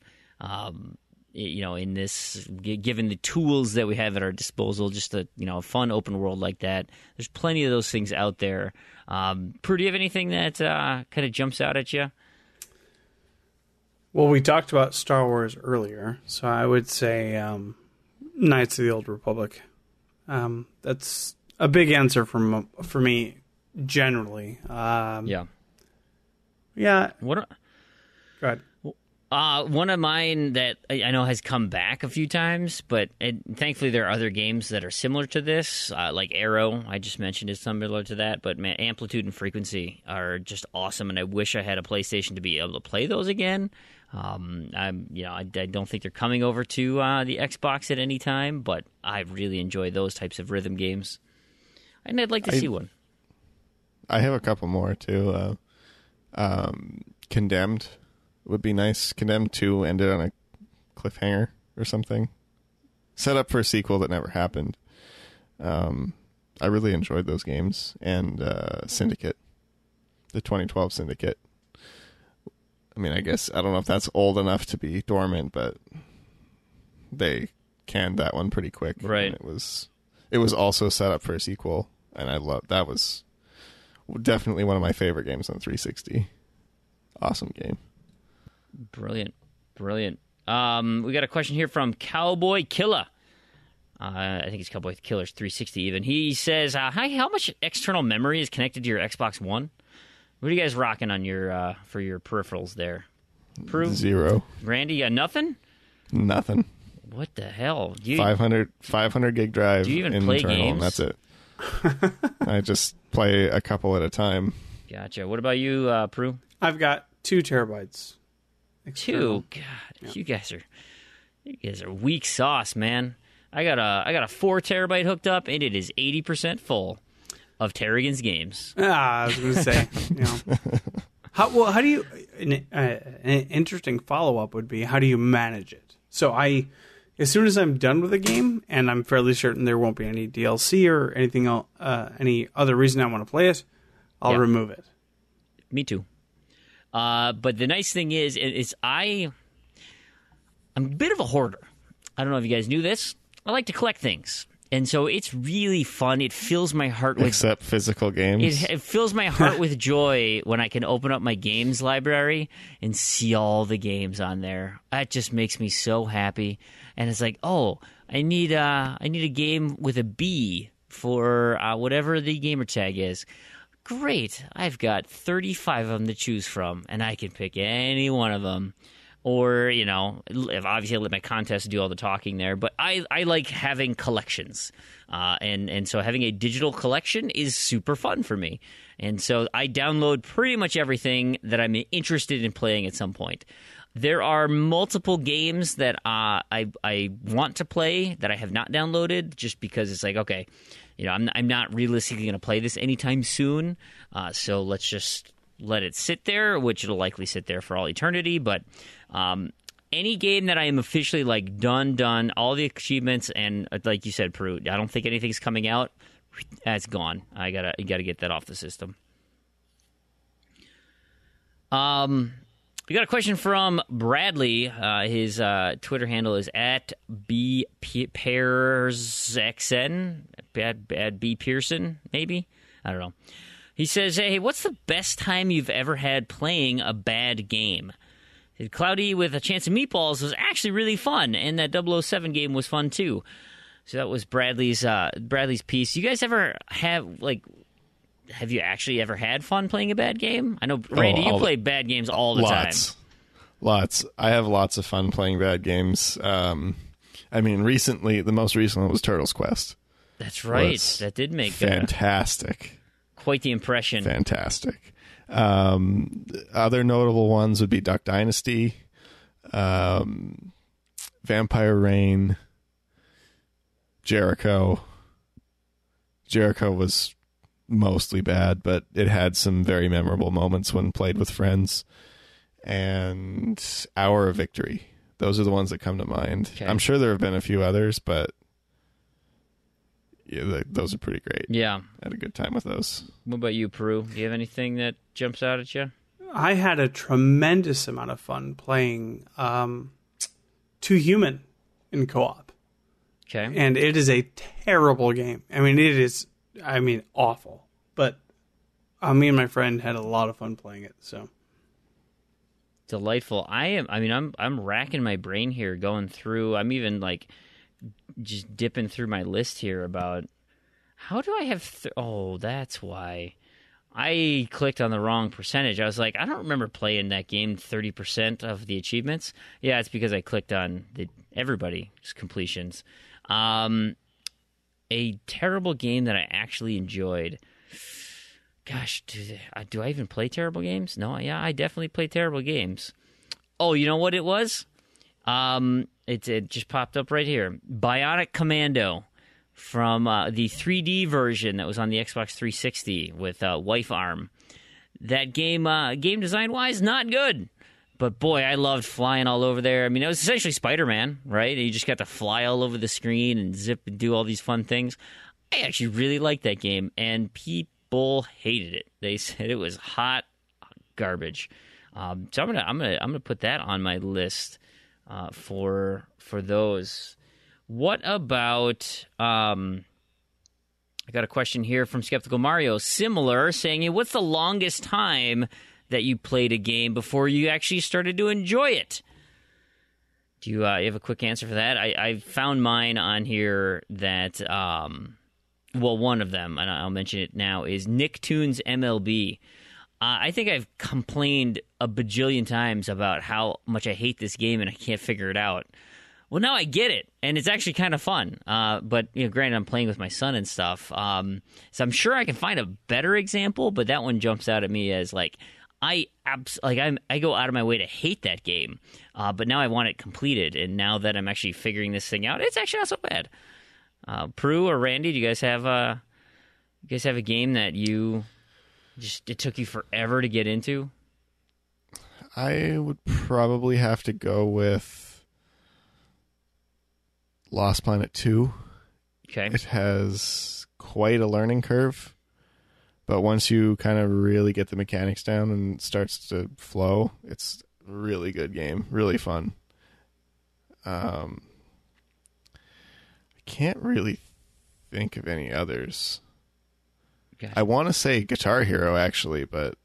Speaker 2: in this, given the tools that we have at our disposal, just a fun open world like that. There's plenty of those things out there. Prue, do you have anything that kind of jumps out at you?
Speaker 3: Well, we talked about Star Wars earlier, so I would say Knights of the Old Republic. That's a big answer for me generally.
Speaker 2: Yeah.
Speaker 3: Go ahead.
Speaker 2: One of mine that I know has come back a few times, but thankfully there are other games that are similar to this, like Arrow, I just mentioned, is similar to that, but man, Amplitude and Frequency are just awesome, and I wish I had a PlayStation to be able to play those again. I don't think they're coming over to the Xbox at any time, but I really enjoy those types of rhythm games, and I'd like to see one.
Speaker 4: I have a couple more, too. Condemned would be nice. Condemned 2 ended on a cliffhanger or something. Set up for a sequel that never happened. I really enjoyed those games. And Syndicate. The 2012 Syndicate. I mean, I guess, I don't know if that's old enough to be dormant, but they canned that one pretty quick.
Speaker 2: Right.
Speaker 4: And it was also set up for a sequel. And that was definitely one of my favorite games on 360. Awesome game.
Speaker 2: Brilliant. We got a question here from Cowboy Killer. I think it's Cowboy Killer's 360 even. He says, "Hi, how much external memory is connected to your Xbox One?" What are you guys rocking on your for your peripherals there? Proulx?
Speaker 4: 0.
Speaker 2: Randy, you got nothing?
Speaker 4: Nothing.
Speaker 2: What the hell?
Speaker 4: 500 gig drive.
Speaker 2: Do you even
Speaker 4: internal,
Speaker 2: play games?
Speaker 4: And that's it. I just play a couple at a time.
Speaker 2: Gotcha. What about you, Proulx?
Speaker 3: I've got 2 terabytes. External.
Speaker 2: 2. God, you guys are weak sauce, man. I got a 4 terabyte hooked up, and it is 80% full of Tarragon's games.
Speaker 3: I was going to say, how do you? An interesting follow up would be, how do you manage it? So as soon as I'm done with a game, and I'm fairly certain there won't be any DLC or anything else, any other reason I want to play it, I'll remove it.
Speaker 2: Me too. But the nice thing is I'm a bit of a hoarder. I don't know if you guys knew this. I like to collect things. And so it's really fun. It fills my heart with...
Speaker 4: Except physical games.
Speaker 2: It fills my heart with joy when I can open up my games library and see all the games on there. That just makes me so happy. And it's like, oh, I need a game with a B for whatever the gamer tag is. Great. I've got 35 of them to choose from, and I can pick any one of them. Or, obviously I let my contest do all the talking there, but I like having collections. And so having a digital collection is super fun for me. And so I download pretty much everything that I'm interested in playing at some point. There are multiple games that I want to play that I have not downloaded just because it's like, okay, I'm not realistically going to play this anytime soon. So let's just let it sit there, which it'll likely sit there for all eternity. But any game that I am officially like done, all the achievements, and like you said, Proulx, I don't think anything's coming out. That's gone. You gotta get that off the system. We got a question from Bradley. His Twitter handle is @bpearsxn. Bad B Pearson, maybe? I don't know. He says, hey, what's the best time you've ever had playing a bad game? Cloudy with a Chance of Meatballs was actually really fun, and that 007 game was fun too. So that was Bradley's piece. You guys ever have you actually ever had fun playing a bad game? I know, Randy, you play bad games all the time.
Speaker 4: Lots. I have lots of fun playing bad games. The most recent one was Turtles Quest.
Speaker 2: That's right. That did make
Speaker 4: fantastic.
Speaker 2: Quite the impression.
Speaker 4: Fantastic. Other notable ones would be Duck Dynasty, Vampire Reign, Jericho. Jericho was mostly bad, but it had some very memorable moments when played with friends. And Hour of Victory. Those are the ones that come to mind. Okay. I'm sure there have been a few others, but yeah, those are pretty great.
Speaker 2: Yeah.
Speaker 4: I had a good time with those.
Speaker 2: What about you, Proulx? Do you have anything that jumps out at you?
Speaker 3: I had a tremendous amount of fun playing Too Human in co-op.
Speaker 2: Okay.
Speaker 3: And it is a terrible game. It is awful. But me and my friend had a lot of fun playing it, so...
Speaker 2: Delightful. I'm racking my brain here, going through. I'm even just dipping through my list here about how do I have. That's why I clicked on the wrong percentage. I was like, I don't remember playing that game 30% of the achievements. Yeah, it's because I clicked on everybody's completions. A terrible game that I actually enjoyed. Gosh, do I even play terrible games? No, yeah, I definitely play terrible games. Oh, you know what it was? It just popped up right here. Bionic Commando from the 3D version that was on the Xbox 360 with Wife Arm. That game, game design-wise, not good. But boy, I loved flying all over there. It was essentially Spider-Man, right? You just got to fly all over the screen and zip and do all these fun things. I actually really liked that game, and people hated it. They said it was hot garbage. So I'm gonna put that on my list for those. What about? I got a question here from Skeptical Mario, similar, saying, "What's the longest time that you played a game before you actually started to enjoy it?" Do you have a quick answer for that? I found mine on here that. Well, one of them, and I'll mention it now, is Nicktoons MLB. I think I've complained a bajillion times about how much I hate this game and I can't figure it out. Well, now I get it, and it's actually kind of fun. But granted, I'm playing with my son and stuff, so I'm sure I can find a better example. But that one jumps out at me as like I go out of my way to hate that game, but now I want it completed. And now that I'm actually figuring this thing out, it's actually not so bad. Proulx or Randy, do you guys have a game that it took you forever to get into?
Speaker 4: I would probably have to go with Lost Planet 2.
Speaker 2: Okay.
Speaker 4: It has quite a learning curve, but once you kind of really get the mechanics down and it starts to flow, it's a really good game, really fun. I can't really think of any others.
Speaker 2: Okay.
Speaker 4: I want to say Guitar Hero, actually, but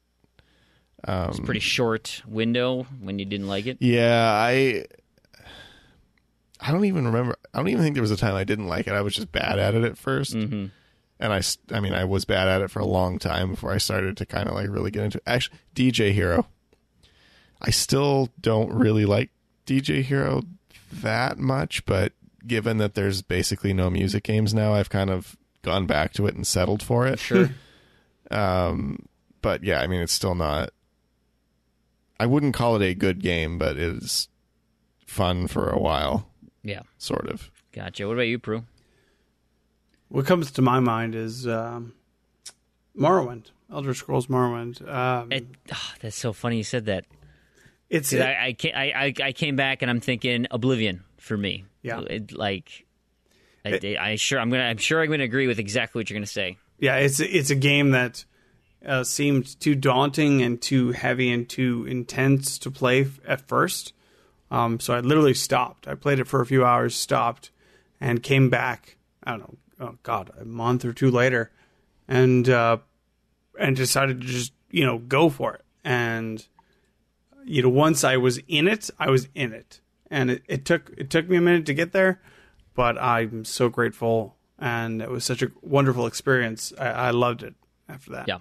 Speaker 2: It's a pretty short window when you didn't like it.
Speaker 4: yeah, I don't even remember. I don't even think there was a time I didn't like it. I was just bad at it at first.
Speaker 2: Mm-hmm.
Speaker 4: And I was bad at it for a long time before I started to kind of like really get into it. Actually, DJ Hero. I still don't really like DJ Hero that much, but given that there's basically no music games now, I've kind of gone back to it and settled for it.
Speaker 2: Sure.
Speaker 4: But yeah, I mean, it's still not. I wouldn't call it a good game, but it is fun for a while.
Speaker 2: Yeah.
Speaker 4: Sort of.
Speaker 2: Gotcha. What about you, Proulx?
Speaker 3: What comes to my mind is Morrowind, Elder Scrolls Morrowind.
Speaker 2: That's so funny you said that.
Speaker 3: It's
Speaker 2: 'Cause I came back and I'm thinking Oblivion for me.
Speaker 3: Yeah.
Speaker 2: I'm sure I'm gonna agree with exactly what you're gonna say.
Speaker 3: Yeah, it's a game that seemed too daunting and too heavy and too intense to play at first. So I literally stopped. I played it for a few hours, stopped, and came back. I don't know. Oh God, a month or two later, and decided to just go for it. And once I was in it, and it took me a minute to get there, but I'm so grateful, and it was such a wonderful experience. I loved it after that.
Speaker 2: Yeah.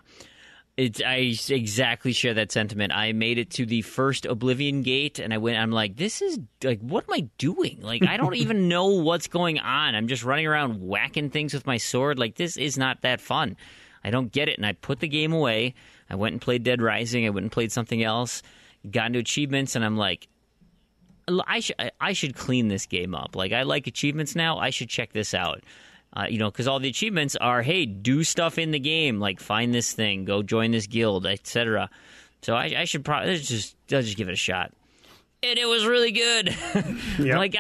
Speaker 2: I exactly share that sentiment. I made it to the first Oblivion gate, and I'm like, this is, like, what am I doing? Like, I don't even know what's going on. I'm just running around whacking things with my sword. Like, this is not that fun. I don't get it, and I put the game away. I went and played Dead Rising. I went and played something else, got into achievements, and I'm like, I should clean this game up. Like, I like achievements now. I should check this out. Because all the achievements are, hey, do stuff in the game, like find this thing, go join this guild, etc. So I should probably I'll just give it a shot. And it was really good.
Speaker 3: Yeah.
Speaker 2: Like,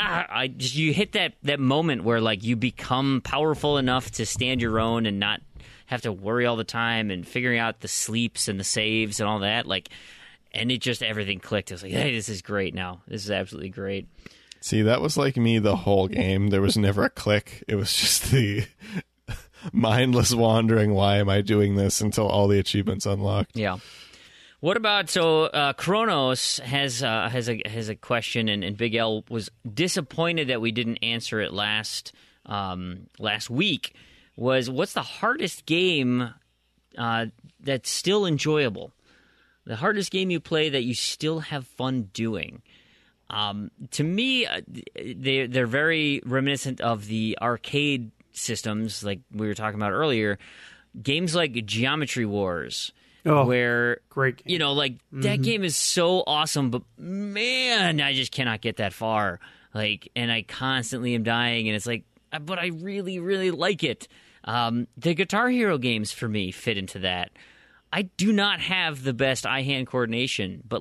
Speaker 2: you hit that moment where, like, you become powerful enough to stand your own and not have to worry all the time and figuring out the sleeps and the saves and all that. Like, and it just, everything clicked. I was like, hey, this is great now. This is absolutely great.
Speaker 4: See, that was like me the whole game. There was never a click. It was just the mindless wandering. Why am I doing this until all the achievements unlocked?
Speaker 2: Yeah. What about Kronos has a question, and Big L was disappointed that we didn't answer it last week. What's the hardest game that's still enjoyable? The hardest game you play that you still have fun doing? To me, they're very reminiscent of the arcade systems, like we were talking about earlier. Games like Geometry Wars, where
Speaker 3: great game.
Speaker 2: That game is so awesome, but man, I just cannot get that far. And I constantly am dying, and it's like, but I really, really like it. The Guitar Hero games for me fit into that. I do not have the best eye-hand coordination, but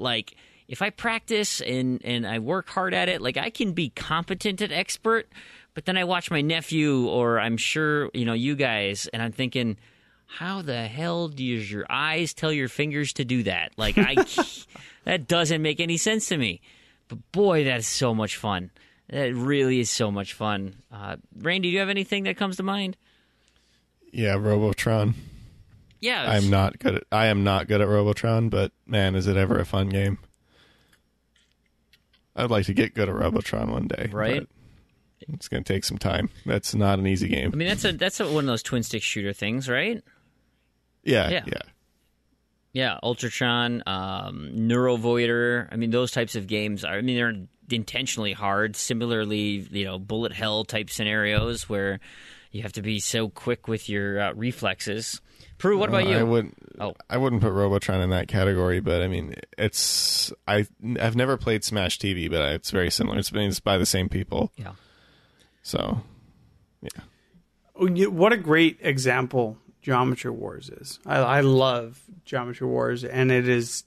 Speaker 2: if I practice and I work hard at it, I can be competent at expert, but then I watch my nephew, or I'm sure, you guys, and I'm thinking, how the hell does your eyes tell your fingers to do that? That doesn't make any sense to me. But boy, that's so much fun. That really is so much fun. Randy, do you have anything that comes to mind?
Speaker 4: Yeah, Robotron.
Speaker 2: Yeah.
Speaker 4: I am not good at Robotron, but man, is it ever a fun game. I'd like to get good at Robotron one day.
Speaker 2: Right.
Speaker 4: It's going to take some time. That's not an easy game.
Speaker 2: I mean, that's one of those twin stick shooter things, right?
Speaker 4: Yeah.
Speaker 2: Yeah, Ultratron, Neurovoider. I mean, those types of games are. I mean, they're intentionally hard. Similarly, bullet hell type scenarios where you have to be so quick with your reflexes. Prue, what about you?
Speaker 4: I wouldn't put Robotron in that category, but I mean, I've never played Smash TV, but it's very similar. It's by the same people.
Speaker 2: Yeah.
Speaker 4: So, yeah.
Speaker 3: What a great example Geometry Wars is. I love Geometry Wars, and it is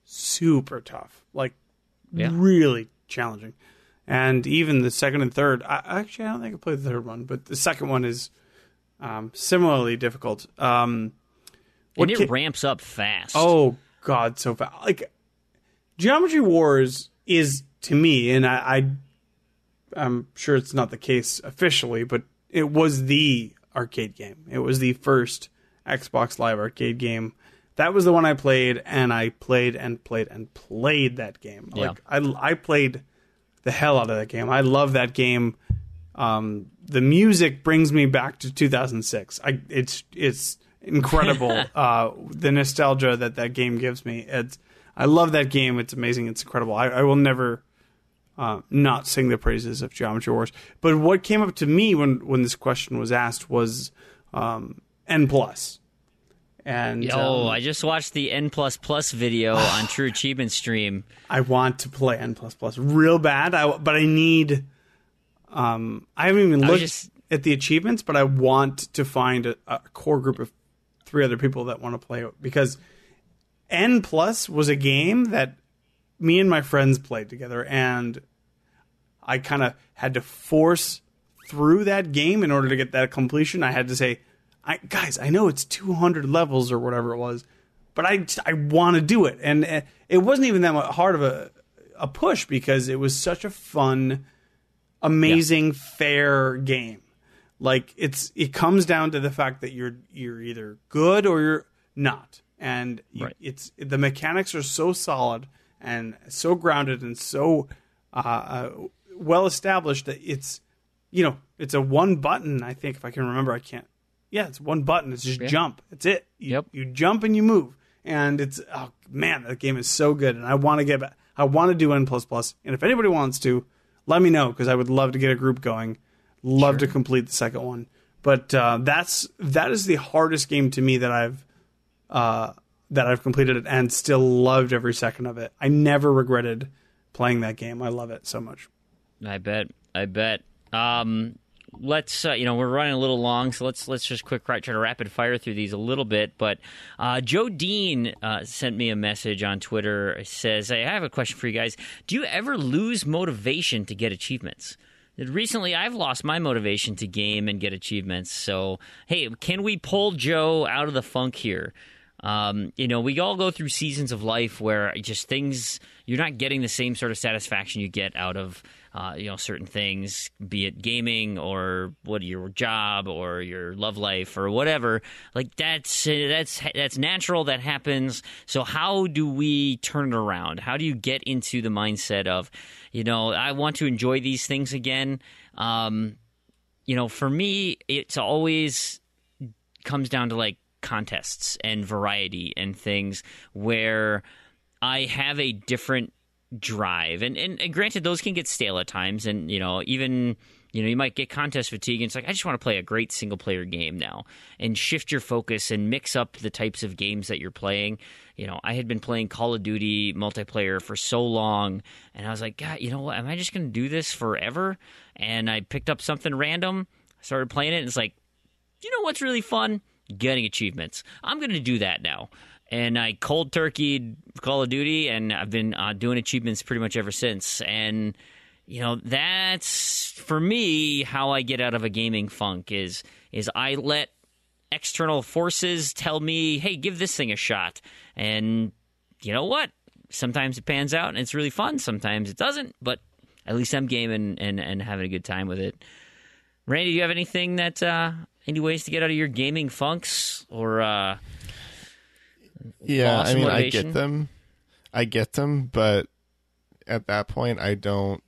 Speaker 3: super tough. Like, really challenging. And even the second and third, I don't think I played the third one, but the second one is similarly difficult.
Speaker 2: And it ramps up fast.
Speaker 3: Oh, God, so fast. Like, Geometry Wars is, to me, and I'm sure it's not the case officially, but it was the arcade game. It was the first Xbox Live arcade game. That was the one I played, and I played and played and played that game.
Speaker 2: Yeah.
Speaker 3: Like, I played the hell out of that game. I love that game. The music brings me back to 2006. It's incredible. The nostalgia that game gives me. I love that game. It's amazing. It's incredible. I will never not sing the praises of Geometry Wars. But what came up to me when this question was asked was N+. And
Speaker 2: I just watched the N++ video on True Achievement Stream.
Speaker 3: I want to play N++ real bad, but I need. I haven't even looked at the achievements, but I want to find a core group of 3 other people that want to play it, because N+ was a game that me and my friends played together, and I kind of had to force through that game in order to get that completion. I had to say, guys, I know it's 200 levels or whatever it was, but I want to do it. And it wasn't even that hard of a push, because it was such a fun, amazing, fair game. Like, it comes down to the fact that you're either good or you're not. And the mechanics are so solid and so grounded and so well established that it's a one button. I think, if I can remember, I can't. Yeah, it's one button. It's just jump. That's it. You jump and you move, and it's that game is so good. And I want to get back. I want to do N++. And if anybody wants to, let me know, because I would love to get a group going. Love to complete the second one. But that is the hardest game to me that I've completed and still loved every second of it. I never regretted playing that game. I love it so much.
Speaker 2: I bet. Let's we're running a little long, so let's just try to rapid fire through these a little bit. But Joe Dean sent me a message on Twitter. It says, "Hey, I have a question for you guys. Do you ever lose motivation to get achievements? Recently, I've lost my motivation to game and get achievements. So, hey, can we pull Joe out of the funk here? We all go through seasons of life where just things, you're not getting the same sort of satisfaction you get out of certain things, be it gaming or your job or your love life or whatever. Like, that's natural. That happens. So how do we turn it around? How do you get into the mindset of, I want to enjoy these things again? For me, it's always comes down to like contests and variety and things where I have a different drive, and granted, those can get stale at times, and even you might get contest fatigue, and it's like, I just want to play a great single player game now, and shift your focus and mix up the types of games that you're playing. I had been playing Call of Duty multiplayer for so long, and I was like, God, you know what, am I just going to do this forever? And I picked up something random, started playing it, and it's like, what's really fun? Getting achievements. I'm going to do that now. And I cold turkeyed Call of Duty, and I've been doing achievements pretty much ever since. And, that's, for me, how I get out of a gaming funk is I let external forces tell me, hey, give this thing a shot. And you know what? Sometimes it pans out, and it's really fun. Sometimes it doesn't, but at least I'm gaming and having a good time with it. Randy, do you have anything any ways to get out of your gaming funks or
Speaker 4: motivation? I get them, but at that point I don't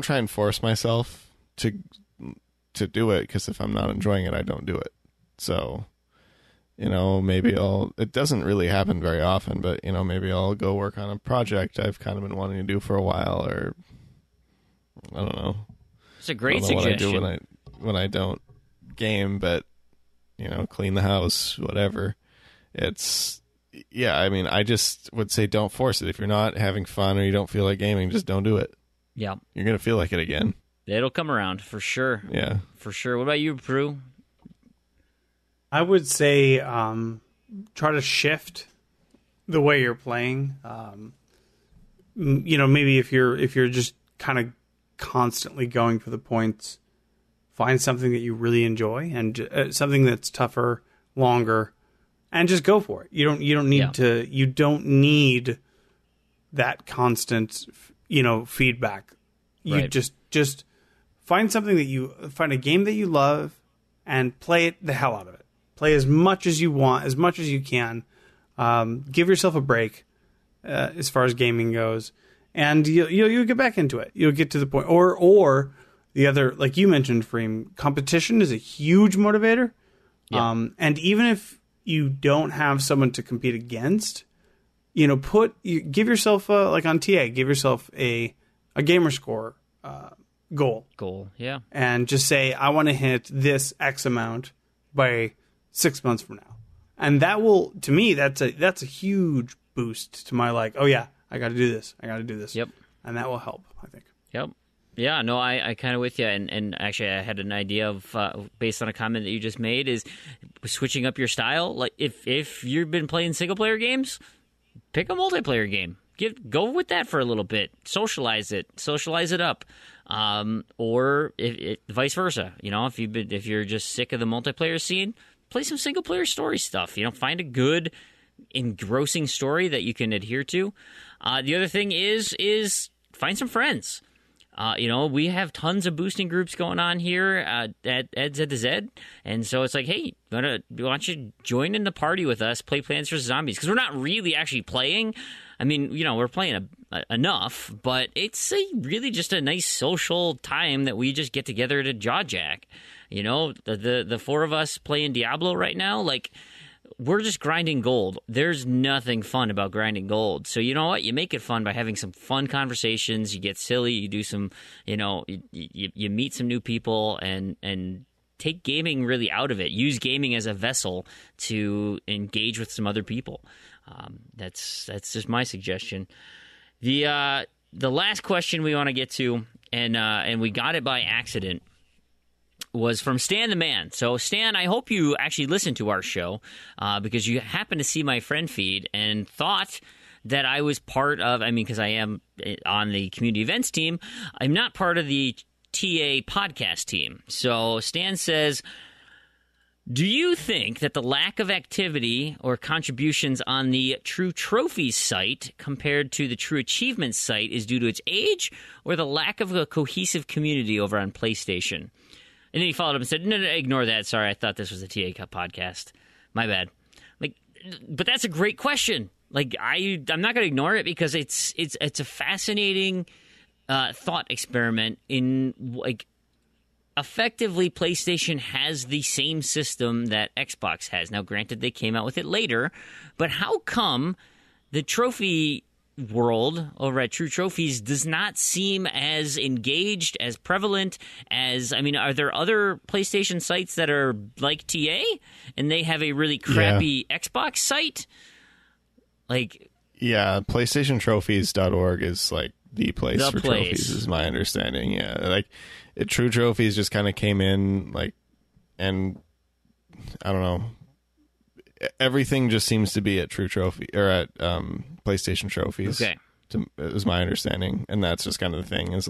Speaker 4: try and force myself to do it, because if I'm not enjoying it, I don't do it. So maybe it doesn't really happen very often, but, maybe I'll go work on a project I've kind of been wanting to do for a while, or I don't know.
Speaker 2: It's a great
Speaker 4: I don't know
Speaker 2: suggestion.
Speaker 4: what I do when I don't game, but, clean the house, whatever. I just would say don't force it. If you're not having fun or you don't feel like gaming, just don't do it.
Speaker 2: Yeah.
Speaker 4: You're going to feel like it again.
Speaker 2: It'll come around, for sure.
Speaker 4: Yeah.
Speaker 2: For sure. What about you, Proulx?
Speaker 3: I would say try to shift the way you're playing. Maybe if you're just kind of constantly going for the points, find something that you really enjoy and something that's tougher, longer, and just go for it. You don't need that constant feedback. You
Speaker 2: Right.
Speaker 3: just find find a game that you love and play it the hell out of it. Play as much as you want, as much as you can. Give yourself a break as far as gaming goes, and you'll get back into it. You'll get to the point, or the other, like you mentioned, Fream, competition is a huge motivator.
Speaker 2: Yeah.
Speaker 3: And even if you don't have someone to compete against, give yourself like on TA, give yourself a Gamerscore goal,
Speaker 2: yeah.
Speaker 3: and just say, I want to hit this X amount by 6 months from now. And that will, to me, that's a huge boost to my oh yeah, I got to do this.
Speaker 2: Yep.
Speaker 3: And that will help, I think.
Speaker 2: Yep. Yeah, no, I kind of with you. And actually, I had an idea of, based on a comment that you just made, is switching up your style. Like, if you've been playing single-player games, pick a multiplayer game. Go with that for a little bit. Socialize it up. Or vice versa. If you're just sick of the multiplayer scene, play some single-player story stuff. Find a good, engrossing story that you can adhere to. The other thing is find some friends. We have tons of boosting groups going on here at Z2Z, and so it's like, hey, why don't you join in the party with us, play Plants vs. Zombies? Because we're not really actually playing. I mean, we're playing enough, but it's really just a nice social time that we just get together to jaw jack. The four of us playing Diablo right now, we're just grinding gold. There's nothing fun about grinding gold. So you know what? You make it fun by having some fun conversations. You get silly. You do some, you meet some new people and take gaming really out of it. Use gaming as a vessel to engage with some other people. That's just my suggestion. The last question we want to get to, and we got it by accident, was from Stan the Man. So, Stan, I hope you actually listened to our show because you happened to see my friend feed and thought that I was part of, because I am on the community events team, I'm not part of the TA podcast team. So, Stan says, do you think that the lack of activity or contributions on the True Trophies site compared to the True Achievements site is due to its age or the lack of a cohesive community over on PlayStation? And then he followed up and said, no, ignore that. Sorry, I thought this was a TA Cup podcast. My bad. But that's a great question. I'm not going to ignore it because it's a fascinating thought experiment in, effectively PlayStation has the same system that Xbox has. Now, granted, they came out with it later, but how come the trophy world over at True Trophies does not seem as engaged, as prevalent as, are there other PlayStation sites that are like TA and they have a really crappy Xbox site?
Speaker 4: Yeah, PlayStationTrophies.org is the place for trophies, is my understanding. Yeah, True Trophies just kind of came in, and I don't know. Everything just seems to be at True Trophy or at PlayStation Trophies.
Speaker 2: Okay,
Speaker 4: is my understanding, and that's just kind of the thing. Is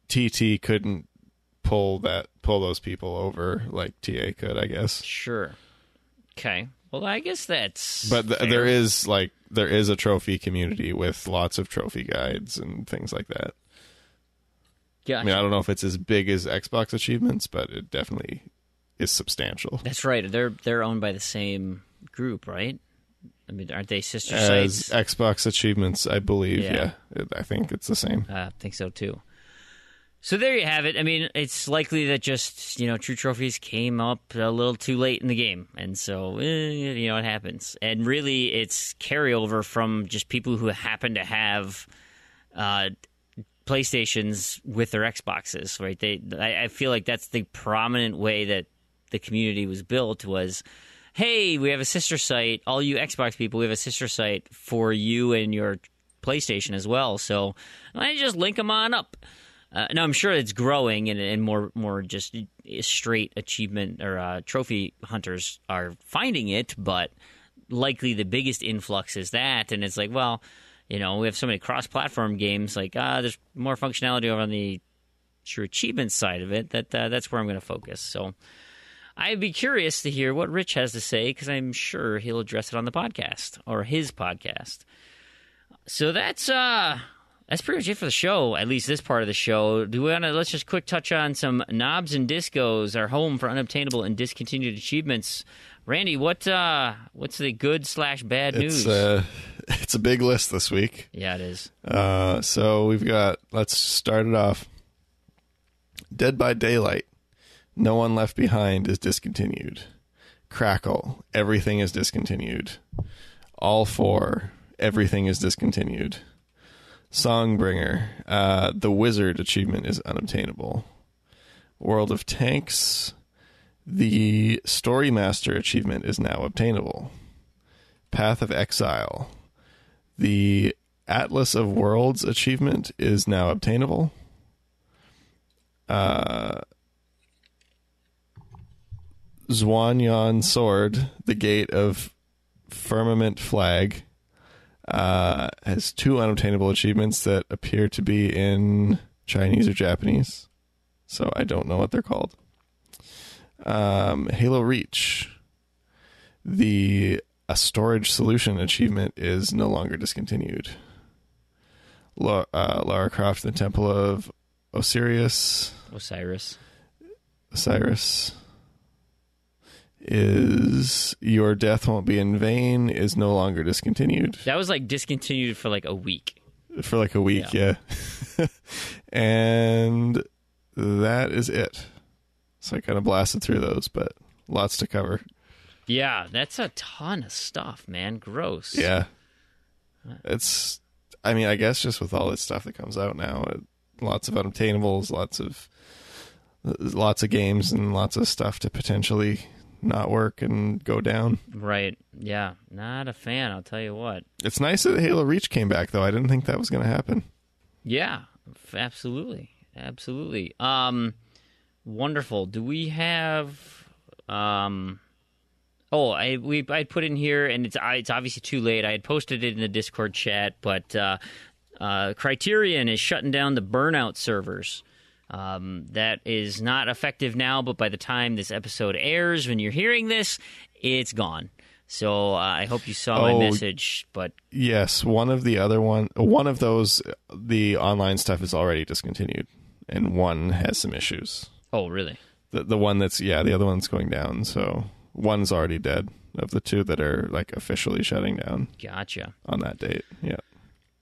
Speaker 4: TT couldn't pull those people over like TA could, I guess.
Speaker 2: Sure. Okay. Well, I guess that's.
Speaker 4: But there is a trophy community with lots of trophy guides and things like that.
Speaker 2: Yeah.
Speaker 4: I don't know if it's as big as Xbox achievements, but it definitely is substantial.
Speaker 2: That's right. They're owned by the same group, right? Aren't they sister
Speaker 4: as
Speaker 2: sites?
Speaker 4: Xbox achievements, I believe. Yeah. I think it's the same.
Speaker 2: I think so too. So there you have it. I mean, it's likely that just, True Trophies came up a little too late in the game. And so, it happens. And really, it's carryover from just people who happen to have PlayStations with their Xboxes, right? I feel like that's the prominent way that the community was built was, hey, we have a sister site. All you Xbox people, we have a sister site for you and your PlayStation as well. So why don't you just link them on up? Now, I'm sure it's growing and more just straight achievement or trophy hunters are finding it, but likely the biggest influx is that. And it's like, well, we have so many cross-platform games, like, there's more functionality over on the true achievement side of it that's where I'm going to focus. So I'd be curious to hear what Rich has to say because I'm sure he'll address it on the podcast or his podcast. So that's pretty much it for the show, at least this part of the show. Let's just quick touch on some knobs and discos, our home for unobtainable and discontinued achievements. Randy, what's the good/bad news?
Speaker 4: It's a big list this week.
Speaker 2: Yeah, it is.
Speaker 4: So we've got, let's start it off. Dead by Daylight, No One Left Behind is discontinued. Crackle, everything is discontinued. All Four, everything is discontinued. Songbringer, the Wizard achievement is unobtainable. World of Tanks, the Story Master achievement is now obtainable. Path of Exile, the Atlas of Worlds achievement is now obtainable. Zwanyan Sword, the Gate of Firmament Flag, has 2 unobtainable achievements that appear to be in Chinese or Japanese, so I don't know what they're called. Halo Reach, a storage solution achievement is no longer discontinued. Lara Croft, the Temple of Osiris is Your Death Won't Be in Vain is no longer discontinued.
Speaker 2: That was discontinued for a week.
Speaker 4: Yeah. And that is it. So I kind of blasted through those, but lots to cover.
Speaker 2: Yeah, that's a ton of stuff, man. Gross.
Speaker 4: Yeah. I guess just with all this stuff that comes out now, lots of unobtainables, lots of games and lots of stuff to potentially not work and go down.
Speaker 2: Right. Yeah. Not a fan, I'll tell you what.
Speaker 4: It's nice that Halo Reach came back, though. I didn't think that was going to happen.
Speaker 2: Yeah. Absolutely. Wonderful. Do we have... I put in here, and it's obviously too late. I had posted it in the Discord chat, but Criterion is shutting down the Burnout servers. That is not effective now, but by the time this episode airs, when you're hearing this, it's gone. So I hope you saw my message. But
Speaker 4: yes, one of those, the online stuff is already discontinued, and one has some issues.
Speaker 2: Oh, really?
Speaker 4: The one that's the other one's going down. So one's already dead of the 2 that are officially shutting down.
Speaker 2: Gotcha.
Speaker 4: On that date, yeah.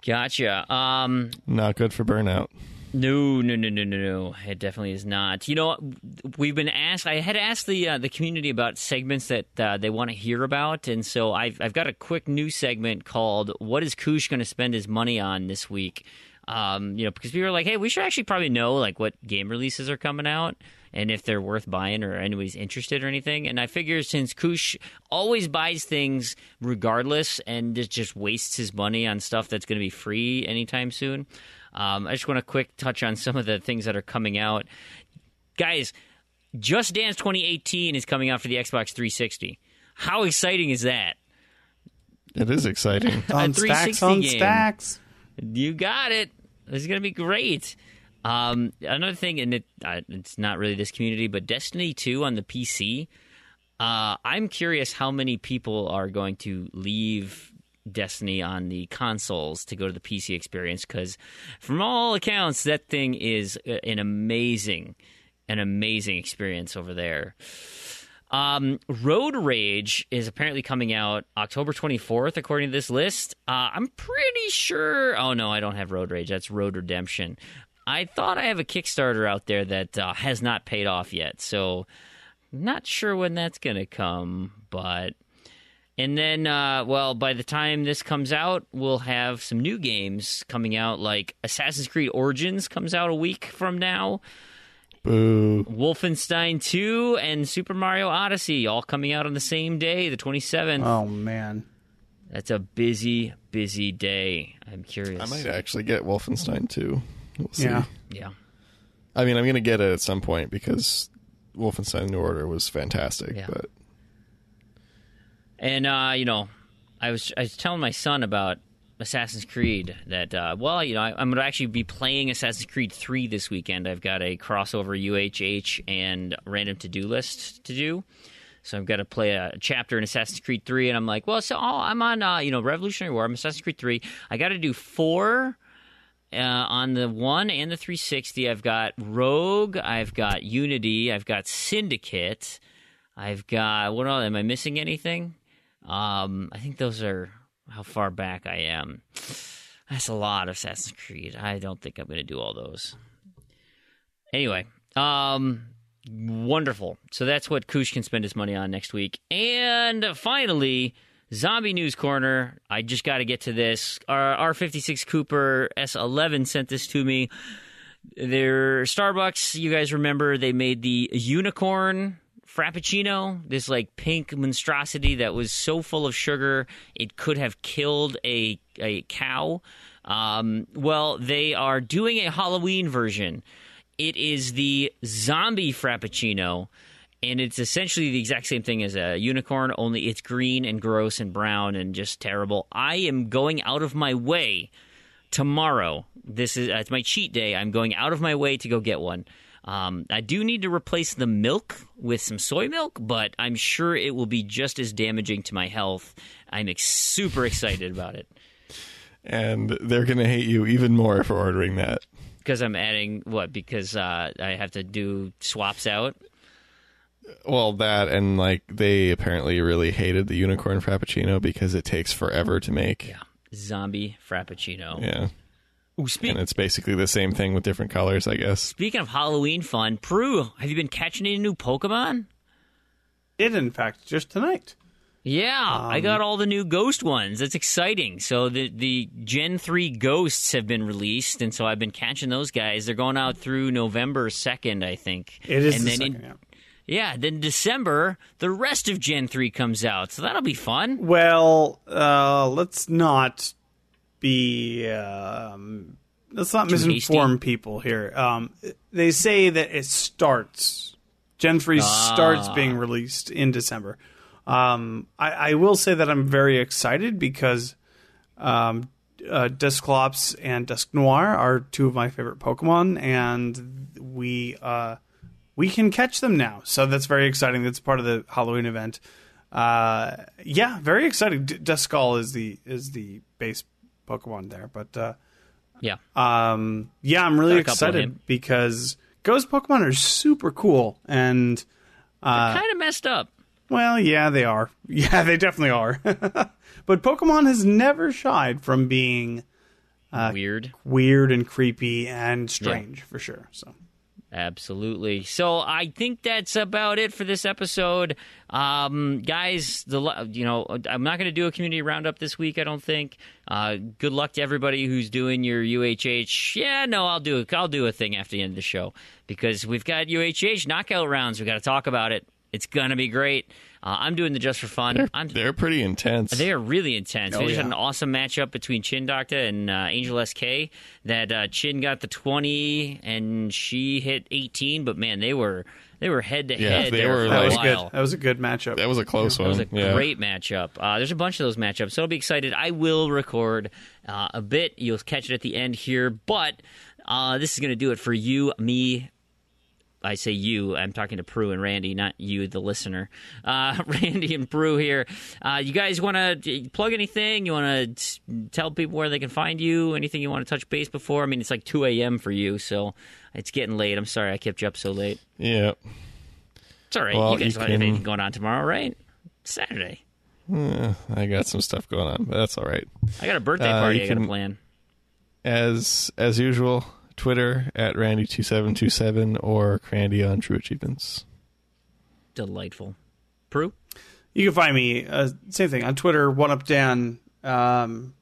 Speaker 2: Gotcha.
Speaker 4: Not good for Burnout.
Speaker 2: No. It definitely is not. We've been asked. I had asked the community about segments that they want to hear about, and so I've got a quick new segment called "What is Koosh going to spend his money on this week?" Because people are like, "Hey, we should actually probably know what game releases are coming out and if they're worth buying or anybody's interested or anything." And I figure since Koosh always buys things regardless and just wastes his money on stuff that's going to be free anytime soon. I just want to quick touch on some of the things that are coming out. Guys, Just Dance 2018 is coming out for the Xbox 360. How exciting is that?
Speaker 4: It is exciting.
Speaker 3: On stacks.
Speaker 2: You got it. This is going to be great. Another thing, and it's not really this community, but Destiny 2 on the PC. I'm curious how many people are going to leave Destiny on the consoles to go to the PC experience, because from all accounts, that thing is an amazing experience over there. Road Rage is apparently coming out October 24th, according to this list. I'm pretty sure... Oh, no, I don't have Road Rage. That's Road Redemption. I thought I have a Kickstarter out there that has not paid off yet, so not sure when that's going to come, but... And then, by the time this comes out, we'll have some new games coming out, like Assassin's Creed Origins comes out a week from now.
Speaker 4: Boo.
Speaker 2: Wolfenstein 2 and Super Mario Odyssey all coming out on the same day, the 27th.
Speaker 3: Oh, man.
Speaker 2: That's a busy, busy day. I'm curious.
Speaker 4: I might actually get Wolfenstein 2. We'll see.
Speaker 2: Yeah.
Speaker 4: I mean, I'm going to get it at some point because Wolfenstein New Order was fantastic.
Speaker 2: Yeah.
Speaker 4: But
Speaker 2: And, I was telling my son about Assassin's Creed that, I'm going to actually be playing Assassin's Creed 3 this weekend. I've got a crossover UHH and random to-do list to do. So I've got to play a chapter in Assassin's Creed 3, and I'm like, I'm on, Revolutionary War. I'm Assassin's Creed 3. I got to do 4 on the 1 and the 360. I've got Rogue. I've got Unity. I've got Syndicate. I've got, what else? Am I missing anything? I think those are how far back I am. That's a lot of Assassin's Creed. I don't think I'm going to do all those. Anyway, wonderful. So that's what Koosh can spend his money on next week. And finally, Zombie News Corner. I just got to get to this. Our R56 Cooper S11 sent this to me. Their Starbucks, you guys remember, they made the unicorn Frappuccino, this like pink monstrosity that was so full of sugar it could have killed a cow. They are doing a Halloween version. It is the zombie Frappuccino, and it's essentially the exact same thing as a unicorn, only it's green and gross and brown and just terrible. I am going out of my way tomorrow. It's my cheat day. I'm going out of my way to go get one. I do need to replace the milk with some soy milk, but I'm sure it will be just as damaging to my health. I'm super excited about it.
Speaker 4: And they're going to hate you even more for ordering that.
Speaker 2: Because I'm adding, what, because I have to do swaps out?
Speaker 4: Well, that, and like they apparently really hated the unicorn Frappuccino because it takes forever to make.
Speaker 2: Yeah, zombie Frappuccino.
Speaker 4: Yeah.
Speaker 2: Ooh,
Speaker 4: and it's basically the same thing with different colors, I guess.
Speaker 2: Speaking of Halloween fun, Proulx, have you been catching any new Pokemon?
Speaker 3: Did, in fact, just tonight.
Speaker 2: Yeah, I got all the new Ghost ones. That's exciting. So the Gen 3 Ghosts have been released, and so I've been catching those guys. They're going out through November 2nd, I think.
Speaker 3: It is
Speaker 2: and
Speaker 3: the
Speaker 2: then
Speaker 3: second, yeah.
Speaker 2: Yeah, then December, the rest of Gen 3 comes out, so that'll be fun.
Speaker 3: Well, let's not be... let's not misinform people here. They say that it starts. Gen 3 starts being released in December. I will say that I'm very excited because Dusclops and Dusknoir are two of my favorite Pokemon, and we can catch them now. So that's very exciting. That's part of the Halloween event. Yeah, very exciting. Duskull is the base Pokemon there, but
Speaker 2: yeah,
Speaker 3: I'm really excited because Ghost Pokemon are super cool, and
Speaker 2: they're kind of messed up.
Speaker 3: Well, yeah, they are. Yeah, they definitely are. But Pokemon has never shied from being
Speaker 2: weird
Speaker 3: and creepy and strange, for sure. So.
Speaker 2: Absolutely. So I think that's about it for this episode. Guys, I'm not going to do a community roundup this week, I don't think. Good luck to everybody who's doing your UHH. Yeah, no, I'll do a thing after the end of the show because we've got UHH knockout rounds. We've got to talk about it. It's going to be great. I'm doing the just for fun.
Speaker 4: They're pretty intense.
Speaker 2: They are really intense. We just had
Speaker 3: yeah.
Speaker 2: an awesome matchup between Chin Doctor and Angel SK. That Chin got the 20 and she hit 18, but man, they were head to head.
Speaker 4: They were
Speaker 3: That was
Speaker 2: a
Speaker 3: good.
Speaker 2: while.
Speaker 3: That was a good matchup.
Speaker 4: That was a close one.
Speaker 2: It was a great matchup. There's a bunch of those matchups, so I'll be excited. I will record a bit. You'll catch it at the end here, but this is going to do it for you, me. I say you. I'm talking to Proulx and Randy, not you, the listener. Randy and Proulx here. You guys want to plug anything? You want to tell people where they can find you? Anything you want to touch base before? I mean, it's like 2 a.m. for you, so it's getting late. I'm sorry I kept you up so late.
Speaker 4: Yeah.
Speaker 2: It's all right.
Speaker 4: Well,
Speaker 2: you guys don't have anything going on tomorrow, right? It's Saturday.
Speaker 4: I got some stuff going on, but that's all right.
Speaker 2: I got a birthday party I got to plan.
Speaker 4: As usual, Twitter at Randy2727 or Crandy on True Achievements.
Speaker 2: Delightful. Proulx?
Speaker 3: You can find me, same thing, on Twitter, OneUpDan, and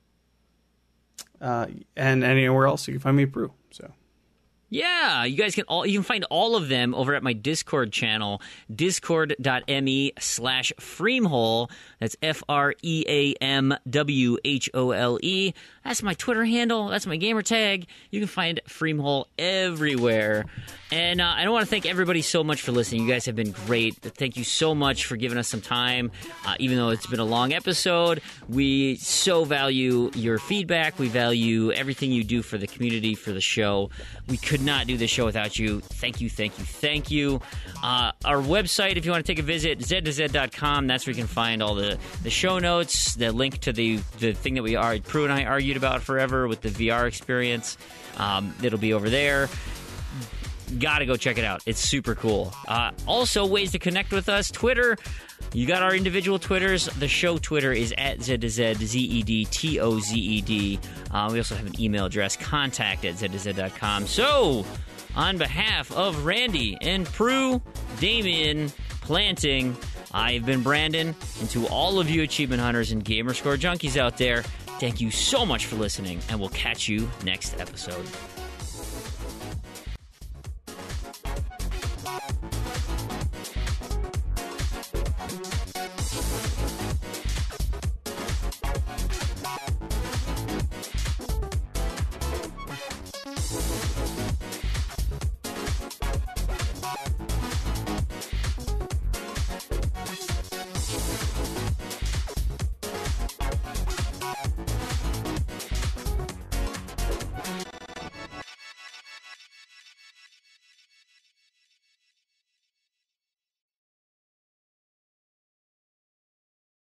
Speaker 3: anywhere else you can find me at Proulx. So.
Speaker 2: Yeah, you guys can find all of them over at my Discord channel, discord.me/Freamhole. That's FREAMWHOLE. That's my Twitter handle. That's my gamer tag. You can find Freamhole everywhere. And I want to thank everybody so much for listening. You guys have been great. Thank you so much for giving us some time. Even though it's been a long episode, we so value your feedback. We value everything you do for the community, for the show. We could not do this show without you. Thank you, thank you, thank you. Our website, if you want to take a visit, z2z.com. That's where you can find all the show notes, the link to the thing that Proulx and I argued about forever with the VR experience. It'll be over there. Gotta go check it out. It's super cool. Also, ways to connect with us. Twitter. You got our individual Twitters. The show Twitter is at Z2Z, ZEDTOZED. We also have an email address, contact@Z2Z.com. So, on behalf of Randy and Proulx, Damien, Planting, I've been Brandon, and to all of you achievement hunters and Gamerscore junkies out there, thank you so much for listening, and we'll catch you next episode.